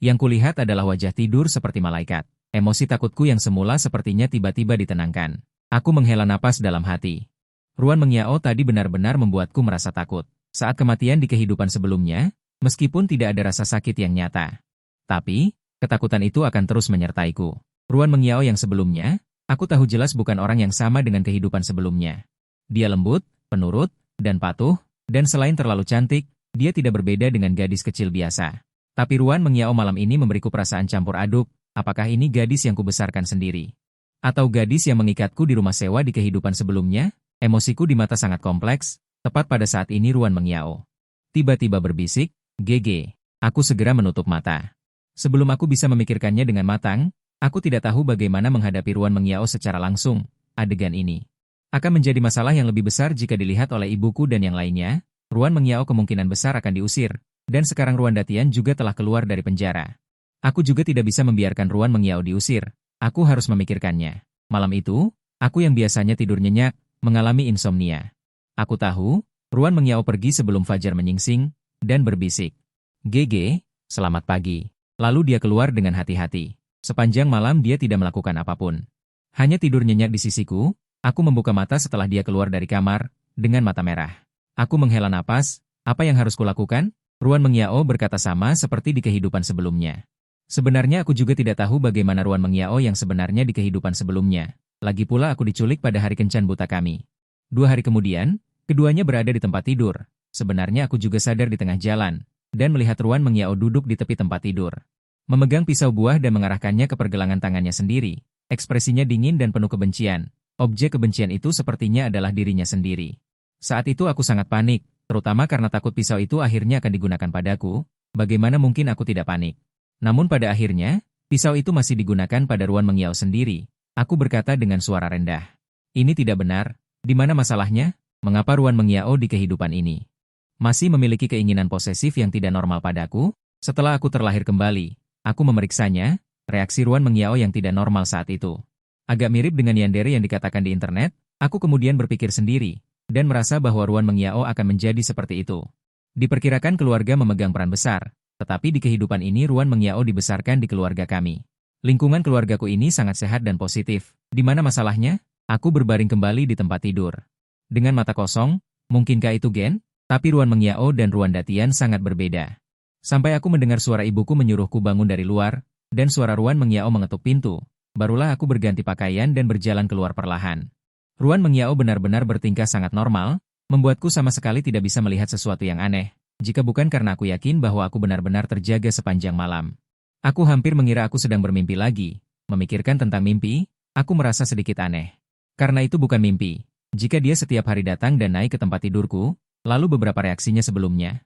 Yang kulihat adalah wajah tidur seperti malaikat. Emosi takutku yang semula sepertinya tiba-tiba ditenangkan. Aku menghela napas dalam hati. Ruan Mengyao tadi benar-benar membuatku merasa takut. Saat kematian di kehidupan sebelumnya, meskipun tidak ada rasa sakit yang nyata. Tapi, ketakutan itu akan terus menyertaiku. Ruan Mengyao yang sebelumnya, aku tahu jelas bukan orang yang sama dengan kehidupan sebelumnya. Dia lembut, penurut, dan patuh, dan selain terlalu cantik, dia tidak berbeda dengan gadis kecil biasa. Tapi Ruan Mengyao malam ini memberiku perasaan campur aduk, apakah ini gadis yang kubesarkan sendiri? Atau gadis yang mengikatku di rumah sewa di kehidupan sebelumnya? Emosiku di mata sangat kompleks, tepat pada saat ini Ruan Mengyao tiba-tiba berbisik, "GG." Aku segera menutup mata. Sebelum aku bisa memikirkannya dengan matang, aku tidak tahu bagaimana menghadapi Ruan Mengyao secara langsung. Adegan ini akan menjadi masalah yang lebih besar jika dilihat oleh ibuku dan yang lainnya. Ruan Mengyao kemungkinan besar akan diusir, dan sekarang Ruan Datian juga telah keluar dari penjara. Aku juga tidak bisa membiarkan Ruan Mengyao diusir. Aku harus memikirkannya. Malam itu, aku yang biasanya tidur nyenyak, mengalami insomnia. Aku tahu, Ruan Mengyao pergi sebelum fajar menyingsing, dan berbisik, "GG, selamat pagi." Lalu dia keluar dengan hati-hati. Sepanjang malam dia tidak melakukan apapun. Hanya tidur nyenyak di sisiku, aku membuka mata setelah dia keluar dari kamar, dengan mata merah. Aku menghela napas, apa yang harus kulakukan? Ruan Mengyao berkata sama seperti di kehidupan sebelumnya. Sebenarnya aku juga tidak tahu bagaimana Ruan Mengyao yang sebenarnya di kehidupan sebelumnya. Lagi pula aku diculik pada hari kencan buta kami. 2 hari kemudian, keduanya berada di tempat tidur. Sebenarnya aku juga sadar di tengah jalan, dan melihat Ruan Mengyao duduk di tepi tempat tidur. Memegang pisau buah dan mengarahkannya ke pergelangan tangannya sendiri. Ekspresinya dingin dan penuh kebencian. Objek kebencian itu sepertinya adalah dirinya sendiri. Saat itu aku sangat panik, terutama karena takut pisau itu akhirnya akan digunakan padaku. Bagaimana mungkin aku tidak panik? Namun pada akhirnya, pisau itu masih digunakan pada Ruan Mengyao sendiri. Aku berkata dengan suara rendah. Ini tidak benar. Di mana masalahnya? Mengapa Ruan Mengyao di kehidupan ini masih memiliki keinginan posesif yang tidak normal padaku? Setelah aku terlahir kembali, aku memeriksanya. Reaksi Ruan Mengyao yang tidak normal saat itu agak mirip dengan yandere yang dikatakan di internet. Aku kemudian berpikir sendiri, dan merasa bahwa Ruan Mengyao akan menjadi seperti itu. Diperkirakan keluarga memegang peran besar, tetapi di kehidupan ini Ruan Mengyao dibesarkan di keluarga kami. Lingkungan keluargaku ini sangat sehat dan positif. Di mana masalahnya? Aku berbaring kembali di tempat tidur. Dengan mata kosong, mungkinkah itu gen? Tapi Ruan Mengyao dan Ruan Datian sangat berbeda. Sampai aku mendengar suara ibuku menyuruhku bangun dari luar, dan suara Ruan Mengyao mengetuk pintu. Barulah aku berganti pakaian dan berjalan keluar perlahan. Ruan Mengyao benar-benar bertingkah sangat normal, membuatku sama sekali tidak bisa melihat sesuatu yang aneh, jika bukan karena aku yakin bahwa aku benar-benar terjaga sepanjang malam. Aku hampir mengira aku sedang bermimpi lagi. Memikirkan tentang mimpi, aku merasa sedikit aneh. Karena itu bukan mimpi. Jika dia setiap hari datang dan naik ke tempat tidurku, lalu beberapa reaksinya sebelumnya.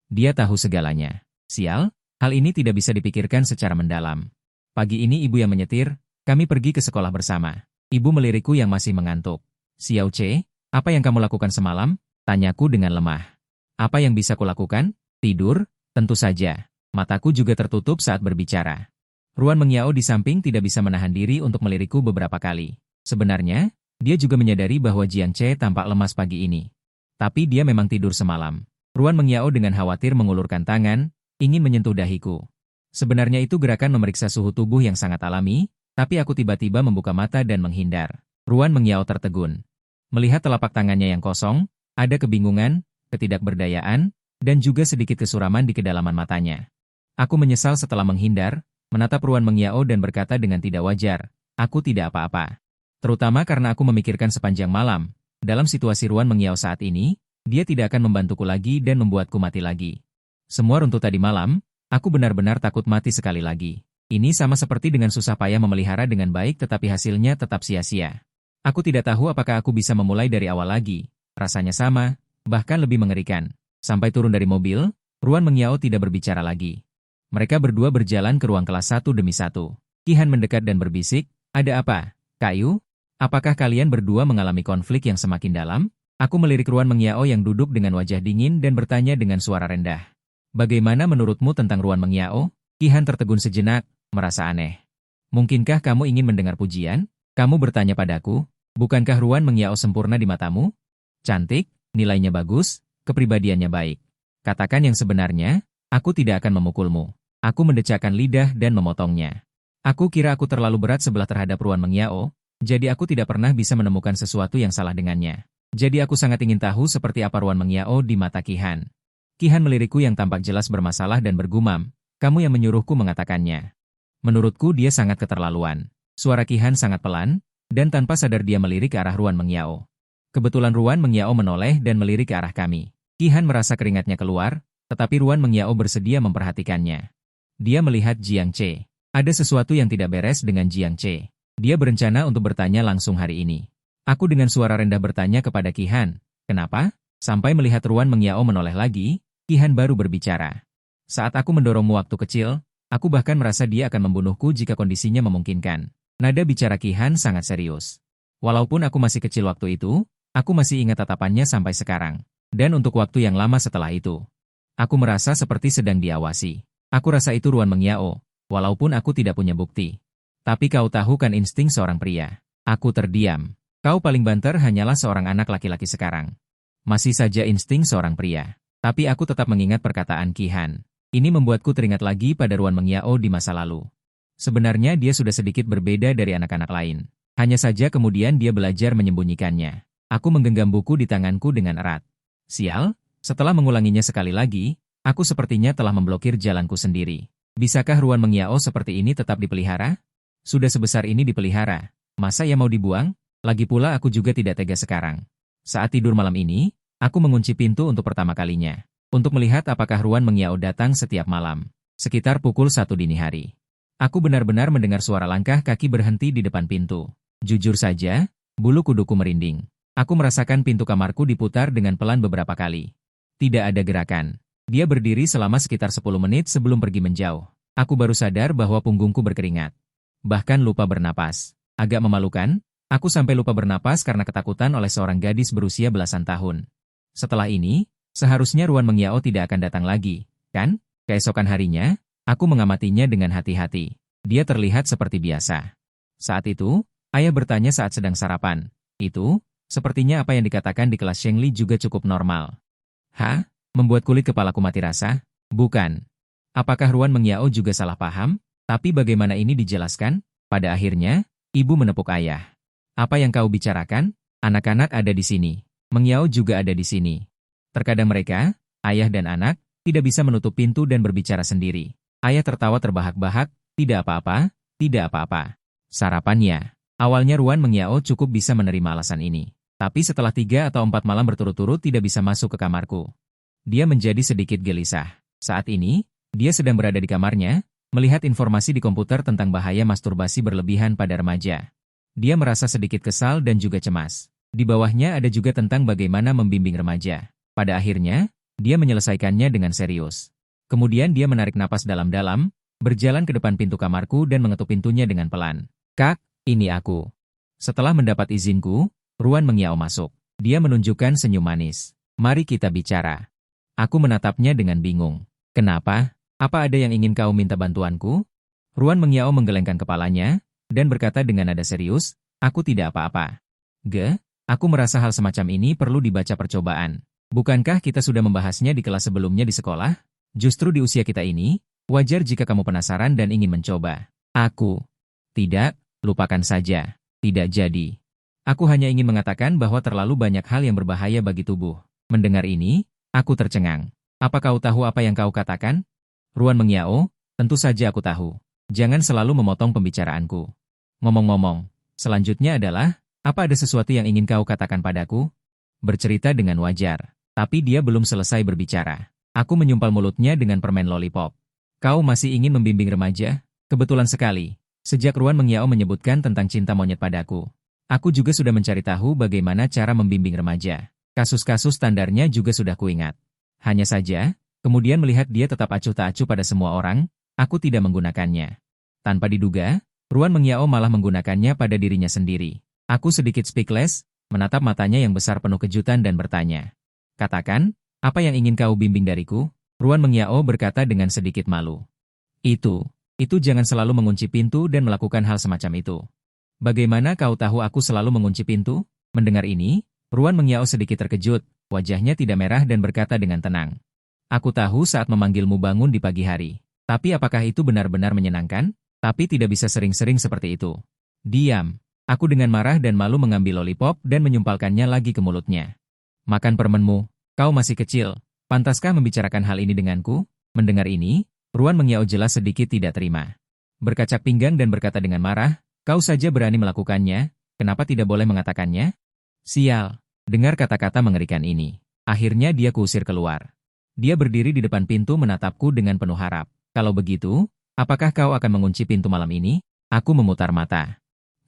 Dia tahu segalanya. Sial, hal ini tidak bisa dipikirkan secara mendalam. Pagi ini ibu yang menyetir, kami pergi ke sekolah bersama. Ibu melirikku yang masih mengantuk. Xiao Ce, apa yang kamu lakukan semalam? Tanyaku dengan lemah. Apa yang bisa kulakukan? Tidur? Tentu saja. Mataku juga tertutup saat berbicara. Ruan Mengyao di samping tidak bisa menahan diri untuk melirikku beberapa kali. Sebenarnya, dia juga menyadari bahwa Jiang Ce tampak lemas pagi ini. Tapi dia memang tidur semalam. Ruan Mengyao dengan khawatir mengulurkan tangan, ingin menyentuh dahiku. Sebenarnya itu gerakan memeriksa suhu tubuh yang sangat alami, tapi aku tiba-tiba membuka mata dan menghindar. Ruan Mengyao tertegun. Melihat telapak tangannya yang kosong, ada kebingungan, ketidakberdayaan, dan juga sedikit kesuraman di kedalaman matanya. Aku menyesal setelah menghindar, menatap Ruan Mengyao dan berkata dengan tidak wajar, aku tidak apa-apa. Terutama karena aku memikirkan sepanjang malam, dalam situasi Ruan Mengyao saat ini, dia tidak akan membantuku lagi dan membuatku mati lagi. Semua runtuh tadi malam, aku benar-benar takut mati sekali lagi. Ini sama seperti dengan susah payah memelihara dengan baik tetapi hasilnya tetap sia-sia. Aku tidak tahu apakah aku bisa memulai dari awal lagi. Rasanya sama, bahkan lebih mengerikan. Sampai turun dari mobil, Ruan Mengyao tidak berbicara lagi. Mereka berdua berjalan ke ruang kelas satu demi satu. Qihan mendekat dan berbisik, ada apa? Kayu? Apakah kalian berdua mengalami konflik yang semakin dalam? Aku melirik Ruan Mengyao yang duduk dengan wajah dingin dan bertanya dengan suara rendah. Bagaimana menurutmu tentang Ruan Mengyao? Qihan tertegun sejenak, merasa aneh. Mungkinkah kamu ingin mendengar pujian? Kamu bertanya padaku, bukankah Ruan Mengyao sempurna di matamu? Cantik, nilainya bagus, kepribadiannya baik. Katakan yang sebenarnya, aku tidak akan memukulmu. Aku mendecakkan lidah dan memotongnya. Aku kira aku terlalu berat sebelah terhadap Ruan Mengyao, jadi aku tidak pernah bisa menemukan sesuatu yang salah dengannya. Jadi aku sangat ingin tahu seperti apa Ruan Mengyao di mata Qihan. Qihan melirikku yang tampak jelas bermasalah dan bergumam, kamu yang menyuruhku mengatakannya. Menurutku dia sangat keterlaluan. Suara Qihan sangat pelan, dan tanpa sadar dia melirik ke arah Ruan Mengyao. Kebetulan Ruan Mengyao menoleh dan melirik ke arah kami. Qihan merasa keringatnya keluar, tetapi Ruan Mengyao bersedia memperhatikannya. Dia melihat Jiang Ce. Ada sesuatu yang tidak beres dengan Jiang Ce. Dia berencana untuk bertanya langsung hari ini. Aku dengan suara rendah bertanya kepada Qihan, kenapa? Sampai melihat Ruan Mengyao menoleh lagi, Qihan baru berbicara. Saat aku mendorongmu waktu kecil, aku bahkan merasa dia akan membunuhku jika kondisinya memungkinkan. Nada bicara Qihan sangat serius. Walaupun aku masih kecil waktu itu, aku masih ingat tatapannya sampai sekarang. Dan untuk waktu yang lama setelah itu. Aku merasa seperti sedang diawasi. Aku rasa itu Ruan Mengyao, walaupun aku tidak punya bukti. Tapi kau tahu kan insting seorang pria. Aku terdiam. Kau paling banter hanyalah seorang anak laki-laki sekarang. Masih saja insting seorang pria. Tapi aku tetap mengingat perkataan Qihan. Ini membuatku teringat lagi pada Ruan Mengyao di masa lalu. Sebenarnya dia sudah sedikit berbeda dari anak-anak lain. Hanya saja kemudian dia belajar menyembunyikannya. Aku menggenggam buku di tanganku dengan erat. Sial, setelah mengulanginya sekali lagi, aku sepertinya telah memblokir jalanku sendiri. Bisakah Ruan Mengyao seperti ini tetap dipelihara? Sudah sebesar ini dipelihara, masa ia mau dibuang? Lagi pula aku juga tidak tega sekarang. Saat tidur malam ini, aku mengunci pintu untuk pertama kalinya. Untuk melihat apakah Ruan Mengyao datang setiap malam. Sekitar pukul 1 dini hari. Aku benar-benar mendengar suara langkah kaki berhenti di depan pintu. Jujur saja, bulu kuduku merinding. Aku merasakan pintu kamarku diputar dengan pelan beberapa kali. Tidak ada gerakan. Dia berdiri selama sekitar 10 menit sebelum pergi menjauh. Aku baru sadar bahwa punggungku berkeringat. Bahkan lupa bernapas. Agak memalukan, aku sampai lupa bernapas karena ketakutan oleh seorang gadis berusia belasan tahun. Setelah ini, seharusnya Ruan Mengyao tidak akan datang lagi, kan? Keesokan harinya, aku mengamatinya dengan hati-hati. Dia terlihat seperti biasa. Saat itu, ayah bertanya saat sedang sarapan. Itu, sepertinya apa yang dikatakan di kelas Shengli juga cukup normal. Hah? Membuat kulit kepalaku mati rasa? Bukan. Apakah Ruan Mengyao juga salah paham? Tapi bagaimana ini dijelaskan? Pada akhirnya, ibu menepuk ayah. Apa yang kau bicarakan? Anak-anak ada di sini. Mengyao juga ada di sini. Terkadang mereka, ayah dan anak, tidak bisa menutup pintu dan berbicara sendiri. Ayah tertawa terbahak-bahak, tidak apa-apa, tidak apa-apa. Sarapannya. Awalnya Ruan Mengyao cukup bisa menerima alasan ini. Tapi setelah 3 atau 4 malam berturut-turut tidak bisa masuk ke kamarku. Dia menjadi sedikit gelisah. Saat ini, dia sedang berada di kamarnya, melihat informasi di komputer tentang bahaya masturbasi berlebihan pada remaja. Dia merasa sedikit kesal dan juga cemas. Di bawahnya ada juga tentang bagaimana membimbing remaja. Pada akhirnya, dia menyelesaikannya dengan serius. Kemudian dia menarik napas dalam-dalam, berjalan ke depan pintu kamarku dan mengetuk pintunya dengan pelan. Kak, ini aku. Setelah mendapat izinku, Ruan Mengiao masuk. Dia menunjukkan senyum manis. Mari kita bicara. Aku menatapnya dengan bingung. Kenapa? Apa ada yang ingin kau minta bantuanku? Ruan Mengiao menggelengkan kepalanya, dan berkata dengan nada serius, aku tidak apa-apa. Aku merasa hal semacam ini perlu dibaca percobaan. Bukankah kita sudah membahasnya di kelas sebelumnya di sekolah? Justru di usia kita ini, wajar jika kamu penasaran dan ingin mencoba. Tidak, lupakan saja. Tidak jadi. Aku hanya ingin mengatakan bahwa terlalu banyak hal yang berbahaya bagi tubuh. Mendengar ini, aku tercengang. Apa kau tahu apa yang kau katakan? Ruan Mengiao, tentu saja aku tahu. Jangan selalu memotong pembicaraanku. Ngomong-ngomong, selanjutnya adalah, apa ada sesuatu yang ingin kau katakan padaku? Bercerita dengan wajar. Tapi dia belum selesai berbicara. Aku menyumpal mulutnya dengan permen lollipop. Kau masih ingin membimbing remaja? Kebetulan sekali. Sejak Ruan Mengiao menyebutkan tentang cinta monyet padaku, aku juga sudah mencari tahu bagaimana cara membimbing remaja. Kasus-kasus standarnya juga sudah kuingat. Hanya saja, kemudian melihat dia tetap acuh tak acuh pada semua orang, aku tidak menggunakannya. Tanpa diduga, Ruan Mengiao malah menggunakannya pada dirinya sendiri. Aku sedikit speechless, menatap matanya yang besar penuh kejutan dan bertanya. Katakan, apa yang ingin kau bimbing dariku? Ruan Mengiao berkata dengan sedikit malu. Itu jangan selalu mengunci pintu dan melakukan hal semacam itu. Bagaimana kau tahu aku selalu mengunci pintu? Mendengar ini, Ruan Mengiao sedikit terkejut, wajahnya tidak merah dan berkata dengan tenang. Aku tahu saat memanggilmu bangun di pagi hari. Tapi apakah itu benar-benar menyenangkan? Tapi tidak bisa sering-sering seperti itu. Diam. Aku dengan marah dan malu mengambil lollipop dan menyumpalkannya lagi ke mulutnya. Makan permenmu, kau masih kecil. Pantaskah membicarakan hal ini denganku? Mendengar ini, Ruan Mengiao jelas sedikit tidak terima. Berkacak pinggang dan berkata dengan marah, kau saja berani melakukannya, kenapa tidak boleh mengatakannya? Sial, dengar kata-kata mengerikan ini. Akhirnya dia kuusir keluar. Dia berdiri di depan pintu menatapku dengan penuh harap. Kalau begitu, apakah kau akan mengunci pintu malam ini? Aku memutar mata.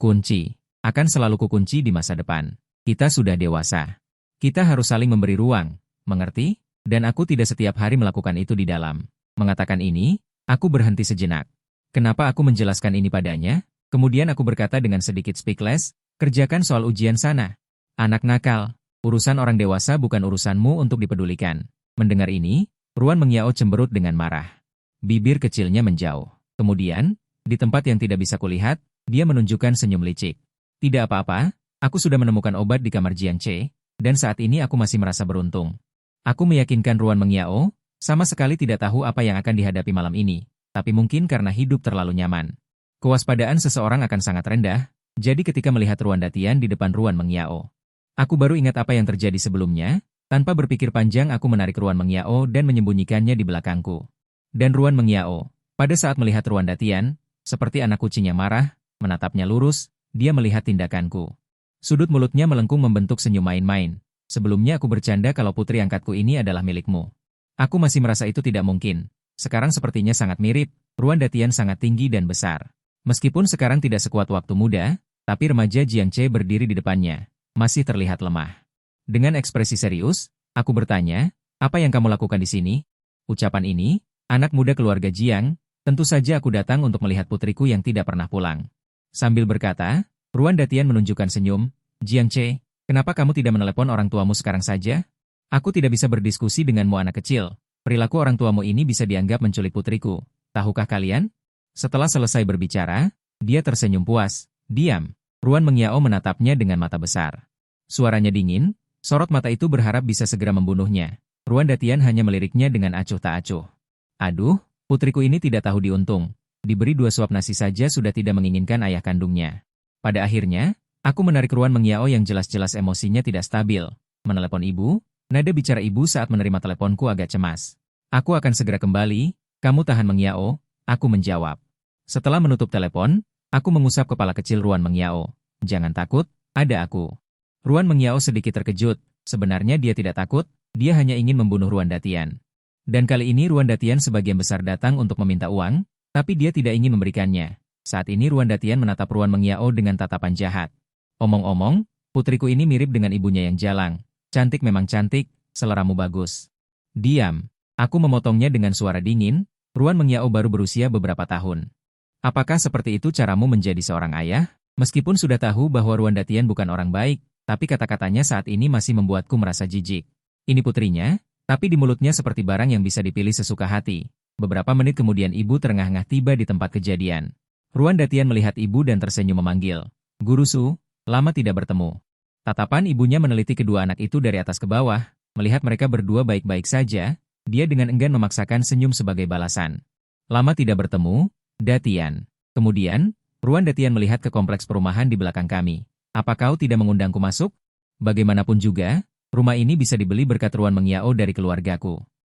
Kunci. Akan selalu kukunci di masa depan. Kita sudah dewasa. Kita harus saling memberi ruang, mengerti? Dan aku tidak setiap hari melakukan itu di dalam. Mengatakan ini, aku berhenti sejenak. Kenapa aku menjelaskan ini padanya? Kemudian aku berkata dengan sedikit speechless, kerjakan soal ujian sana. Anak nakal, urusan orang dewasa bukan urusanmu untuk dipedulikan. Mendengar ini, Ruan Mengiao cemberut dengan marah. Bibir kecilnya menjauh. Kemudian, di tempat yang tidak bisa kulihat, dia menunjukkan senyum licik. Tidak apa-apa, aku sudah menemukan obat di kamar Jiang Che, dan saat ini aku masih merasa beruntung. Aku meyakinkan Ruan Mengiao, sama sekali tidak tahu apa yang akan dihadapi malam ini, tapi mungkin karena hidup terlalu nyaman. Kewaspadaan seseorang akan sangat rendah, jadi ketika melihat Ruan Datian di depan Ruan Mengiao, aku baru ingat apa yang terjadi sebelumnya, tanpa berpikir panjang aku menarik Ruan Mengiao dan menyembunyikannya di belakangku. Dan Ruan Mengiao, pada saat melihat Ruan Datian, seperti anak kucing yang marah, menatapnya lurus, dia melihat tindakanku. Sudut mulutnya melengkung membentuk senyum main-main. Sebelumnya aku bercanda kalau putri angkatku ini adalah milikmu. Aku masih merasa itu tidak mungkin. Sekarang sepertinya sangat mirip, Ruan Datian sangat tinggi dan besar. Meskipun sekarang tidak sekuat waktu muda, tapi remaja Jiang Che berdiri di depannya, masih terlihat lemah. Dengan ekspresi serius, aku bertanya, apa yang kamu lakukan di sini? Ucapan ini, anak muda keluarga Jiang, tentu saja aku datang untuk melihat putriku yang tidak pernah pulang. Sambil berkata, Ruan Datian menunjukkan senyum, Jiang Che, kenapa kamu tidak menelepon orang tuamu sekarang saja? Aku tidak bisa berdiskusi denganmu anak kecil. Perilaku orang tuamu ini bisa dianggap menculik putriku. Tahukah kalian? Setelah selesai berbicara, dia tersenyum puas. Diam. Ruan Mengiao menatapnya dengan mata besar. Suaranya dingin, sorot mata itu berharap bisa segera membunuhnya. Ruan Datian hanya meliriknya dengan acuh tak acuh. Aduh, putriku ini tidak tahu diuntung. Diberi 2 suap nasi saja sudah tidak menginginkan ayah kandungnya. Pada akhirnya, aku menarik Ruan Mengiao yang jelas-jelas emosinya tidak stabil. Menelepon ibu, nada bicara ibu saat menerima teleponku agak cemas. Aku akan segera kembali, kamu tahan Mengiao, aku menjawab. Setelah menutup telepon, aku mengusap kepala kecil Ruan Mengiao. Jangan takut, ada aku. Ruan Mengiao sedikit terkejut, sebenarnya dia tidak takut, dia hanya ingin membunuh Ruan Datian. Dan kali ini Ruan Datian sebagian besar datang untuk meminta uang, tapi dia tidak ingin memberikannya. Saat ini Ruan Datian menatap Ruan Mengiao dengan tatapan jahat. Omong-omong, putriku ini mirip dengan ibunya yang jalang. Cantik memang cantik, seleramu bagus. Diam. Aku memotongnya dengan suara dingin, Ruan Mengiao baru berusia beberapa tahun. Apakah seperti itu caramu menjadi seorang ayah? Meskipun sudah tahu bahwa Ruan Datian bukan orang baik, Tapi kata-katanya saat ini masih membuatku merasa jijik. Ini putrinya, tapi di mulutnya seperti barang yang bisa dipilih sesuka hati. Beberapa menit kemudian ibu terengah-engah tiba di tempat kejadian. Ruan Datian melihat ibu dan tersenyum memanggil, "Guru Su, lama tidak bertemu." Tatapan ibunya meneliti kedua anak itu dari atas ke bawah, melihat mereka berdua baik-baik saja, dia dengan enggan memaksakan senyum sebagai balasan. "Lama tidak bertemu, Datian." Kemudian, Ruan Datian melihat ke kompleks perumahan di belakang kami. "Apa kau tidak mengundangku masuk? Bagaimanapun juga, rumah ini bisa dibeli berkat Ruan Mengiao dari keluargaku."